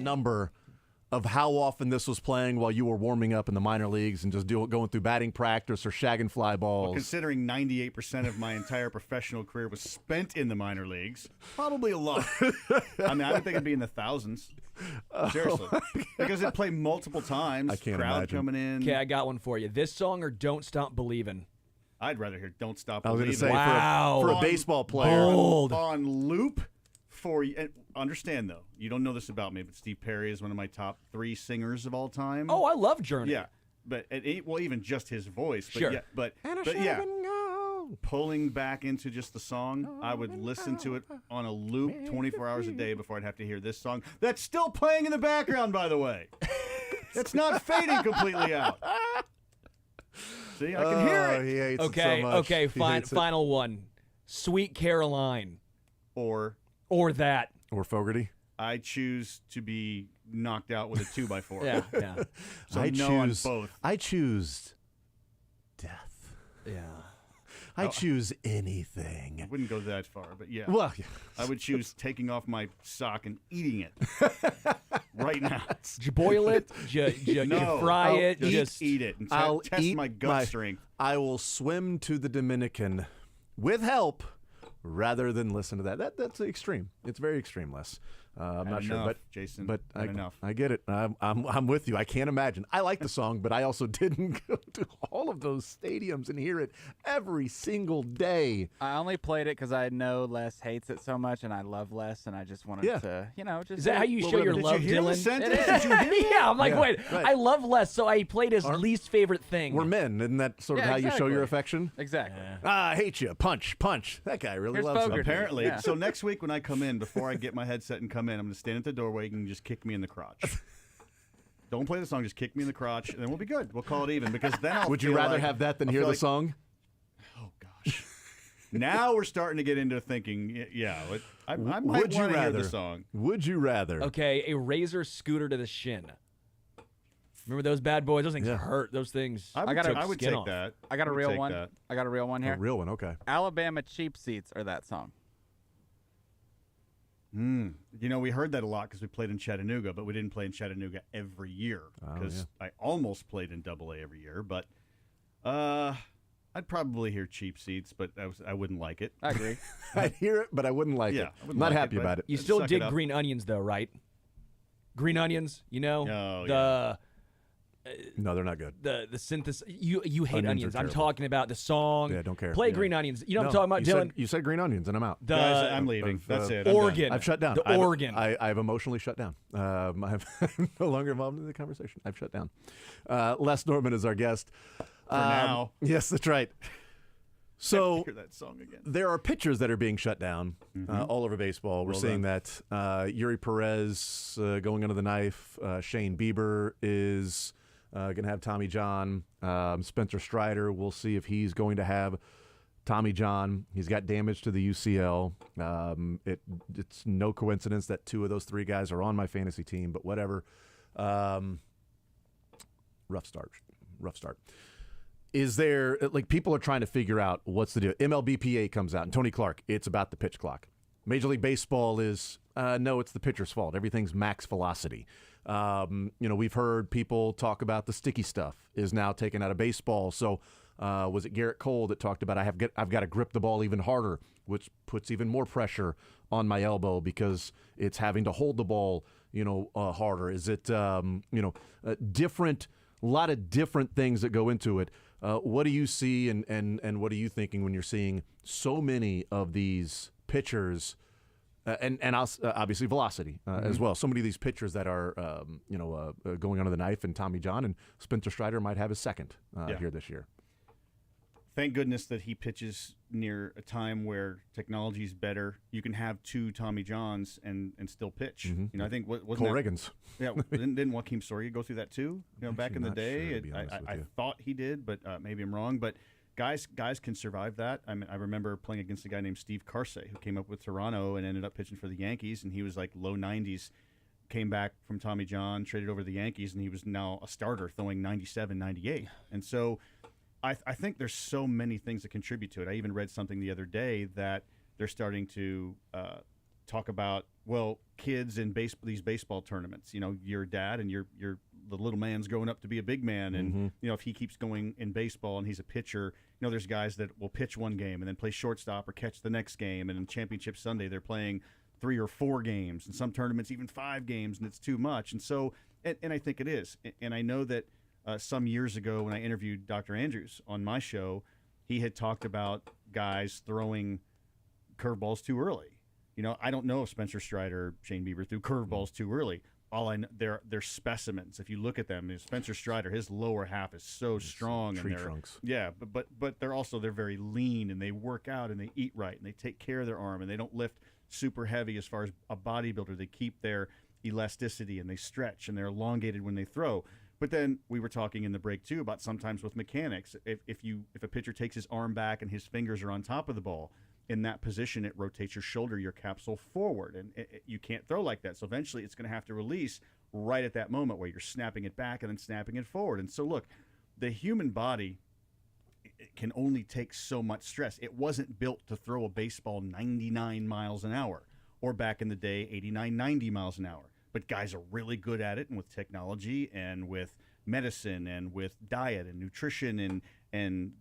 number of how often this was playing while you were warming up in the minor leagues and just going through batting practice or shagging fly balls. Well, considering 98% of my entire professional career was spent in the minor leagues, probably a lot. I mean, I would think it'd be in the thousands. Seriously. Because it played multiple times. I can't crowd imagine. coming in. Okay, I got one for you. This song or Don't Stop Believin'? I'd rather hear Don't Stop I was Believing. going to say, Wow. for a baseball player. Bold. On loop for you. And understand, though, you don't know this about me, but Steve Perry is one of my top 3 singers of all time. Oh, I love Journey. Yeah. But well, even just his voice. But Sure. yeah, but yeah, pulling back into just the song, I would listen to it on a loop 24 hours a day before I'd have to hear this song. That's still playing in the background, by the way. It's not fading completely out. See, I can hear it. He hates Okay, it so much. okay, He fine, hates it. final one. Sweet Caroline. Or Or that. Or Fogerty. I choose to be knocked out with a 2x4. Yeah, yeah. So I no on choose both. I choose death. Yeah. I choose anything. I wouldn't go that far, but yeah. Well, I would choose taking off my sock and eating it right now. Did you boil it? Did you No, fry I'll it? eat it and I'll test eat my gut strength. I will swim to the Dominican with help rather than listen to that. That's extreme. It's very extreme, Les. I'm not sure, enough, but Jason, but had enough. I get it. I'm with you. I can't imagine. I like the song, but I also didn't go to all of those stadiums and hear it every single day. I only played it because I know Les hates it so much, and I love Les, and I just wanted Yeah. to, just. Is that how you show your Did love, you hear the Dylan? sentence? Did you hear that? Yeah, I'm like, Yeah, wait, right. I love Les, so I played his least favorite thing. We're men, isn't that sort of Yeah, how you show your exactly. affection? Exactly. I hate you. Punch. That guy really Here's loves Fogerty. him. Apparently. Yeah. So next week when I come in, before I get my headset and come in, I'm going to stand at the doorway and just kick me in the crotch. Don't play the song, just kick me in the crotch, and then we'll be good. We'll call it even. Because then I'll Would you feel rather like- have that than I'll hear feel the like, song? Oh, gosh. Now we're starting to get into thinking, I might Would you want to hear rather? the song. Would you rather? Okay, a Razor scooter to the shin. Remember those bad boys? Those things Yeah. hurt. Those things. I would, gotta I would skin take off. that. I got a would real take one. that. I got a real one A here. real one, okay. Alabama cheap seats are that song. We heard that a lot because we played in Chattanooga, but we didn't play in Chattanooga every year because I almost played in AA every year. But I'd probably hear cheap seats, but I wouldn't like it. I agree. I'd hear it, but I wouldn't like Yeah, it. I wouldn't Not like happy it, but- about it. You Suck still it dig up. green onions, though, right? Green onions, Oh, the No, they're not good. the synthesis. You hate Onions are onions. I'm terrible. talking about the song. Yeah, don't care. Play Yeah. green onions. You know what No, I'm talking you about, Dylan? Said, you said green onions, and I'm out. The Guys, I'm leaving. of, That's uh, it. I'm done. organ. I've shut down. The I've, organ. I've emotionally shut down. I'm no longer involved in the conversation. I've shut down. Les Norman is our guest. For now. Yes, that's right. So Hear that song again. there are pitchers that are being shut down all over baseball. We're Well seeing that Yuri Perez going under the knife. Shane Bieber is going to have Tommy John. Spencer Strider, we'll see if he's going to have Tommy John. He's got damage to the UCL. It's no coincidence that 2 of those 3 guys are on my fantasy team, but whatever. Rough start. Is there, people are trying to figure out what's the deal. MLBPA comes out, and Tony Clark, it's about the pitch clock. Major League Baseball is, no, it's the pitcher's fault. Everything's max velocity. We've heard people talk about the sticky stuff is now taken out of baseball. So was it Garrett Cole that talked about I've got to grip the ball even harder, which puts even more pressure on my elbow because it's having to hold the ball, harder. Is it, different, a lot of different things that go into it. What do you see and what are you thinking when you're seeing so many of these pitchers and obviously velocity as well? So many of these pitchers that are going under the knife, and Tommy John and Spencer Strider might have his second here this year. Thank goodness that he pitches near a time where technology is better. You can have 2 Tommy Johns and still pitch. I think wasn't Cole that, Riggins. Yeah, didn't Joaquin Soria go through that too? Back in the not day, sure, to be honest with I you. thought he did, but maybe I'm wrong. But guys can survive that. I mean, I remember playing against a guy named Steve Carsey who came up with Toronto and ended up pitching for the Yankees, and he was like low 90s. Came back from Tommy John, traded over to the Yankees, and he was now a starter throwing 97, 98. And so I think there's so many things that contribute to it. I even read something the other day that they're starting to talk about well, kids in these baseball tournaments, your dad and the little man's growing up to be a big man, and if he keeps going in baseball and he's a pitcher, there's guys that will pitch one game and then play shortstop or catch the next game, and in Championship Sunday they're playing 3 or 4 games, and some tournaments even 5 games, and it's too much. And so, and I think it is. And I know that some years ago when I interviewed Dr. Andrews on my show, he had talked about guys throwing curveballs too early. I don't know if Spencer Strider, Shane Bieber threw curveballs too early. All I know, they're specimens. If you look at them, Spencer Strider, his lower half is so strong, tree and trunks. Yeah, but they're very lean, and they work out and they eat right and they take care of their arm, and they don't lift super heavy as far as a bodybuilder. They keep their elasticity and they stretch and they're elongated when they throw. But then we were talking in the break too about sometimes with mechanics, if a pitcher takes his arm back and his fingers are on top of the ball, in that position, it rotates your shoulder, your capsule forward, and you can't throw like that. So eventually it's going to have to release right at that moment where you're snapping it back and then snapping it forward. And so look, the human body can only take so much stress. It wasn't built to throw a baseball 99 miles an hour, or back in the day, 89, 90 miles an hour. But guys are really good at it, and with technology and with medicine and with diet and nutrition and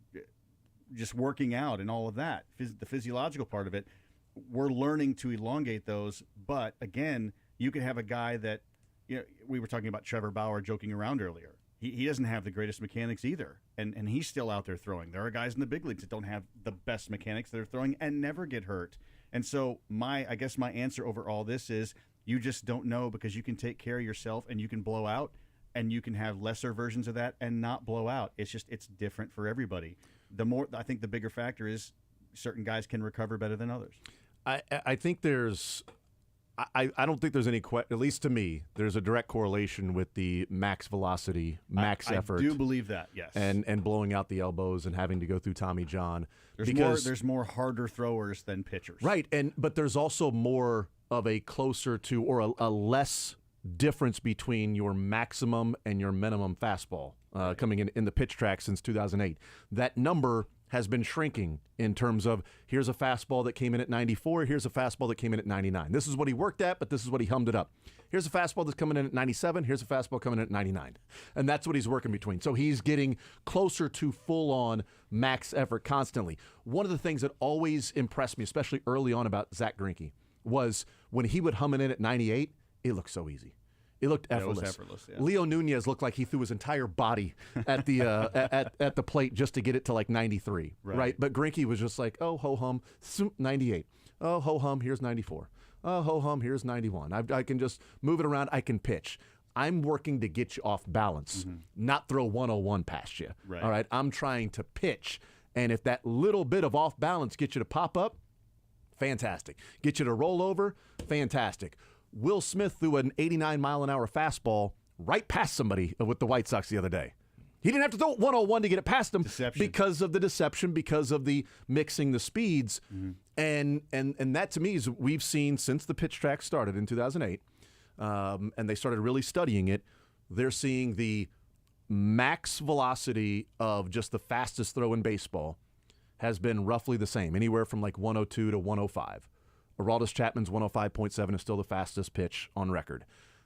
just working out and all of that, the physiological part of it, we're learning to elongate those. But again, you could have a guy that, we were talking about Trevor Bauer joking around earlier. He doesn't have the greatest mechanics either, and he's still out there throwing. There are guys in the big leagues that don't have the best mechanics that are throwing and never get hurt. And so I guess my answer over all this is you just don't know, because you can take care of yourself and you can blow out, and you can have lesser versions of that and not blow out. It's different for everybody. I think the bigger factor is certain guys can recover better than others. I think I don't think there's any at least to me, there's a direct correlation with the max velocity, max effort. I do believe that, yes. And blowing out the elbows and having to go through Tommy John. There's more harder throwers than pitchers. Right, but there's also more of a closer to, or a less difference between your maximum and your minimum fastball coming in the pitch track since 2008. That number has been shrinking in terms of, here's a fastball that came in at 94, here's a fastball that came in at 99. This is what he worked at, but this is what he hummed it up. Here's a fastball that's coming in at 97, here's a fastball coming in at 99. And that's what he's working between. So he's getting closer to full-on max effort constantly. One of the things that always impressed me, especially early on about Zach Greinke, was when he would hum it in at 98, it looked so easy. It looked effortless. It was effortless, yeah. Leo Nunez looked like he threw his entire body at the at the plate just to get it to like 93, right? But Greinke was just like, oh, ho hum, 98. Oh, ho hum, here's 94. Oh, ho hum, here's 91. I can just move it around. I can pitch. I'm working to get you off balance, not throw 101 past you. Right. All right, I'm trying to pitch, and if that little bit of off balance gets you to pop up, fantastic. Get you to roll over, fantastic. Will Smith threw an 89-mile-an-hour fastball right past somebody with the White Sox the other day. He didn't have to throw 101 to get it past him because of the deception, because of the mixing the speeds. And that, to me, is we've seen since the pitch track started in 2008, and they started really studying it, they're seeing the max velocity of just the fastest throw in baseball has been roughly the same, anywhere from like 102 to 105. Aroldis Chapman's 105.7 is still the fastest pitch on record.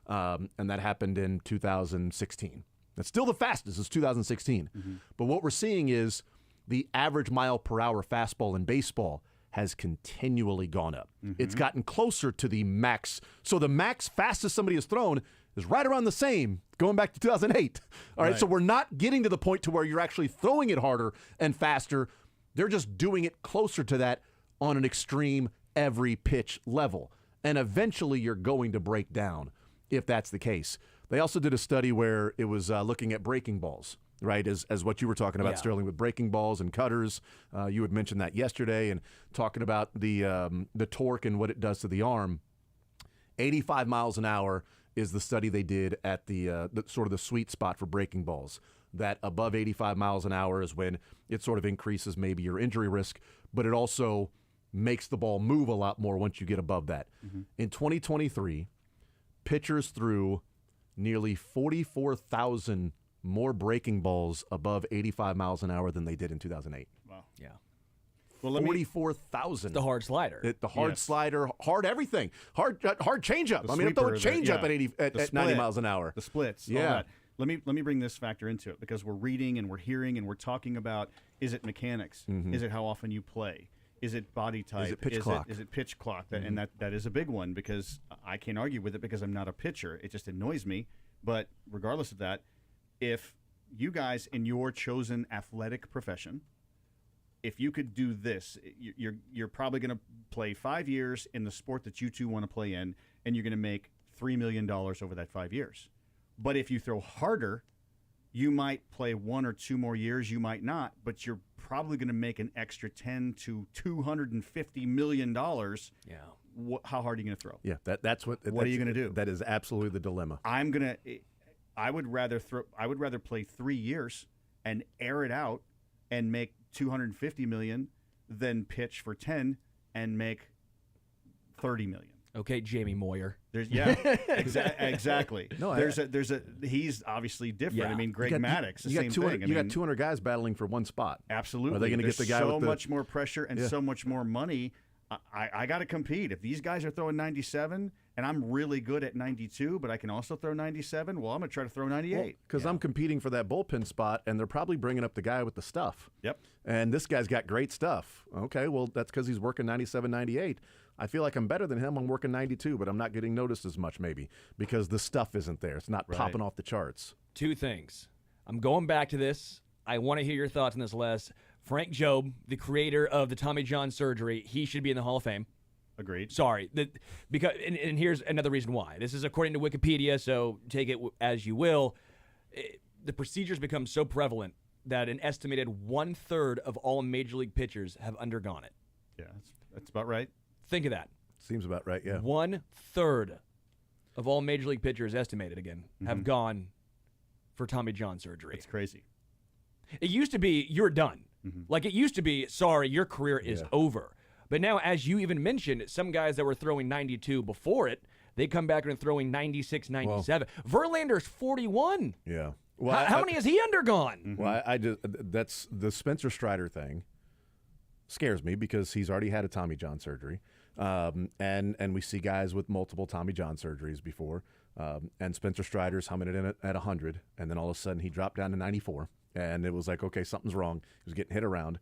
And that happened in 2016. That's still the fastest. It's 2016. But what we're seeing is the average mile per hour fastball in baseball has continually gone up. It's gotten closer to the max. So the max fastest somebody has thrown is right around the same going back to 2008. All right. So we're not getting to the point to where you're actually throwing it harder and faster. They're just doing it closer to that on an extreme every pitch level. And eventually you're going to break down if that's the case. They also did a study where it was looking at breaking balls, right, as what you were talking about, Sterling, with breaking balls and cutters. You had mentioned that yesterday, and talking about the torque and what it does to the arm. 85 miles an hour is the study they did at the sort of the sweet spot for breaking balls. That above 85 miles an hour is when it sort of increases maybe your injury risk, but it also makes the ball move a lot more once you get above that. In 2023, pitchers threw nearly 44,000 more breaking balls above 85 miles an hour than they did in 2008. Wow. Yeah. Well, let me- 44,000. The hard slider. The hard Yes. slider, hard everything, hard changeup. The I mean, I'm throwing a sweeper, changeup yeah. at 80 The at 90 split, miles an hour. The splits. Yeah. All that. Let me bring this factor into it because we're reading and we're hearing and we're talking about, is it mechanics? Is it how often you play? Is it body type? it pitch clock? Is it pitch clock? And that is a big one because I can't argue with it because I'm not a pitcher. It just annoys me. But regardless of that, if you guys in your chosen athletic profession, if you could do this, you're probably going to play 5 years in the sport that you two want to play in, and you're going to make $3 million over that 5 years. But if you throw harder, you might play 1 or 2 more years. You might not, but you're probably going to make an extra $10 to $250 million. Yeah. How hard are you going to throw? Yeah, that's what. What are you gonna do? That is absolutely the dilemma. I would rather play 3 years and air it out and make $250 million than pitch for 10 and make $30 million. Okay, Jamie Moyer. Exactly. No, he's obviously different. Yeah. I mean, Greg You got- Maddux, the you got same 200 thing. I you mean, got 200 guys battling for one spot. absolutely. Are they going to get There's the guy so with the much more pressure and Yeah. so much more money? I got to compete. If these guys are throwing 97 and I'm really good at 92, but I can also throw 97, well, I'm going to try to throw 98. Because I'm competing for that bullpen spot, and they're probably bringing up the guy with the stuff. Yep. And this guy's got great stuff. Okay, well, that's because he's working 97, 98. I feel like I'm better than him. I'm working 92, but I'm not getting noticed as much maybe because the stuff isn't there. It's not Right. popping off the charts. Two things. I'm going back to this. I want to hear your thoughts on this, Les. Frank Jobe, the creator of the Tommy John surgery, he should be in the Hall of Fame. Agreed. Sorry, because and here's another reason why. This is according to Wikipedia, so take it as you will. The procedures become so prevalent that an estimated 1/3 of all major league pitchers have undergone it. Yeah, that's about right. Think of that. Seems about right, yeah. 1/3 of all major league pitchers, estimated again, have gone for Tommy John surgery. It's crazy. It used to be you're done. Like it used to be, sorry, your career is over. But now, as you even mentioned, some guys that were throwing 92 before it, they come back and throwing 96, 97. Verlander's 41. Yeah. How many has he undergone? Well, I just that's the Spencer Strider thing scares me because he's already had a Tommy John surgery, and we see guys with multiple Tommy John surgeries before, and Spencer Strider's humming it in at 100, and then all of a sudden he dropped down to 94, and it was like, okay, something's wrong. He was getting hit around.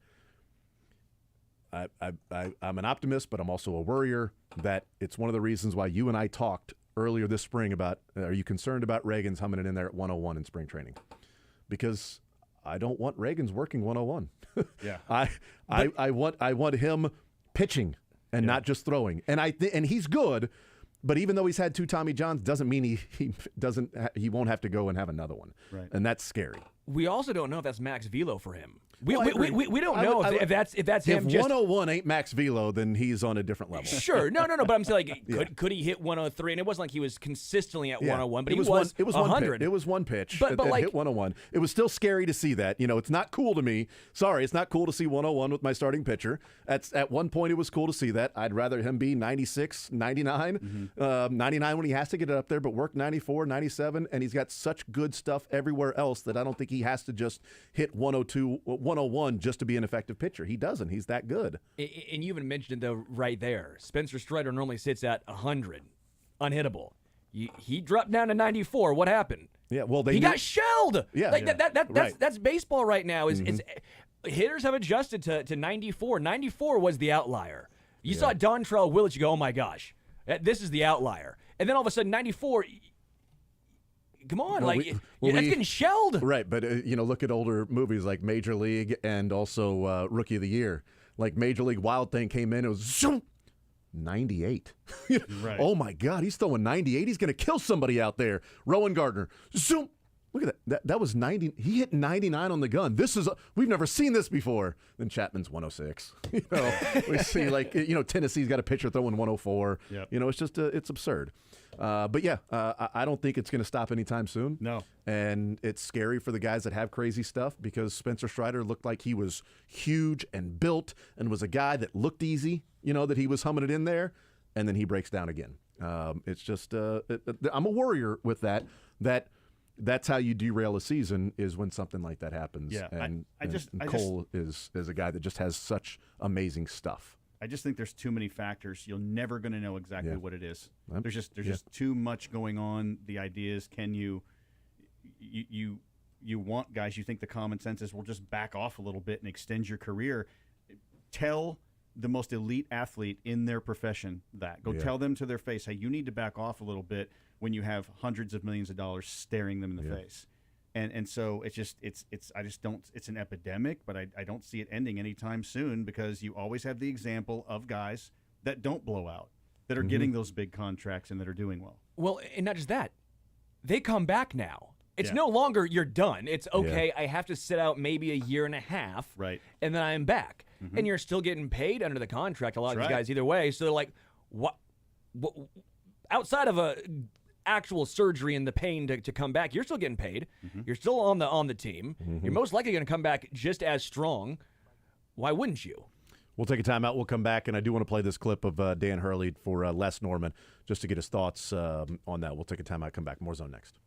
I'm an optimist, but I'm also a worrier that it's one of the reasons why you and I talked earlier this spring about, are you concerned about Reagan's humming it in there at 101 in spring training? Because I don't want Reagan's working 101. Yeah. I want him pitching and not just throwing. And and he's good, but even though he's had 2 Tommy Johns, doesn't mean he won't have to go and have another one. Right. And that's scary. We also don't know if that's max velo for him. Well, I agree. We don't I know would- if that's If him just 101 ain't max velo, then he's on a different level. Sure. No. But I'm saying, like, could he hit 103? And it wasn't like he was consistently at 101, but it he was was one 100. pitch. It was one pitch But that like- hit 101. It was still scary to see that. You know, it's not cool to me. Sorry, it's not cool to see 101 with my starting pitcher. At one point, it was cool to see that. I'd rather him be 96, 99, 99 when he has to get it up there, but work 94, 97, and he's got such good stuff everywhere else that I don't think he has to just hit 102, 101 just to be an effective pitcher. He doesn't. He's that good. And you even mentioned it, though, right there. Spencer Strider normally sits at 100, unhittable. He dropped down to 94. What happened? Yeah, well, He got shelled. Yeah. Like Yeah. That's baseball right now. Is hitters have adjusted to 94. 94 was the outlier. You saw Dontrell Willis, you go, oh my gosh, this is the outlier. And then all of a sudden, 94. Come on, Well, that's getting shelled. Right, but look at older movies like Major League and also Rookie of the Year. Like Major League Wild Thing came in, it was zoom, 98. Right. Oh my God, he's throwing 98. He's going to kill somebody out there. Rowan Gardner, zoom. Look at that. That was 90. He hit 99 on the gun. We've never seen this before. Then Chapman's 106. We see Tennessee's got a pitcher throwing 104. Yep. It's just it's absurd. But yeah, I don't think it's going to stop anytime soon. No. And it's scary for the guys that have crazy stuff because Spencer Strider looked like he was huge and built and was a guy that looked easy, that he was humming it in there, and then he breaks down again. It's just I'm a worrier with that that's how you derail a season is when something like that happens. Yeah, and I just Cole is a guy that just has such amazing stuff. I just think there's too many factors. You're never going to know exactly Yeah. what it is. Yep. There's just Yeah. too much going on. The idea is, can you want guys? You think the common sense is, well, just back off a little bit and extend your career. Tell the most elite athlete in their profession that. Go Yeah. tell them to their face, hey, you need to back off a little bit when you have hundreds of millions of dollars staring them in the Yeah. face. And so it's an epidemic, but I don't see it ending anytime soon, because you always have the example of guys that don't blow out, that are getting those big contracts and that are doing well. Well, and not just that, they come back now. It's Yeah. no longer you're done. It's okay, I have to sit out maybe a year and a half, Right. and then I'm back. And you're still getting paid under the contract, a lot of That's these right. guys either way. So they're like, what outside of a actual surgery and the pain to come back, you're still getting paid. You're still on the team. You're most likely going to come back just as strong. Why wouldn't you? We'll take a timeout. We'll come back, and I do want to play this clip of Dan Hurley for Les Norman just to get his thoughts on that. We'll take a timeout, come back. More Zone next.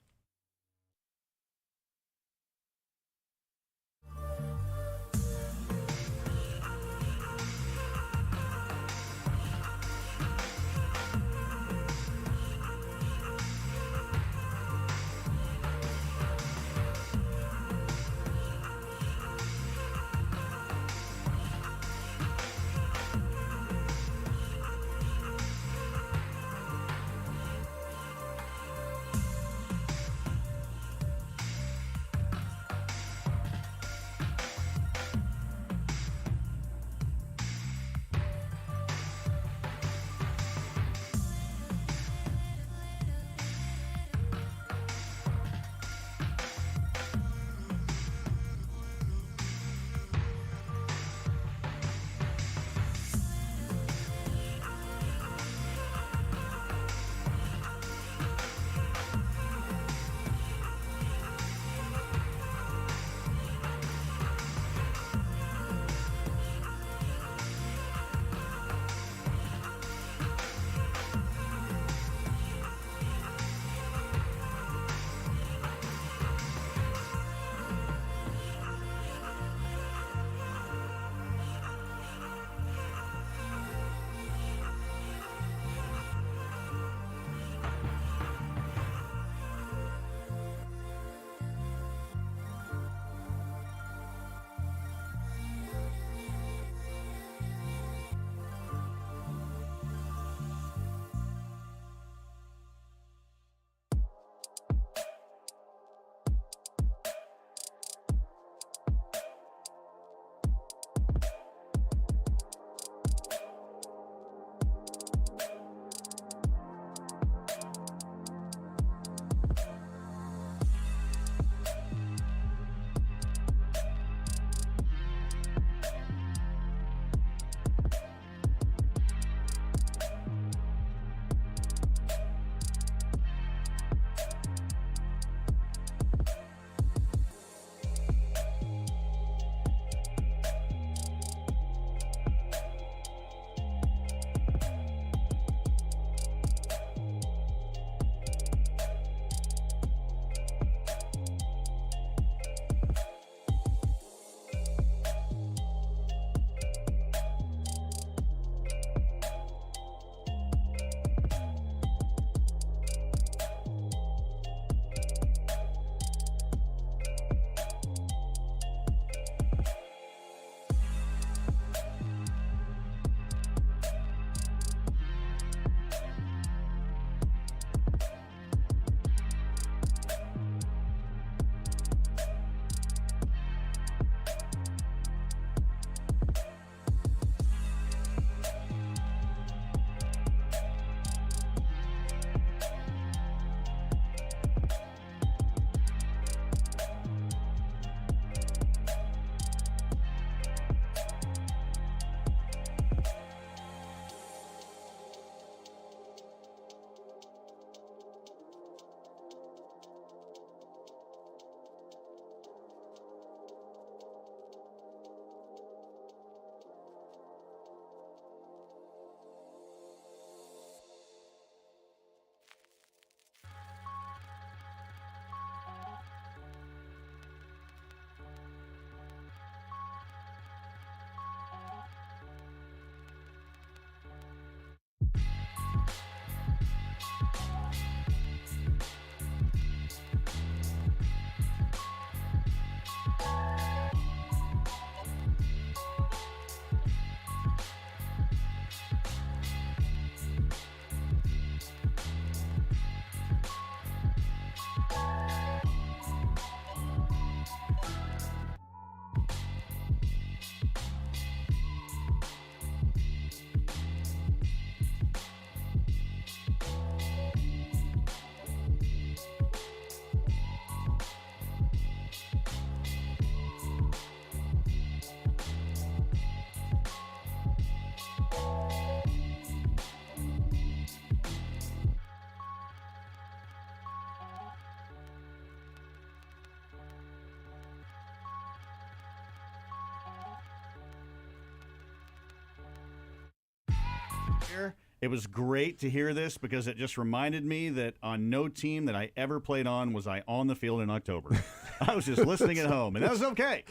here. It was great to hear this because it just reminded me that on no team that I ever played on was I on the field in October. I was just listening at home, and that was okay.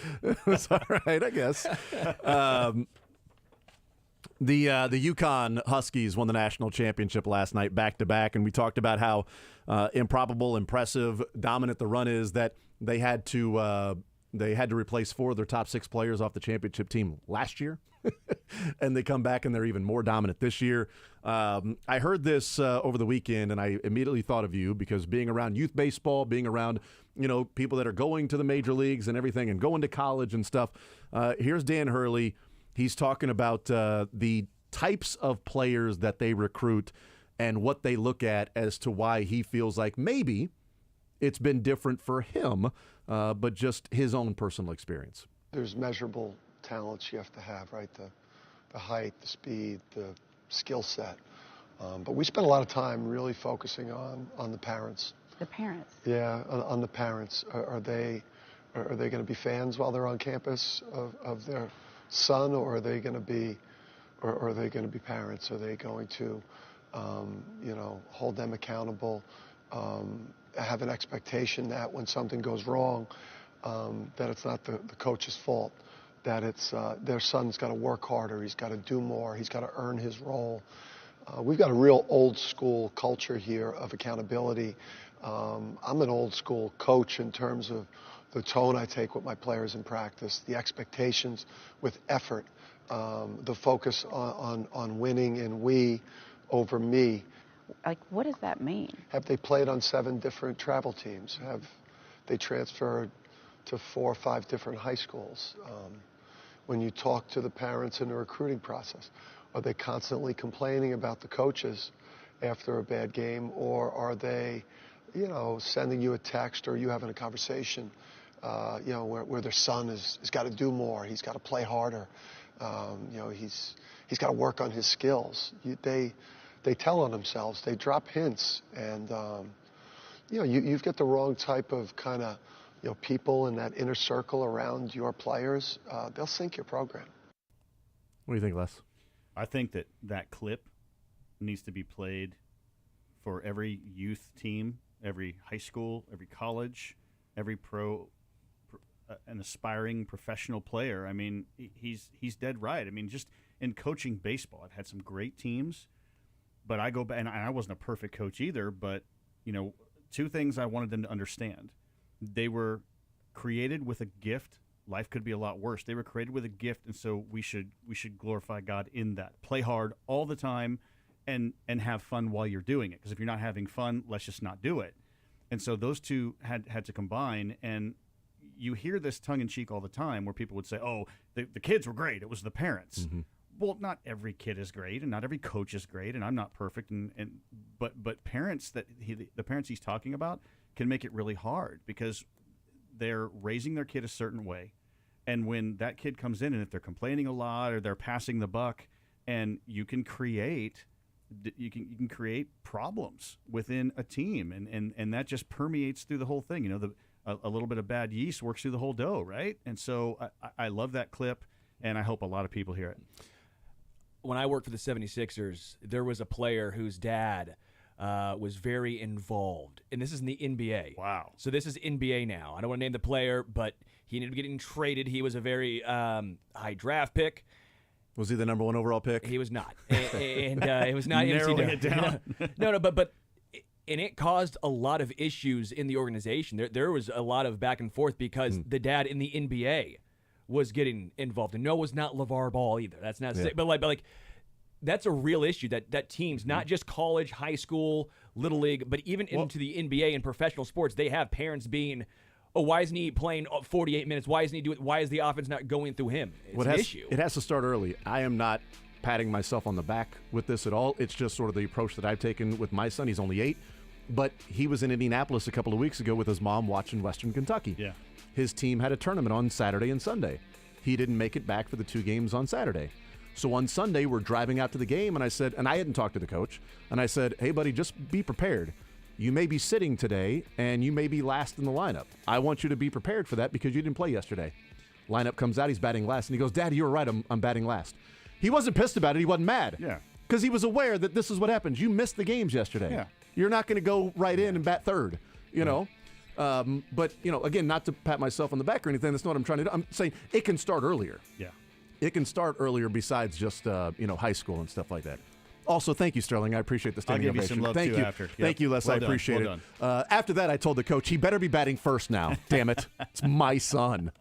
That's all right, I guess. The UConn Huskies won the national championship last night, back-to-back, and we talked about how improbable, impressive, dominant the run is that they had to replace 4 of their top 6 players off the championship team last year, and they come back and they're even more dominant this year. I heard this over the weekend, and I immediately thought of you because being around youth baseball, being around people that are going to the major leagues and everything, and going to college and stuff. Here's Dan Hurley. He's talking about the types of players that they recruit and what they look at as to why he feels like maybe it's been different for him, but just his own personal experience. There's measurable talents you have to have, right? The height, the speed, the skill set. But we spend a lot of time really focusing on the parents. The parents? Yeah, on the parents. Are they going to be fans while they're on campus of their son, or are they going to be, or are they going to be parents? Are they going to, hold them accountable, have an expectation that when something goes wrong, that it's not the coach's fault, that it's their son's got to work harder, he's got to do more, he's got to earn his role. We've got a real old school culture here of accountability. I'm an old school coach in terms of the tone I take with my players in practice, the expectations with effort, the focus on winning and we over me. Like, what does that mean? Have they played on 7 different travel teams? Have they transferred to 4 or 5 different high schools? When you talk to the parents in the recruiting process, are they constantly complaining about the coaches after a bad game, or are they, sending you a text or you having a conversation, where their son has got to do more, he's got to play harder, he's got to work on his skills. They tell on themselves, they drop hints, and you've got the wrong type of kind of people in that inner circle around your players. They'll sink your program. What do you think, Les? I think that clip needs to be played for every youth team, every high school, every college, every an aspiring professional player. I mean, he's dead right. I mean, just in coaching baseball, I've had some great teams, but I go back, and I wasn't a perfect coach either, but, 2 things I wanted them to understand. They were created with a gift. Life could be a lot worse. They were created with a gift, and so we should glorify God in that. Play hard all the time and have fun while you're doing it, because if you're not having fun, let's just not do it. And so those 2 had to combine, and you hear this tongue-in-cheek all the time where people would say, oh, the kids were great, it was the parents. Mm-hmm. Well, not every kid is great, and not every coach is great, and I'm not perfect, but parents the parents he's talking about can make it really hard because they're raising their kid a certain way, and when that kid comes in and if they're complaining a lot or they're passing the buck, and you can create problems within a team, and that just permeates through the whole thing. A little bit of bad yeast works through the whole dough, right? And so I love that clip, and I hope a lot of people hear it. When I worked for the 76ers, there was a player whose dad was very involved. And this is in the NBA. Wow. So this is NBA now. I don't want to name the player, but he ended up getting traded. He was a very high draft pick. Was he the number 1 overall pick? He was not. And it was not narrowing it down. No, but and it caused a lot of issues in the organization. There was a lot of back and forth because the dad in the NBA was getting involved. And no, it was not LeVar Ball either. That's not but like that's a real issue that teams, not just college, high school, little league, but even into the NBA and professional sports, they have parents being, oh, why isn't he playing 48 minutes? Why isn't he doing? Why is the offense not going through him? It's an issue. It has to start early. I am not patting myself on the back with this at all. It's just sort of the approach that I've taken with my son. He's only 8, but he was in Indianapolis a couple of weeks ago with his mom watching Western Kentucky. Yeah. His team had a tournament on Saturday and Sunday. He didn't make it back for the 2 games on Saturday. So on Sunday, we're driving out to the game, and I said, and I hadn't talked to the coach, and I said, hey, buddy, just be prepared. You may be sitting today, and you may be last in the lineup. I want you to be prepared for that because you didn't play yesterday. Lineup comes out, he's batting last, and he goes, Daddy, you were right, I'm batting last. He wasn't pissed about it. He wasn't mad. Yeah. because he was aware that this is what happens. You missed the games yesterday. Yeah. You're not going to go right in and bat third, you know. But, you know, again, not to pat myself on the back or anything. That's not what I'm trying to do. I'm saying it can start earlier. Yeah. It can start earlier besides just, you know, high school and stuff like that. Also, thank you, Sterling. I appreciate the standing I'll give you ovation. some love, thank too, you. after. Yep. Thank you, Les. Well I done. appreciate Well it. After that, I told the coach he better be batting first now. Damn it. It's my son.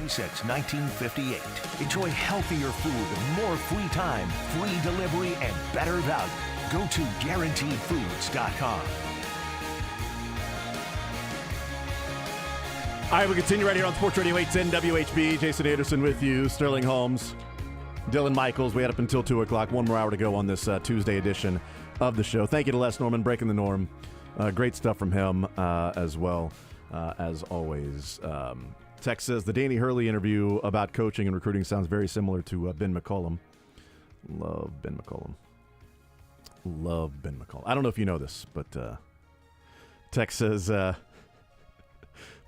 family since 1958. Enjoy healthier food, more free time, free delivery, and better value. Go to GuaranteedFoods.com. All right, we continue right here on Sports Radio 810 WHB. Jason Anderson with you, Sterling Holmes, Dylan Michaels. We had up until 2 o'clock. One more hour to go on this Tuesday edition of the show. Thank you to Les Norman, breaking the norm. Great stuff from him as well, as always. Tex says the Danny Hurley interview about coaching and recruiting sounds very similar to Ben McCollum. Love Ben McCollum. Love Ben McCollum. I don't know if you know this, but Tex says...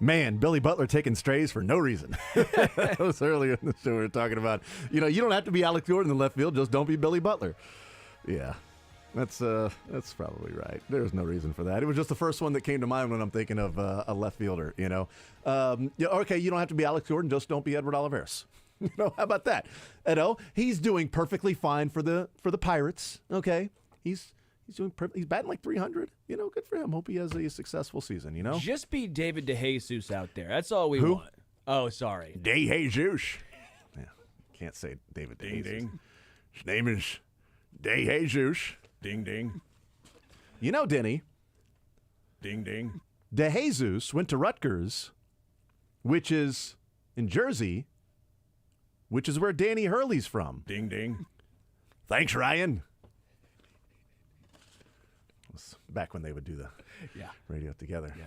Man, Billy Butler taking strays for no reason. That was earlier in the show we were talking about, you don't have to be Alex Gordon in the left field, just don't be Billy Butler. Yeah, that's probably right. There's no reason for that. It was just the first one that came to mind when I'm thinking of a left fielder, Okay, you don't have to be Alex Gordon, just don't be Edward Olivares. How about that? He's doing perfectly fine for the Pirates, okay? He's batting like 300. Good for him. Hope he has a successful season, Just be David DeJesus out there. That's all we Who? want. Oh, sorry. DeJesus. Yeah, can't say David DeJesus. Ding, ding. His name is DeJesus. Ding, ding. Denny. Ding, ding. DeJesus went to Rutgers, which is in Jersey, which is where Danny Hurley's from. Ding, ding. Thanks, Ryan. Back when they would do the radio together. Yeah.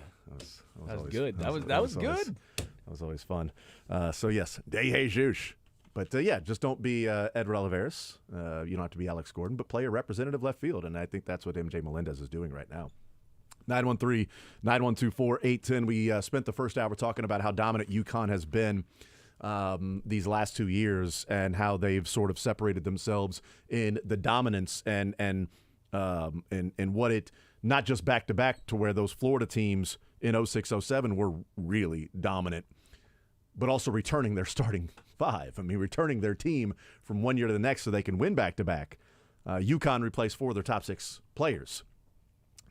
That was good. That was good. That was always fun. So, yes, DeJesus. But, just don't be Edward Olivares. You don't have to be Alex Gordon, but play a representative left field, and I think that's what MJ Melendez is doing right now. 913-912-4810. We spent the first hour talking about how dominant UConn has been these last 2 years and how they've sort of separated themselves in the dominance and what it, not just back-to-back to where those Florida teams in 06-07 were really dominant, but also returning their starting five. Returning their team from one year to the next so they can win back-to-back. UConn replaced 4 of their top 6 players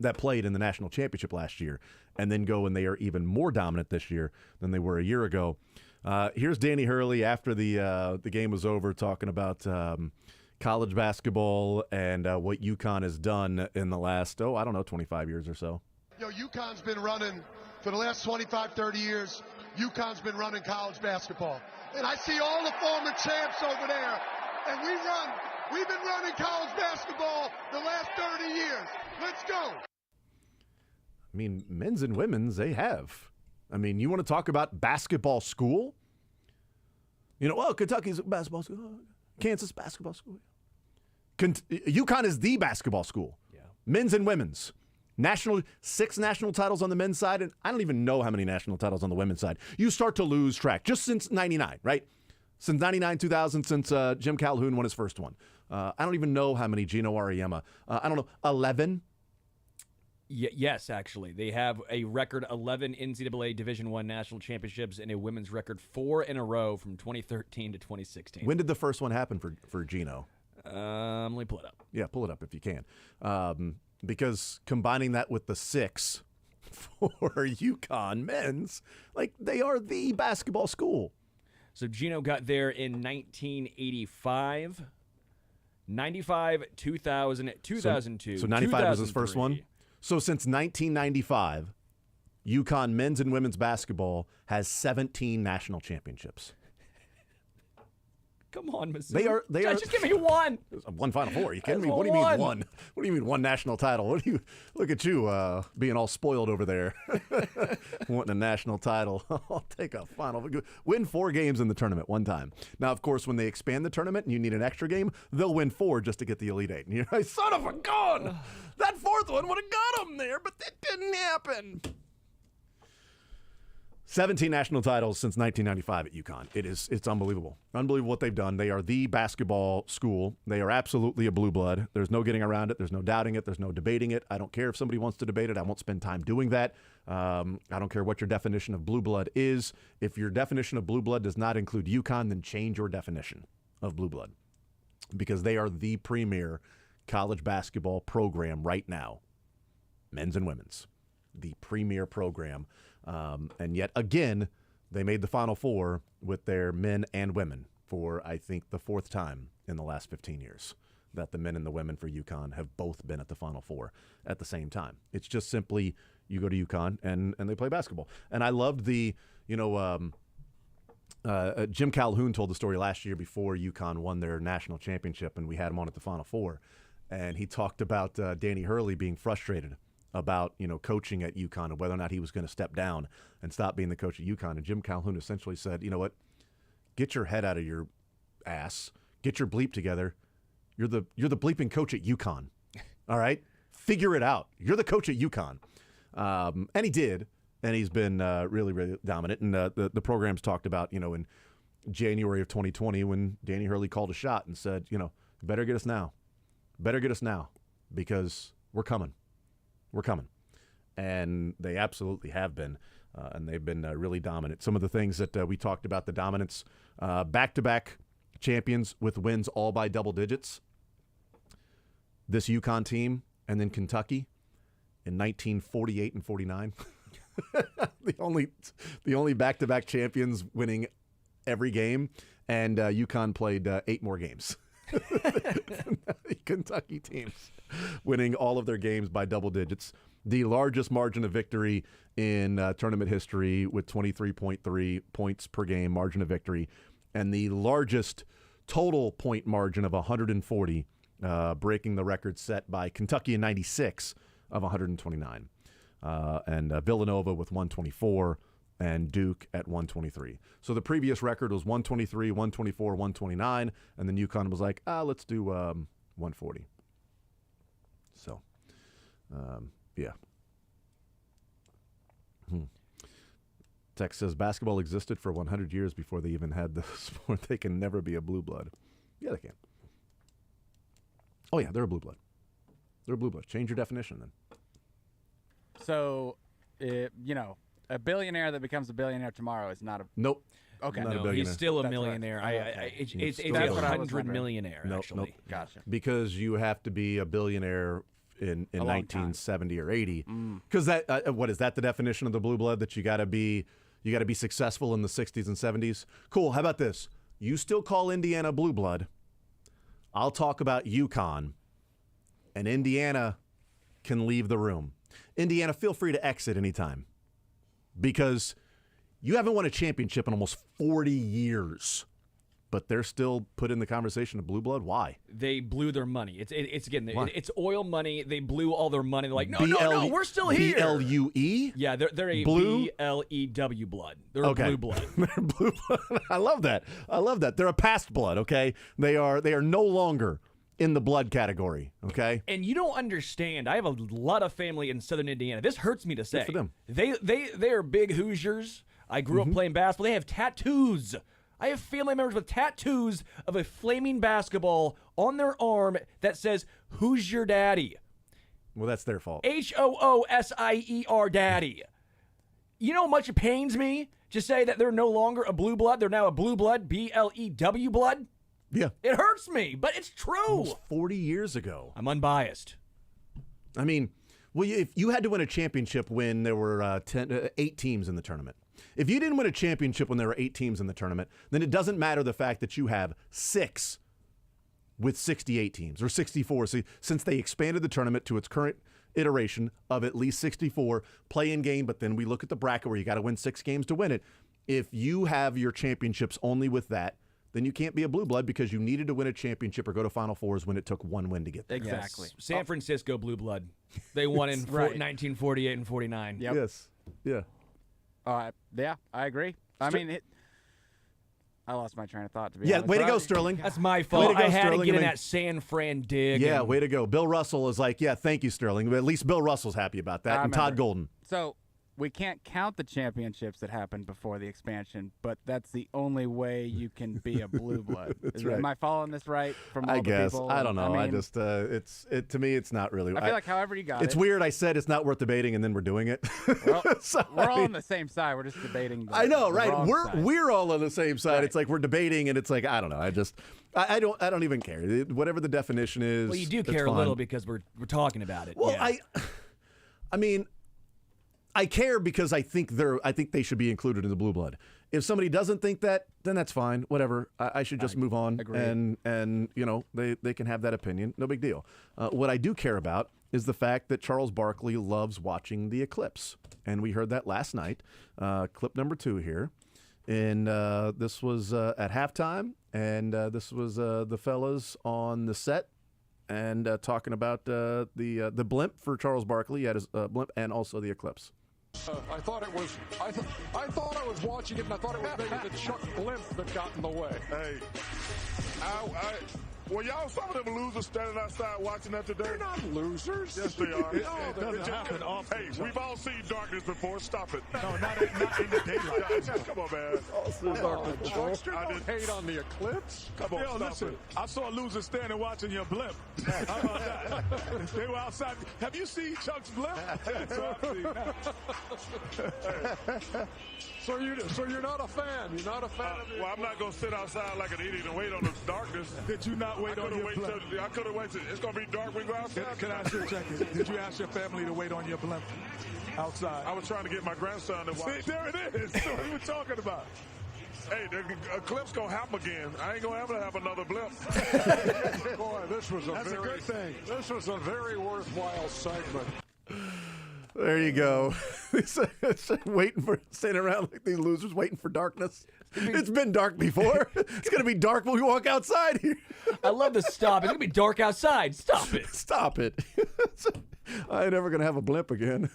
that played in the national championship last year and then go and they are even more dominant this year than they were a year ago. Here's Danny Hurley after the game was over talking about college basketball and what UConn has done in the last, 25 years or so. UConn's been running for the last 25, 30 years. UConn's been running college basketball. And I see all the former champs over there. And we've been running college basketball the last 30 years. Let's go. Men's and women's, they have. You want to talk about basketball school? Kentucky's a basketball school. Kansas basketball school. UConn is the basketball school. Yeah. Men's and women's. 6 national titles on the men's side, and I don't even know how many national titles on the women's side. You start to lose track. Just since 99, right? Since 99, 2000, since Jim Calhoun won his first one. I don't even know how many Gino Auriemma. 11? Yes, actually. They have a record 11 NCAA Division I national championships and a women's record 4 in a row from 2013 to 2016. When did the first one happen for Gino? Let me pull it up. Yeah, pull it up if you can. Because combining that with the 6 for UConn men's, they are the basketball school. So Gino got there in 1985, 95, 2000, 2002. So 95 was his first one? So since 1995, UConn men's and women's basketball has 17 national championships. Come on, Missouri. They are. Just give me one. One Final Four. Are you kidding me? What do you mean one? What do you mean one national title? Look at you being all spoiled over there, wanting a national title. I'll take a final. Win 4 games in the tournament one time. Now, of course, when they expand the tournament and you need an extra game, they'll win 4 just to get the Elite 8. And you're like, son of a gun! That 4th one would have got them there, but that didn't happen. 17 national titles since 1995 at UConn. It's unbelievable. Unbelievable what they've done. They are the basketball school. They are absolutely a blue blood. There's no getting around it. There's no doubting it. There's no debating it. I don't care if somebody wants to debate it. I won't spend time doing that. I don't care what your definition of blue blood is. If your definition of blue blood does not include UConn, then change your definition of blue blood, because they are the premier college basketball program right now, men's and women's. The premier program. And yet, again, They made the Final Four with their men and women for, I think, the 4th time in the last 15 years that the men and the women for UConn have both been at the Final Four at the same time. It's just simply you go to UConn and they play basketball. And I loved the, Jim Calhoun told the story last year before UConn won their national championship, and we had him on at the Final Four. And he talked about Danny Hurley being frustrated about, coaching at UConn and whether or not he was going to step down and stop being the coach at UConn. And Jim Calhoun essentially said, you know what, get your head out of your ass, get your bleep together. You're the bleeping coach at UConn. All right? Figure it out. You're the coach at UConn. And he did. And he's been really, really dominant. And the program's talked about, in January of 2020 when Danny Hurley called a shot and said, better get us now. Better get us now because we're coming. We're coming. And they absolutely have been. And they've been really dominant. Some of the things that we talked about, the dominance, back-to-back champions with wins all by double digits. This UConn team and then Kentucky in 1948 and 49. the only back-to-back champions winning every game, and UConn played 8 more games. Kentucky teams winning all of their games by double digits. The largest margin of victory in tournament history with 23.3 points per game margin of victory, and the largest total point margin of 140, breaking the record set by Kentucky in 96 of 129. And Villanova with 124 and Duke at 123. So the previous record was 123, 124, 129, and then UConn was like, let's do 140. So, yeah. Tex says basketball existed for 100 years before they even had the sport. They can never be a blue blood. Yeah, they can. Oh, yeah, they're a blue blood. They're a blue blood. Change your definition then. So, a billionaire that becomes a billionaire tomorrow is not a... Nope. Okay. Not a No, billionaire. he's still a That's millionaire. right. It's still a a millionaire. 100 millionaire, Nope, actually. nope. Gotcha. Because you have to be a billionaire in long 1970 or 80. Because that what is that the definition of the blue blood, that you got to be successful in the 60s and 70s? Cool. How about this? You still call Indiana blue blood. I'll talk about UConn, and Indiana can leave the room. Indiana, feel free to exit anytime, because you haven't won a championship in almost 40 years. But they're still put in the conversation of blue blood. Why? They blew their money. It's again, Why? it's oil money. They blew all their money. They're like, no, we're still here. BLUE? Yeah, they're a Blue? BLEW blood. They're Okay. a blue blood. They're blue blood. I love that. They're a past blood, okay? They are no longer in the blood category, okay? And you don't understand. I have a lot of family in Southern Indiana. This hurts me to say. for them. They are big Hoosiers. I grew up playing basketball. They have tattoos. I have family members with tattoos of a flaming basketball on their arm that says, "Who's your daddy?" Well, that's their fault. HOOSIER daddy. You know how much it pains me to say that they're no longer a blue blood? They're now a blue blood, BLEW blood. Yeah. It hurts me, but it's true. Almost 40 years ago. I'm unbiased. I mean, well, if you had to win a championship when there were 8 teams in the tournament. If you didn't win a championship when there were 8 teams in the tournament, then it doesn't matter the fact that you have 6 with 68 teams or 64. See, since they expanded the tournament to its current iteration of at least 64 play-in game, but then we look at the bracket where you got to win 6 games to win it. If you have your championships only with that, then you can't be a blue blood because you needed to win a championship or go to Final Fours when it took 1 win to get there. Exactly. Yes. San Francisco blue blood. They won in 1948 and 49. Yep. Yes. Yeah. Yeah, I agree. I lost my train of thought, to be Yeah, honest. way to But go, I- Sterling. That's my fault. Way to go, I had Sterling. to get I in mean- that San Fran dig. Yeah, and- way to go. Bill Russell is like, yeah, thank you, Sterling. But at least Bill Russell's happy about that. I And Todd remember. Golden. So we can't count the championships that happened before the expansion, but that's the only way you can be a blue blood. right. Am I following this right? From all I the guess. people? I don't know. I mean, just, to me, it's not really. I feel like however you got it's it. weird. I said it's not worth debating, and then we're doing it. Well, So, we're I all mean, on the same side. We're just debating. I know, the right? wrong side. We're all on the same side. Right. It's like we're debating, and it's like I don't know. I don't even care. Whatever the definition is. Well, you do it's care a fine. little because we're talking about it. Well, yeah. I mean, I care because I think they should be included in the blue blood. If somebody doesn't think that, then that's fine. Whatever. I should just move on. agree. And they can have that opinion. No big deal. What I do care about is the fact that Charles Barkley loves watching the eclipse. And we heard that last night. Clip number 2 here. And this was at halftime. And this was the fellas on the set and talking about the blimp for Charles Barkley. He had his blimp and also the eclipse. I thought I was watching it, and I thought it was maybe the Chuck blimp that got in the way. Hey, well, y'all, some of them losers standing outside watching that today. They're not losers. Yes, they are. It doesn't happen often. Hey, we've all seen darkness before. Stop it. No, not in the daylight. Come on, man. Chuckster, don't hate on the eclipse. Come on, stop listen, it. I saw losers standing watching your blimp. How about that? They were outside. Have you seen Chuck's blimp? So you're not a fan. You're not a fan of it. Well, I'm not going to sit outside like an idiot and wait on the darkness. Did you not wait on your blimp? I could have waited. It's going to be dark when we go outside. Can I ask you a second? Did you ask your family to wait on your blimp outside? I was trying to get my grandson to watch. See, there it is. That's what we were talking about. Hey, the eclipse going to happen again. I ain't going to ever have another blimp. Boy, this was That's a good thing. This was a very worthwhile segment. There you go. Standing around like these losers waiting for darkness. It's been dark before. It's going to be dark when we walk outside here. I love the stop. It's going to be dark outside. Stop it. Stop it. I ain't never going to have a blimp again.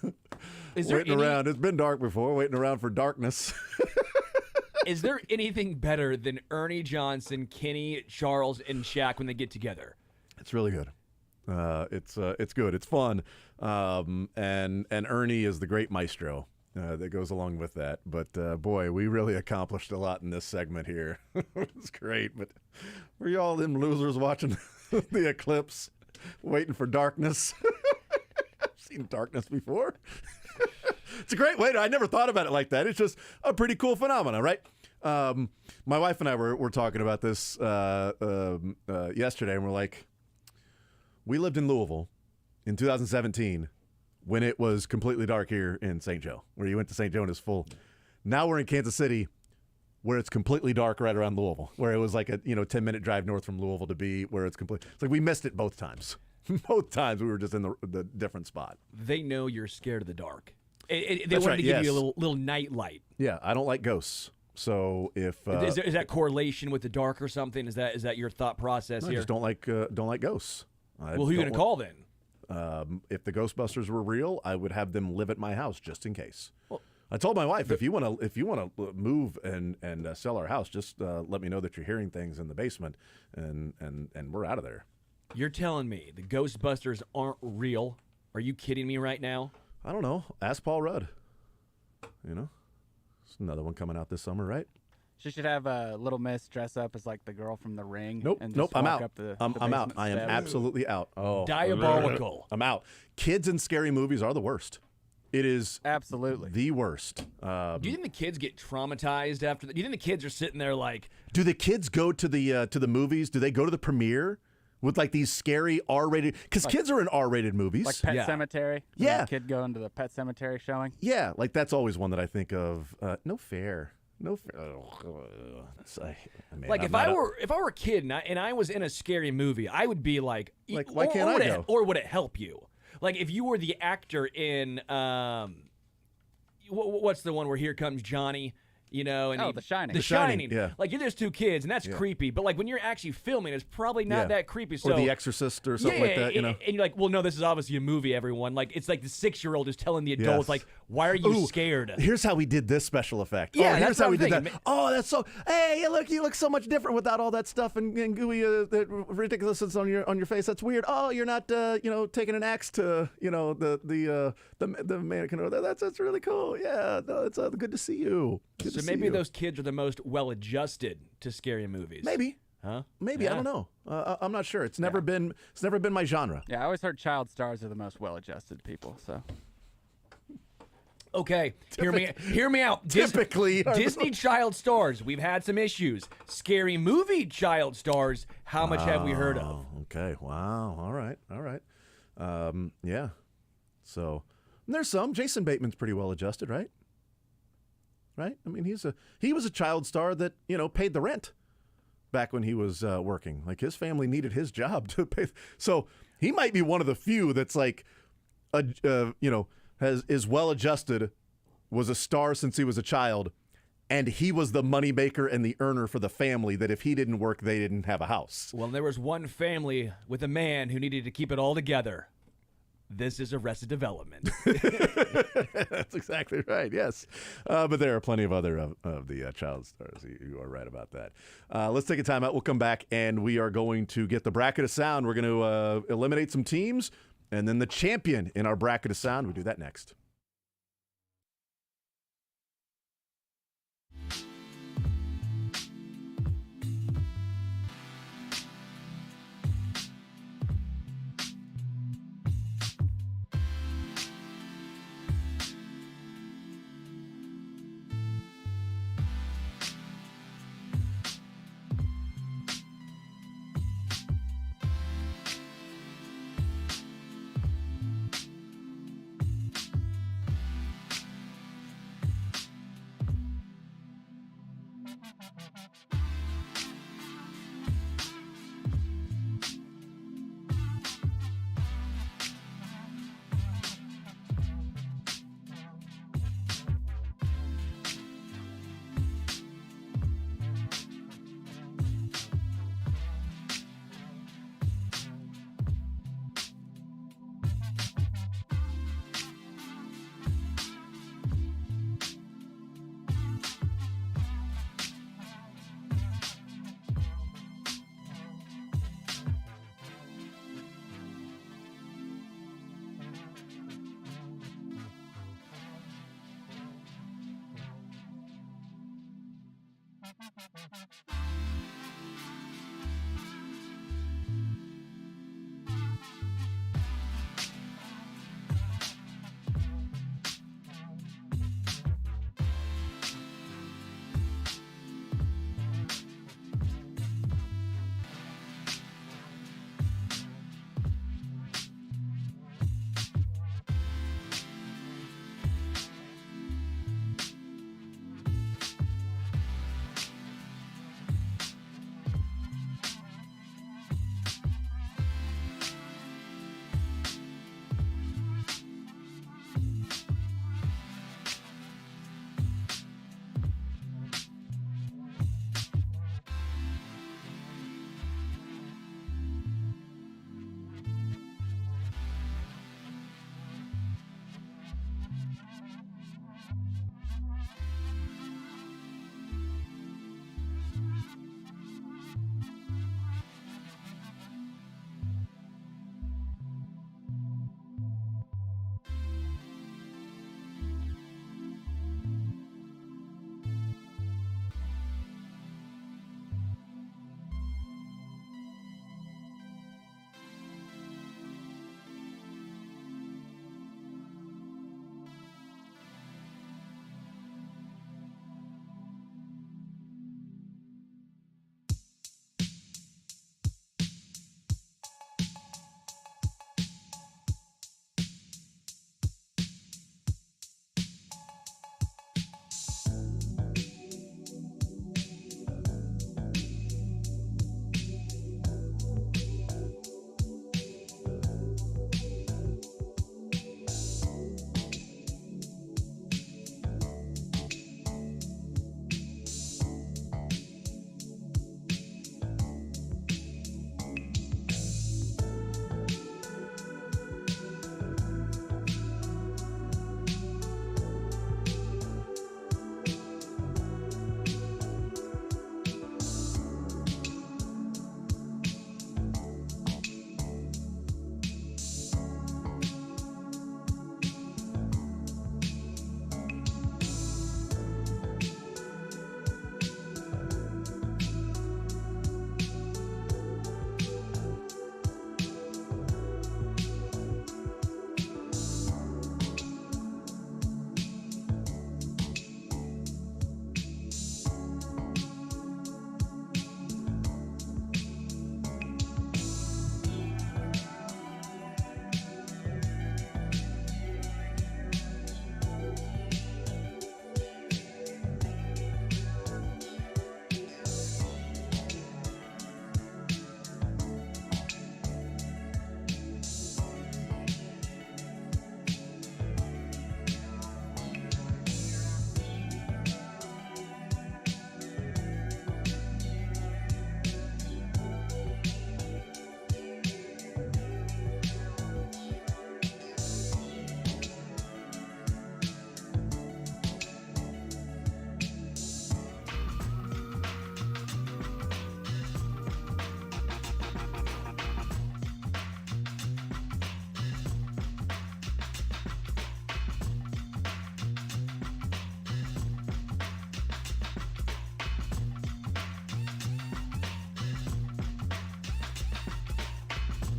Is there waiting around. It's been dark before, waiting around for darkness. Is there anything better than Ernie Johnson, Kenny, Charles, and Shaq when they get together? It's really good. It's good. It's fun. And Ernie is the great maestro that goes along with that. But boy, we really accomplished a lot in this segment here. It's great. But were y'all them losers watching the eclipse, waiting for darkness? I've seen darkness before. It's a great way. I never thought about it like that. It's just a pretty cool phenomenon, right? My wife and I were talking about this yesterday, and we're like, we lived in Louisville in 2017 when it was completely dark here in St. Joe, where you went to St. Joe and it's full. Now we're in Kansas City where it's completely dark right around Louisville, where it was like a 10-minute drive north from Louisville to be where it's complete. It's like we missed it both times. Both times we were just in the different spot. They know you're scared of the dark. They That's wanted right, to give you a yes. little night light. Yeah, I don't like ghosts. So if Is that correlation with the dark or something? Is that your thought process I here? just don't like ghosts. Well, who are you going to call then? If the Ghostbusters were real, I would have them live at my house just in case. Well, I told my wife, if you want to move and sell our house, just let me know that you're hearing things in the basement, and we're out of there. You're telling me the Ghostbusters aren't real? Are you kidding me right now? I don't know. Ask Paul Rudd. There's another one coming out this summer, right? She should have Little Miss dress up as like the girl from The Ring. Nope, and nope. just I'm walk out. Up the I'm out. basement I am steps. absolutely out. Oh, Diabolical. I'm out. Kids in scary movies are the worst. It is Absolutely. the worst. Do you think the kids get traumatized after that? Do you think the kids are sitting there like, Do the kids go to the movies? Do they go to the premiere with like these scary R-rated? Because kids are in R-rated movies. Like Pet Yeah. Cemetery. Yeah. The kid going to the Pet Cemetery showing. Yeah, like that's always one that I think of. No fair. No fair. like if I were a kid and I was in a scary movie, I would be like why can't I go? Or would it help you? Like if you were the actor in what's the one where Here Comes Johnny? And The Shining. The The Shining, Shining. yeah. Like, there's two kids, and that's creepy. But, like, when you're actually filming, it's probably not that creepy. So, or The Exorcist or something like that, And you're like, well, no, this is obviously a movie, everyone. Like, it's like the 6-year-old is telling the adults, Yes. like, why are you Ooh, scared? Here's how we did this special effect. Yeah, here's that's how what we I'm did thinking. that. Oh, that's so. Hey, you look so much different without all that stuff and gooey ridiculousness on your face. That's weird. Oh, you're not taking an axe to the mannequin over there. That's really cool. Yeah, no, it's good to see you. Good So to maybe see you. those kids are the most well-adjusted to scary movies. Maybe. Huh? Maybe Yeah. I don't know. I'm not sure. It's never been my genre. Yeah, I always heard child stars are the most well-adjusted people. So Okay, hear me out. Typically, Disney child stars, we've had some issues. Scary movie child stars, how much have we heard of? Oh, okay. Wow. All right. Yeah. So there's some. Jason Bateman's pretty well adjusted, right? right? I mean, he was a child star that, paid the rent back when he was working. Like, his family needed his job to pay. So he might be one of the few that's like, is well adjusted, was a star since he was a child, and he was the moneymaker and the earner for the family, that if he didn't work, they didn't have a house. Well, there was one family with a man who needed to keep it all together. This is Arrested Development. That's exactly right, yes. But there are plenty of other of the child stars. You are right about that. Let's take a time out. We'll come back, and we are going to get the bracket of sound. We're going to eliminate some teams, and then the champion in our bracket of sound. We'll do that next.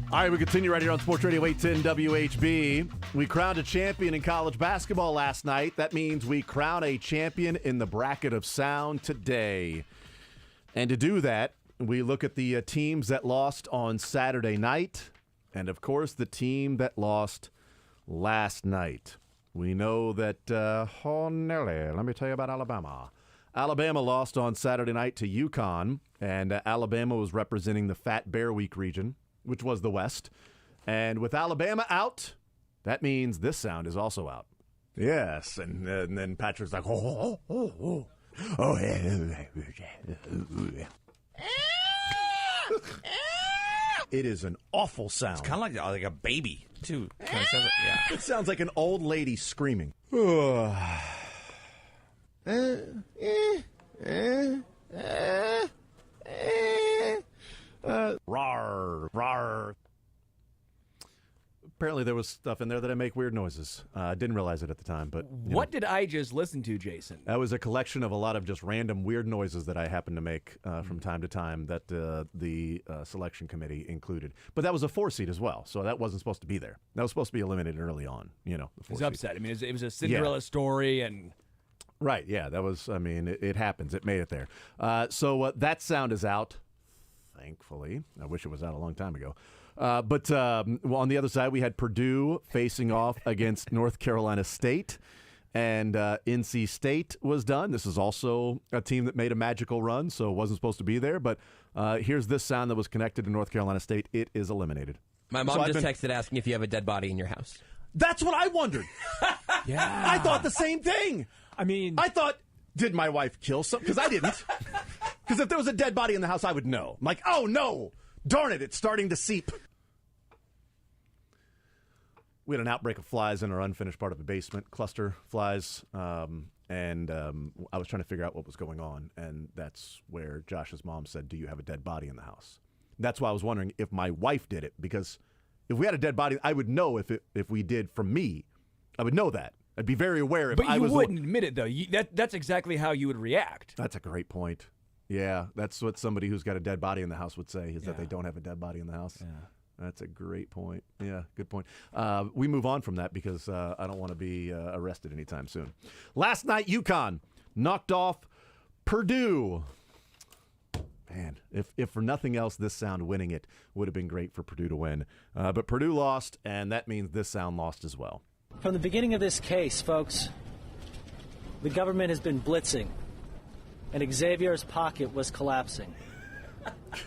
All right, we continue right here on Sports Radio 810 WHB. We crowned a champion in college basketball last night. That means we crown a champion in the bracket of sound today. And to do that, we look at the teams that lost on Saturday night and, of course, the team that lost last night. We know that, let me tell you about Alabama. Alabama lost on Saturday night to UConn, and Alabama was representing the Fat Bear Week region, which was the West. And with Alabama out, that means this sound is also out. Yes, and then Patrick's like, It is an awful sound. It's kind of like a baby, too. Kind of sounds like, yeah. It sounds like an old lady screaming. Rawr, rawr. Apparently there was stuff in there that I make weird noises. I didn't realize it at the time, but what did I just listen to, Jason? That was a collection of a lot of just random weird noises that I happen to make from time to time that the selection committee included. But that was a 4-seed as well, so that wasn't supposed to be there. That was supposed to be eliminated early on. You know, it was upset. I mean, it was a Cinderella story, and right, yeah, that was. I mean, it happens. It made it there. So that sound is out. Thankfully, I wish it was out a long time ago. But on the other side, we had Purdue facing off against North Carolina State, and NC State was done. This is also a team that made a magical run, so it wasn't supposed to be there. But here's this sound that was connected to North Carolina State. It is eliminated. My mom just texted asking if you have a dead body in your house. That's what I wondered. Yeah. I thought the same thing. I mean, I thought, did my wife kill something? Because I didn't. Because if there was a dead body in the house, I would know. I'm like, oh, no. Darn it, it's starting to seep. We had an outbreak of flies in our unfinished part of the basement, cluster flies, and I was trying to figure out what was going on, and that's where Josh's mom said, do you have a dead body in the house? That's why I was wondering if my wife did it, because if we had a dead body, I would know if we did from me. I would know that. I'd be very aware if I was... But you wouldn't admit it, though. That's exactly how you would react. That's a great point. Yeah, that's what somebody who's got a dead body in the house would say, is that they don't have a dead body in the house. Yeah. That's a great point. Yeah, good point. We move on from that because I don't want to be arrested anytime soon. Last night, UConn knocked off Purdue. Man, if for nothing else, this sound winning it would have been great for Purdue to win. But Purdue lost, and that means this sound lost as well. From the beginning of this case, folks, the government has been blitzing, and Xavier's pocket was collapsing.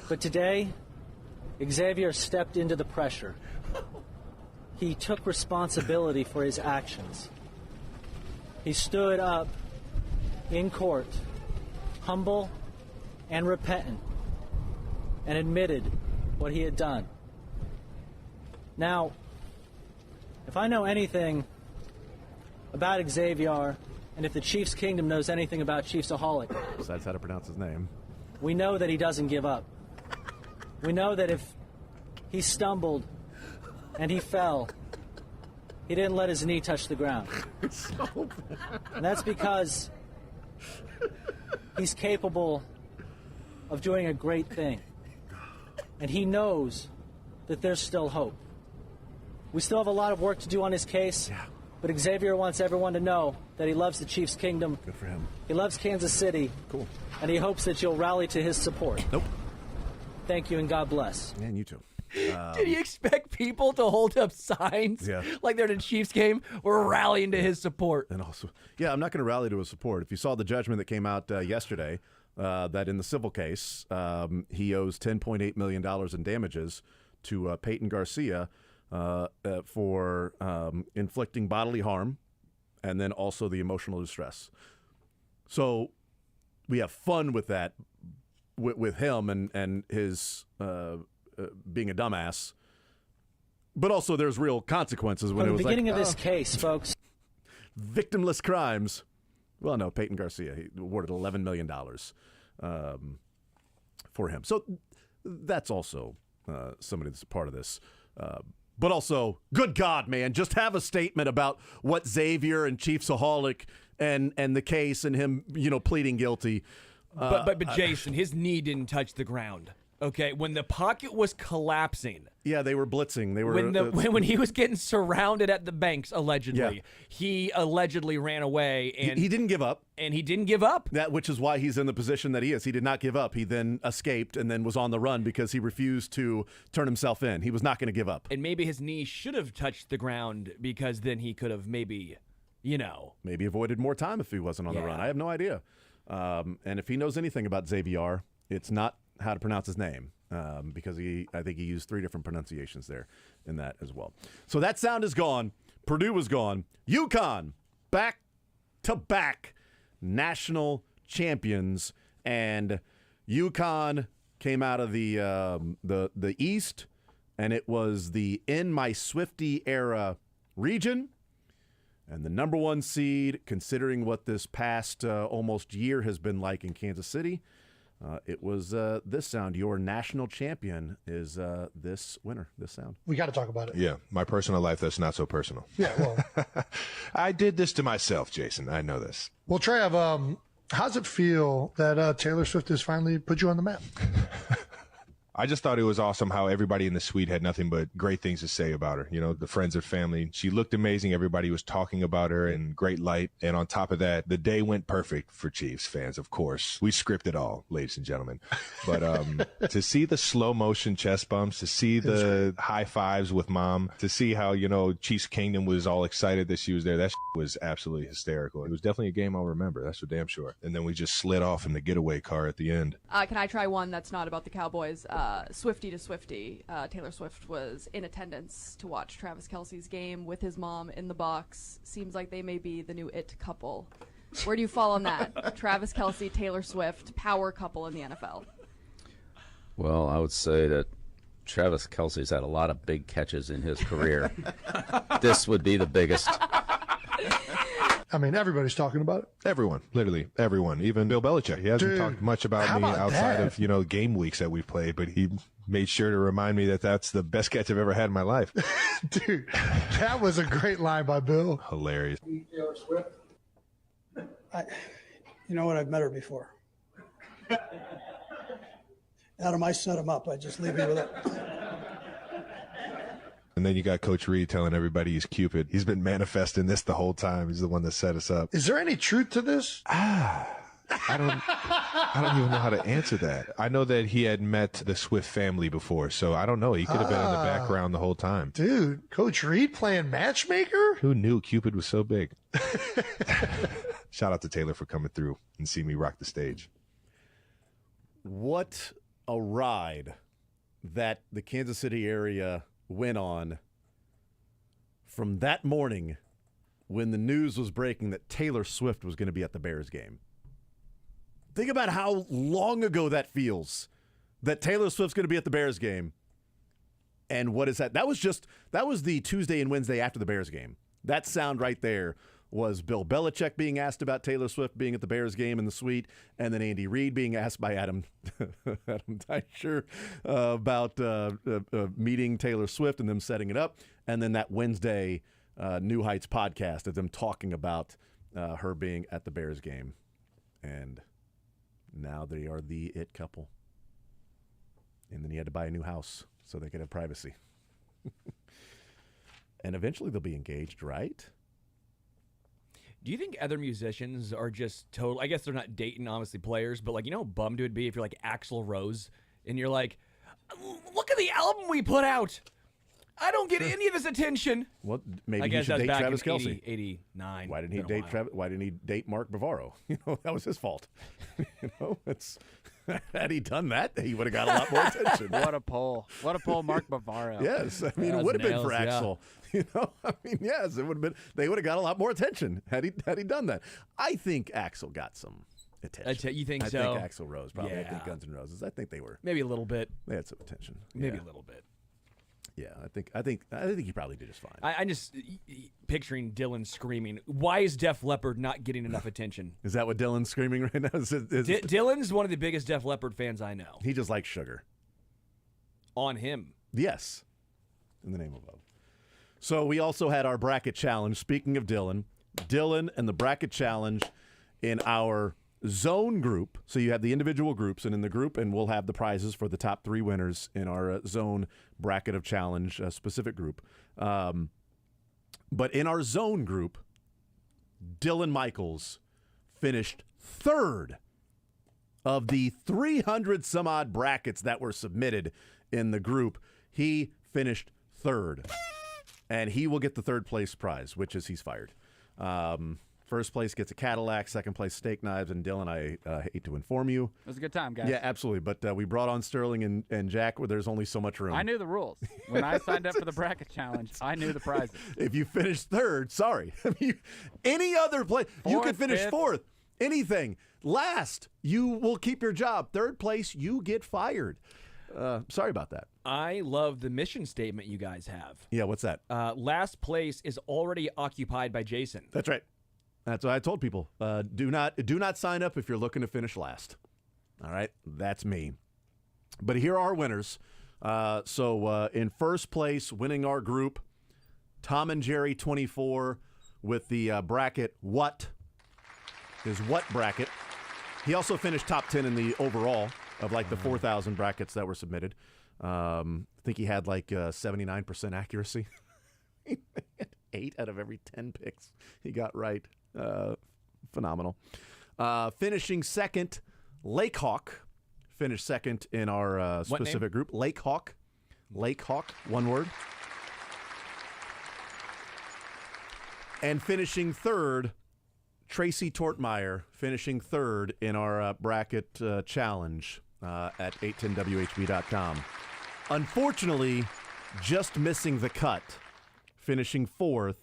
But today, Xavier stepped into the pressure. He took responsibility for his actions. He stood up in court, humble and repentant, and admitted what he had done. Now, if I know anything about Xavier, and if the Chiefs Kingdom knows anything about Chiefsaholic, besides how to pronounce his name, we know that he doesn't give up. We know that if he stumbled and he fell, he didn't let his knee touch the ground. And that's because he's capable of doing a great thing. And he knows that there's still hope. We still have a lot of work to do on his case, but Xavier wants everyone to know that he loves the Chiefs Kingdom. Good for him. He loves Kansas City. Cool. And he hopes that you'll rally to his support. Nope. Thank you, and God bless. And you too. Did he expect people to hold up signs like they're at a Chiefs game? We're rallying to his support. And also, I'm not going to rally to his support. If you saw the judgment that came out yesterday, that in the civil case, he owes $10.8 million in damages to Peyton Garcia for inflicting bodily harm and then also the emotional distress. So we have fun with that, with him and his being a dumbass. But also there's real consequences when it was like... From the beginning of this case, folks... Victimless crimes. Well, no, Peyton Garcia, he awarded $11 million for him. So that's also somebody that's a part of this. But also, good God, man, just have a statement about what Xavier and Chiefsaholic and the case and him, pleading guilty. But Jason, his knee didn't touch the ground. Okay, when the pocket was collapsing. Yeah, they were blitzing. They were When he was getting surrounded at the banks, allegedly, he allegedly ran away, and he didn't give up. And he didn't give up. Which is why he's in the position that he is. He did not give up. He then escaped and then was on the run because he refused to turn himself in. He was not going to give up. And maybe his knee should have touched the ground because then he could have maybe avoided more time if he wasn't on the run. I have no idea. And if he knows anything about Xavier, it's not how to pronounce his name, because I think he used 3 different pronunciations there in that as well. So that sound is gone. Purdue was gone. UConn, back-to-back national champions, and UConn came out of the East, and it was the In My Swiftie Era region, and the number 1 seed, considering what this past almost year has been like in Kansas City. It was this sound. Your national champion is this winner, this sound. We got to talk about it. Yeah, my personal life, that's not so personal. Yeah, well. I did this to myself, Jason. I know this. Well, Trav, how's it feel that Taylor Swift has finally put you on the map? I just thought it was awesome how everybody in the suite had nothing but great things to say about her. You know, the friends and family. She looked amazing. Everybody was talking about her in great light. And on top of that, the day went perfect for Chiefs fans, of course. We script it all, ladies and gentlemen. But to see the slow motion chest bumps, to see the high fives with mom, to see how, Chiefs Kingdom was all excited that she was there, that was absolutely hysterical. It was definitely a game I'll remember. That's for damn sure. And then we just slid off in the getaway car at the end. Can I try one that's not about the Cowboys? Swiftie to Swiftie, Taylor Swift was in attendance to watch Travis Kelce's game with his mom in the box. Seems like they may be the new it couple. Where do you fall on that? Travis Kelce, Taylor Swift, power couple in the NFL. Well, I would say that Travis Kelce's had a lot of big catches in his career. This would be the biggest. I mean, everybody's talking about it. Everyone, literally everyone, even Bill Belichick. He hasn't talked much about me outside of, game weeks that we played, but he made sure to remind me that that's the best catch I've ever had in my life. Dude, that was a great line by Bill. Hilarious. Taylor Swift? You know what? I've met her before. Adam, I set him up. I just leave you with it. And then you got Coach Reed telling everybody he's Cupid. He's been manifesting this the whole time. He's the one that set us up. Is there any truth to this? I don't even know how to answer that. I know that he had met the Swift family before, so I don't know. He could have been in the background the whole time. Dude, Coach Reed playing matchmaker? Who knew Cupid was so big? Shout out to Taylor for coming through and see me rock the stage. What a ride that the Kansas City area went on from that morning when the news was breaking that Taylor Swift was going to be at the Bears game. Think about how long ago that feels, that Taylor Swift's going to be at the Bears game. And what is that? That was the Tuesday and Wednesday after the Bears game. That sound right there was Bill Belichick being asked about Taylor Swift being at the Bears game in the suite, and then Andy Reid being asked by Adam Teicher about meeting Taylor Swift and them setting it up, and then that Wednesday New Heights podcast of them talking about her being at the Bears game. And now they are the it couple. And then he had to buy a new house so they could have privacy. And eventually they'll be engaged, right? Do you think other musicians are just total? I guess they're not dating, honestly, players, but how bummed it would be if you're like Axl Rose and you're like, look at the album we put out. I don't get any of this attention. Well, maybe he should date Travis Kelce. 89. Why didn't he date Travis? Why didn't he date Mark Bavaro? That was his fault. Had he done that, he would have got a lot more attention. What a poll! What a poll, Mark Bavaro. Yes, I mean it would have been for Axl. Yeah. Yes, it would have been. They would have got a lot more attention had he done that. I think Axl got some attention. You think I so? I think Axl Rose probably. Yeah. I think Guns N' Roses. I think they were maybe a little bit. They had some attention. Maybe a little bit. Yeah, I think he probably did just fine. I'm just picturing Dylan screaming, "Why is Def Leppard not getting enough attention?" Is that what Dylan's screaming right now? Dylan's one of the biggest Def Leppard fans I know. He just likes sugar. On him. Yes. In the name of love. So we also had our bracket challenge. Speaking of Dylan and the bracket challenge in our zone group. So you have the individual groups, and in the group, and we'll have the prizes for the top 3 winners in our zone bracket of challenge specific group. But in our zone group, Dylan Michaels finished 3rd of the 300 some odd brackets that were submitted in the group. He finished 3rd, and he will get the 3rd place prize, which is he's fired. First place gets a Cadillac, second place steak knives, and Dylan, I hate to inform you. It was a good time, guys. Yeah, absolutely. But we brought on Sterling and Jack where there's only so much room. I knew the rules. When I signed up for the bracket challenge, I knew the prizes. If you finish 3rd, sorry. Any other place, you could finish 4th. Anything. Last, you will keep your job. 3rd place, you get fired. Sorry about that. I love the mission statement you guys have. Yeah, what's that? Last place is already occupied by Jason. That's right. That's what I told people. Do not sign up if you're looking to finish last. All right, that's me. But here are our winners. So in first place, winning our group, Tom and Jerry 24 with the bracket what? His what bracket. He also finished top 10 in the overall of like the 4,000 brackets that were submitted. I think he had like 79% accuracy. 8 out of every 10 picks he got right. Phenomenal. Finishing second, Lake Hawk. Finished second in our specific group. Lake Hawk. Lake Hawk, one word. And finishing 3rd, Tracy Tortmeyer, finishing 3rd in our bracket challenge at 810WHB.com. Unfortunately, just missing the cut, finishing 4th,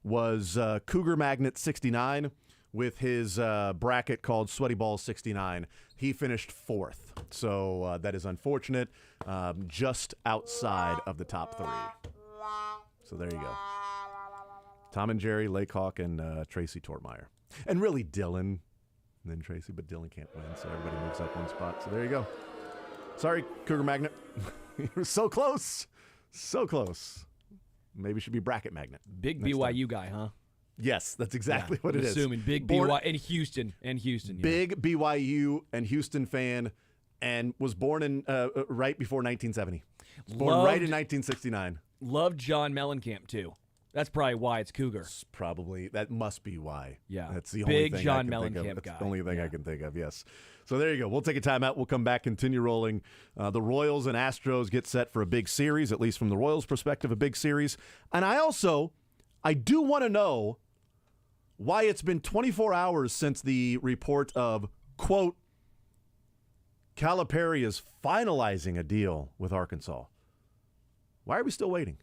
was Cougar Magnet 69 with his bracket called Sweaty Balls 69. He finished 4th. So that is unfortunate, just outside of the top 3. So there you go. Tom and Jerry, Lake Hawk, and Tracy Tortmeyer. And really Dylan, and then Tracy, but Dylan can't win, so everybody moves up one spot. So there you go. Sorry, Cougar Magnet. You were so close. So close. Maybe it should be Bracket Magnet. Big BYU guy, huh? Yes, that's exactly what it is. Assuming big BYU and Houston. Yeah. Big BYU and Houston fan, and was born in right before 1970. Born right in 1969. Loved John Mellencamp, too. That's probably why it's Cougar. That must be why. Yeah. That's the only Big thing John I can think of. Mellencamp That's guy. the only thing I can think of, yes. So there you go. We'll take a timeout. We'll come back, continue rolling. The Royals and Astros get set for a big series, at least from the Royals' perspective, a big series. And I do want to know why it's been 24 hours since the report of, quote, Calipari is finalizing a deal with Arkansas. Why are we still waiting?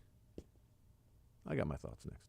I got my thoughts next.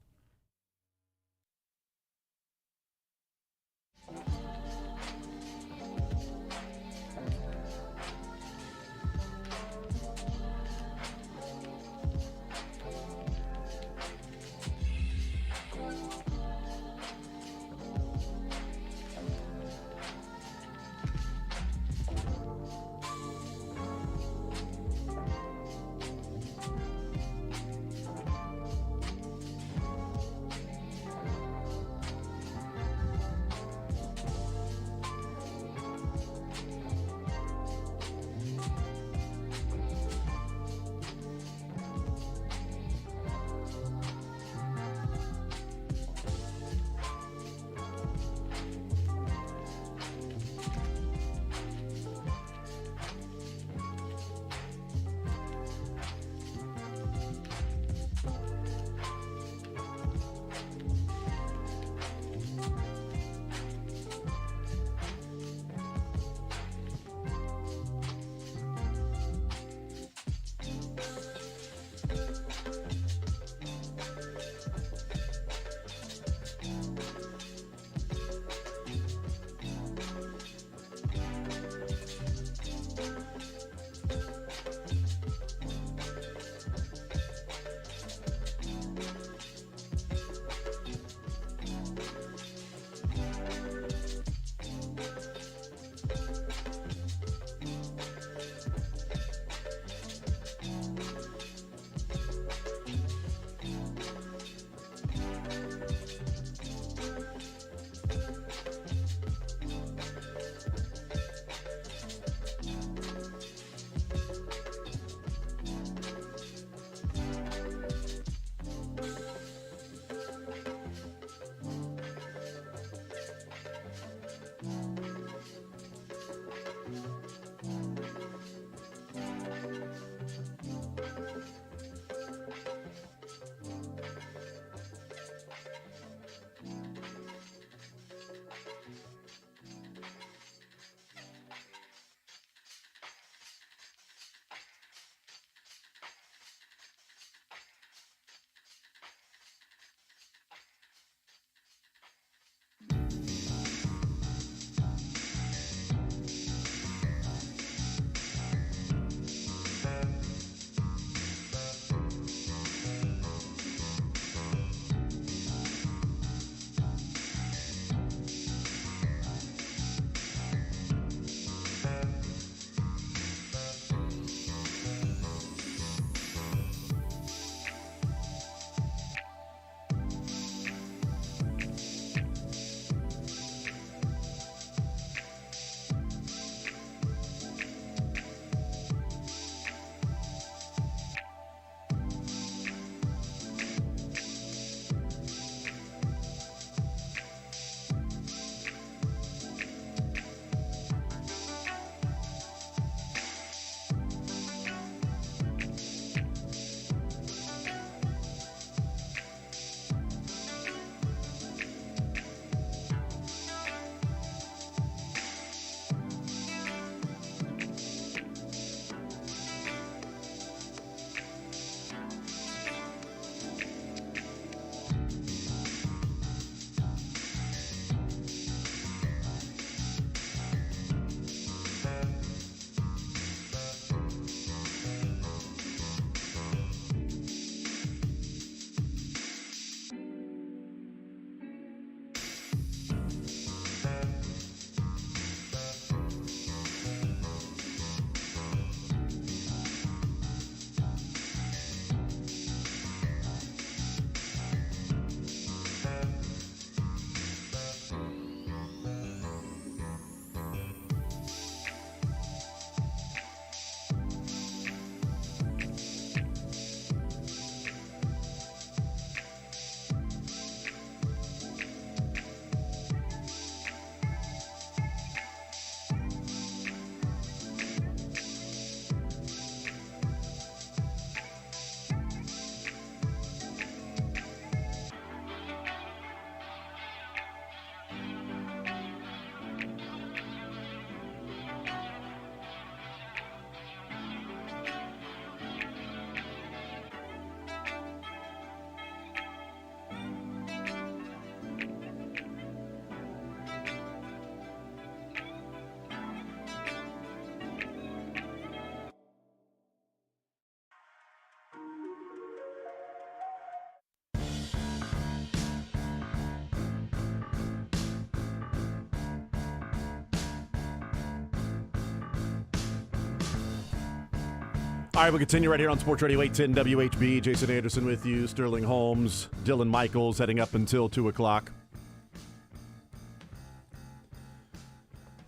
All right, we'll continue right here on Sports Radio 810 WHB. Jason Anderson with you, Sterling Holmes, Dylan Michaels heading up until 2 o'clock.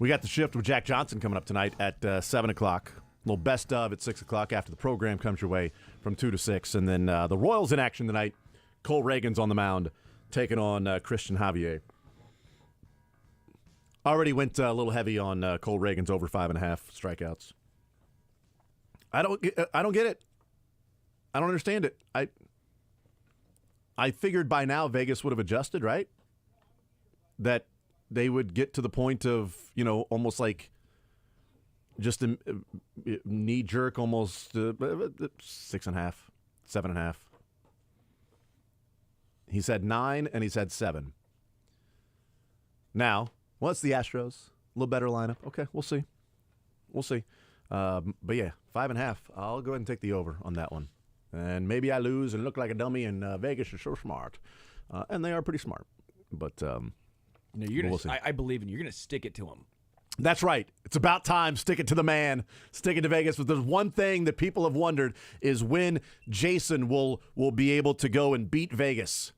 We got the shift with Jack Johnson coming up tonight at 7 o'clock. A little best of at 6 o'clock after the program comes your way from 2 to 6. And then the Royals in action tonight. Cole Reagan's on the mound taking on Christian Javier. Already went a little heavy on Cole Reagan's over 5.5 strikeouts. I don't get it. I don't understand it. I figured by now Vegas would have adjusted, right? That they would get to the point of, almost like just a knee jerk, almost 6.5, 7.5. He said 9 and he said 7. Now, well, it's the Astros. A little better lineup. Okay, we'll see. But yeah, 5.5. I'll go ahead and take the over on that one. And maybe I lose and look like a dummy, and Vegas is so smart. And they are pretty smart. But we'll see. I believe in you. You're going to stick it to them. That's right. It's about time. Stick it to the man. Stick it to Vegas. But there's one thing that people have wondered is when Jason will be able to go and beat Vegas.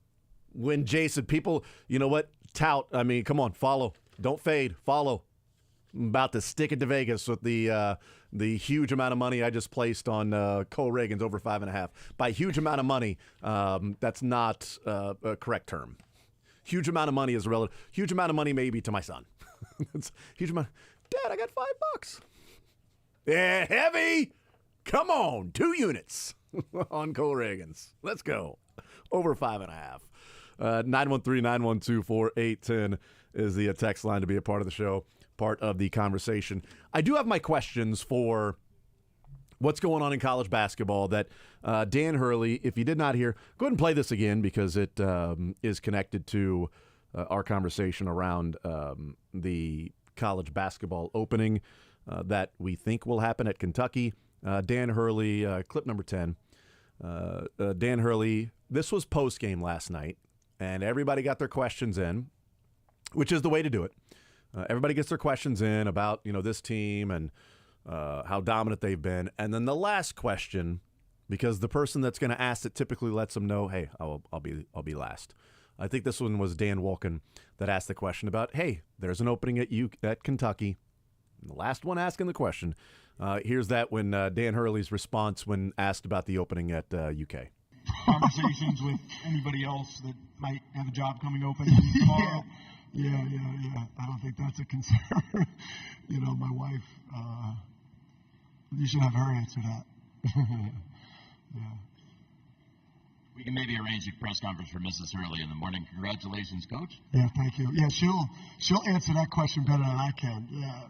When Jason, people, you know what? Tout. I mean, come on, follow. Don't fade. Follow. I'm about to stick it to Vegas with the huge amount of money I just placed on Cole Reagan's over 5.5. By huge amount of money, that's not a correct term. Huge amount of money is relative. Huge amount of money maybe to my son. It's huge amount. Dad, I got $5. Yeah, heavy. Come on, 2 units on Cole Reagan's. Let's go. Over 5.5. 913-912-4810 is the text line to be a part of the show, part of the conversation. I do have my questions for what's going on in college basketball that Dan Hurley, if you did not hear, go ahead and play this again because it is connected to our conversation around the college basketball opening that we think will happen at Kentucky. Dan Hurley, clip number 10. Dan Hurley, this was post-game last night, and everybody got their questions in, which is the way to do it. Everybody gets their questions in about, this team and how dominant they've been. And then the last question, because the person that's going to ask it typically lets them know, hey, I'll be last. I think this one was Dan Wolken that asked the question about, hey, there's an opening at Kentucky. And the last one asking the question. Here's that when Dan Hurley's response when asked about the opening at UK. Conversations with anybody else that might have a job coming open tomorrow. Yeah. I don't think that's a concern. My wife, you should have her answer that. Yeah. We can maybe arrange a press conference for Mrs. Hurley in the morning. Congratulations, Coach. Yeah, thank you. Yeah, she'll answer that question better than I can. Yeah.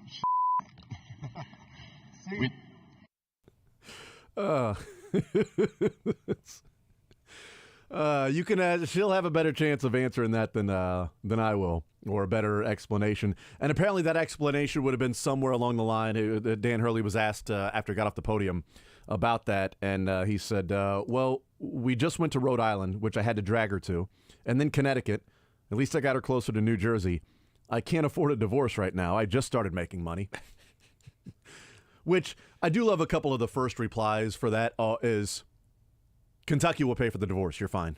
You can. She'll have a better chance of answering that than I will, or a better explanation. And apparently, that explanation would have been somewhere along the line. Dan Hurley was asked after he got off the podium about that, and he said, "Well, we just went to Rhode Island, which I had to drag her to, and then Connecticut. At least I got her closer to New Jersey. I can't afford a divorce right now. I just started making money." Which I do love. A couple of the first replies for that is, Kentucky will pay for the divorce. You're fine.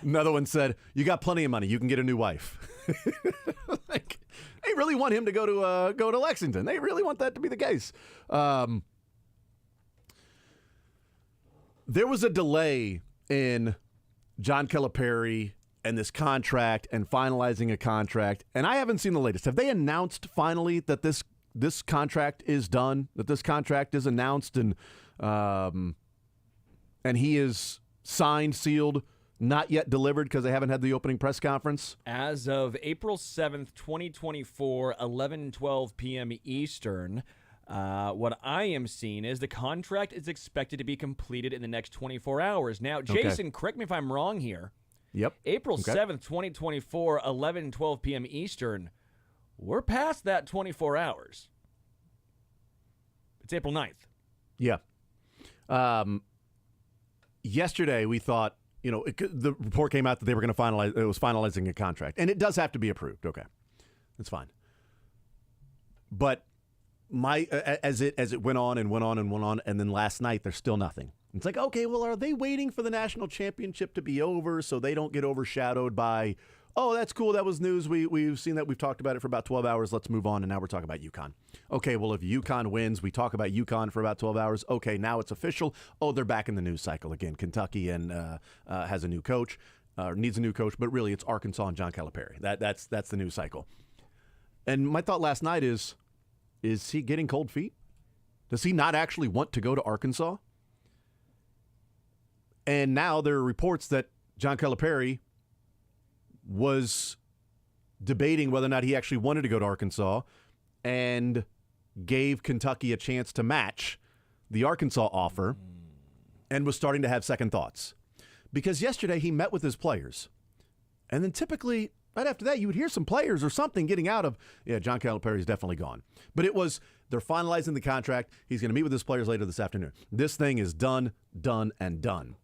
Another one said, you got plenty of money. You can get a new wife. Like, they really want him to go to Lexington. They really want that to be the case. There was a delay in John Calipari and this contract and finalizing a contract, and I haven't seen the latest. Have they announced finally that this contract is done, that this contract is announced, and he is signed, sealed, not yet delivered because they haven't had the opening press conference? As of April 7th, 2024, 11:12 p.m. Eastern, what I am seeing is the contract is expected to be completed in the next 24 hours. Now, Jason, correct me if I'm wrong here. Yep. April 7th, 2024, 11:12 p.m. Eastern. We're past that 24 hours. It's April 9th. Yeah. Yesterday, we thought, the report came out that they were going to finalize. It was finalizing a contract, and it does have to be approved. Okay, that's fine. But as it went on and went on and went on, and then last night there's still nothing. It's like, okay, well, are they waiting for the national championship to be over so they don't get overshadowed by, oh, that's cool, that was news, we've seen that, we've talked about it for about 12 hours, let's move on, and now we're talking about UConn. Okay, well, if UConn wins, we talk about UConn for about 12 hours. Okay, now it's official. Oh, they're back in the news cycle again. Kentucky and has a new coach, needs a new coach, but really it's Arkansas and John Calipari. That's the news cycle. And my thought last night is he getting cold feet? Does he not actually want to go to Arkansas? And now there are reports that John Calipari was debating whether or not he actually wanted to go to Arkansas and gave Kentucky a chance to match the Arkansas offer and was starting to have second thoughts. Because yesterday he met with his players. And then typically, right after that, you would hear some players or something getting out of, yeah, John Calipari's definitely gone. But it was, they're finalizing the contract. He's going to meet with his players later this afternoon. This thing is done, and done.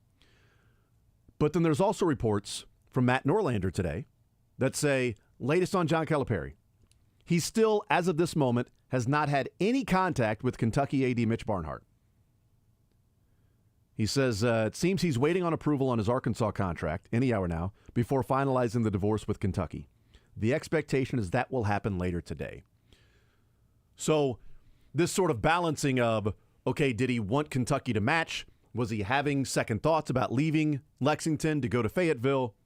But then there's also reports from Matt Norlander today that say, latest on John Calipari, he still, as of this moment, has not had any contact with Kentucky AD Mitch Barnhart. He says it seems he's waiting on approval on his Arkansas contract any hour now before finalizing the divorce with Kentucky. The expectation is that will happen later today. So this sort of balancing of, okay, did he want Kentucky to match? Was he having second thoughts about leaving Lexington to go to Fayetteville?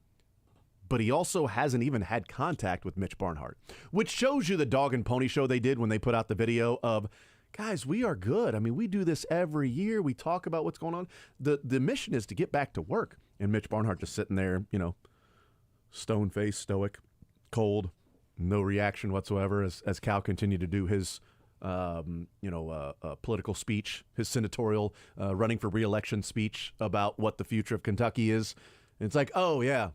But he also hasn't even had contact with Mitch Barnhart, which shows you the dog and pony show they did when they put out the video of, guys, we are good. I mean, we do this every year. We talk about what's going on. The mission is to get back to work. And Mitch Barnhart just sitting there, stone-faced, stoic, cold, no reaction whatsoever as Cal continued to do his political speech, his senatorial running for re-election speech about what the future of Kentucky is. And it's like, oh, yeah.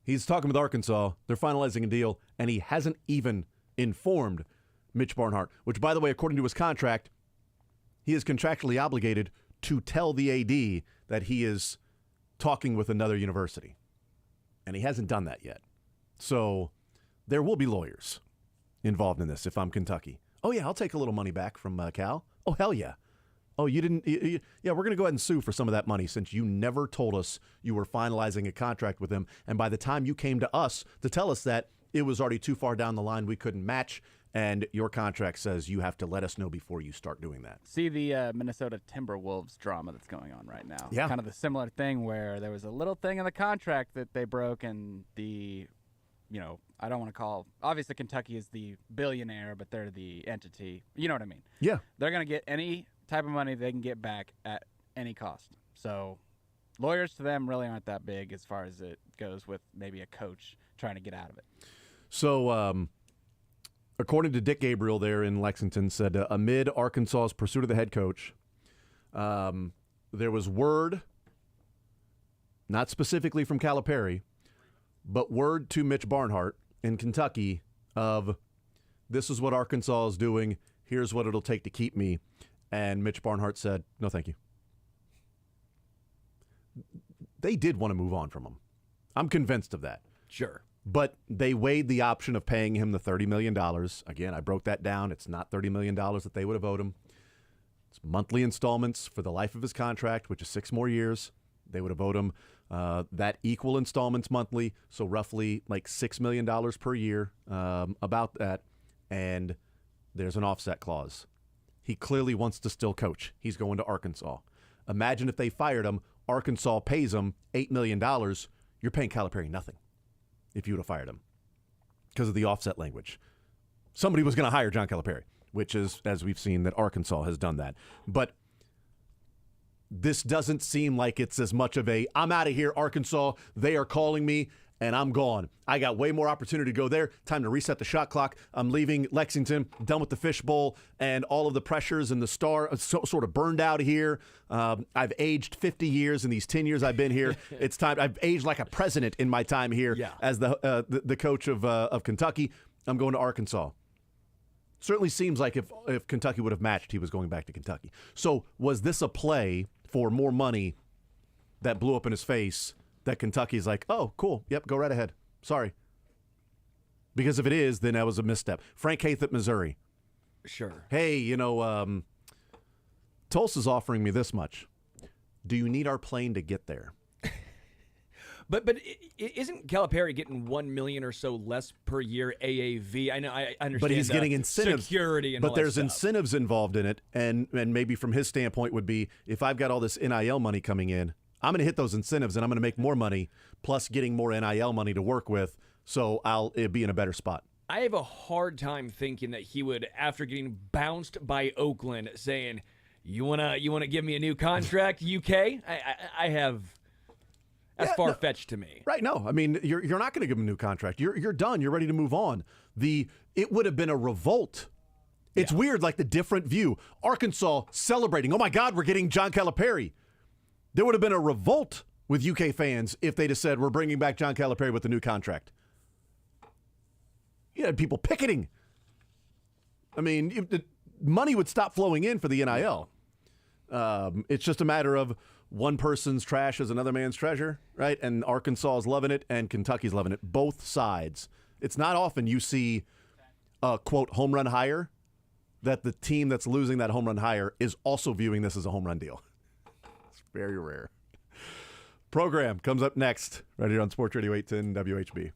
He's talking with Arkansas. They're finalizing a deal, and he hasn't even informed Mitch Barnhart, which, by the way, according to his contract, he is contractually obligated to tell the AD that he is talking with another university. And he hasn't done that yet. So there will be lawyers involved in this if I'm Kentucky. Oh, yeah, I'll take a little money back from Cal. Oh, hell yeah. Oh, you didn't? Yeah, we're going to go ahead and sue for some of that money since you never told us you were finalizing a contract with him. And by the time you came to us to tell us that, it was already too far down the line. We couldn't match. And your contract says you have to let us know before you start doing that. See the Minnesota Timberwolves drama that's going on right now. Yeah. Kind of the similar thing where there was a little thing in the contract that they broke and I don't want to call, obviously Kentucky is the billionaire, but they're the entity. You know what I mean? Yeah. They're going to get any type of money they can get back at any cost. So lawyers to them really aren't that big as far as it goes with maybe a coach trying to get out of it. So, according to Dick Gabriel there in Lexington, said amid Arkansas's pursuit of the head coach, there was word, not specifically from Calipari, but word to Mitch Barnhart in Kentucky of this is what Arkansas is doing, here's what it'll take to keep me. And Mitch Barnhart said, no, thank you. They did want to move on from him. I'm convinced of that. Sure. But they weighed the option of paying him the $30 million. Again, I broke that down. It's not $30 million that they would have owed him. It's monthly installments for the life of his contract, which is 6 more years. They would have owed him that equal installments monthly, so roughly like $6 million per year, about that. And there's an offset clause. He clearly wants to still coach. He's going to Arkansas. Imagine if they fired him, Arkansas pays him $8 million. You're paying Calipari nothing if you would have fired him because of the offset language. Somebody was going to hire John Calipari, which is, as we've seen, that Arkansas has done that. But this doesn't seem like it's as much of a, I'm out of here, Arkansas, they are calling me, and I'm gone. I got way more opportunity to go there. Time to reset the shot clock. I'm leaving Lexington, done with the fishbowl, and all of the pressures and the star sort of burned out here. I've aged 50 years in these 10 years I've been here. It's time. I've aged like a president in my time here as the coach of Kentucky. I'm going to Arkansas. Certainly seems like if Kentucky would have matched, he was going back to Kentucky. So was this a play for more money that blew up in his face that Kentucky's like, oh, cool, yep, go right ahead. Sorry. Because if it is, then that was a misstep. Frank Haith at Missouri. Sure. Hey, Tulsa's offering me this much. Do you need our plane to get there? But isn't Calipari getting $1 million or so less per year AAV? I know, I understand. But he's getting incentives, security, and but all that there's stuff. incentives involved in it, and maybe from his standpoint would be if I've got all this NIL money coming in, I'm going to hit those incentives and I'm going to make more money, plus getting more NIL money to work with, so I'll be in a better spot. I have a hard time thinking that he would, after getting bounced by Oakland, saying, "You wanna give me a new contract, UK?" I have. That's far-fetched to me. Right, no. I mean, you're not going to give him a new contract. You're done. You're ready to move on. It would have been a revolt. It's weird, like the different view. Arkansas celebrating. Oh, my God, we're getting John Calipari. There would have been a revolt with UK fans if they'd have said, we're bringing back John Calipari with the new contract. You had people picketing. I mean, the money would stop flowing in for the NIL. It's just a matter of one person's trash is another man's treasure, right? And Arkansas is loving it and Kentucky's loving it. Both sides. It's not often you see a, quote, home run hire that the team that's losing that home run hire is also viewing this as a home run deal. It's very rare. Program comes up next right here on Sports Radio 810 WHB.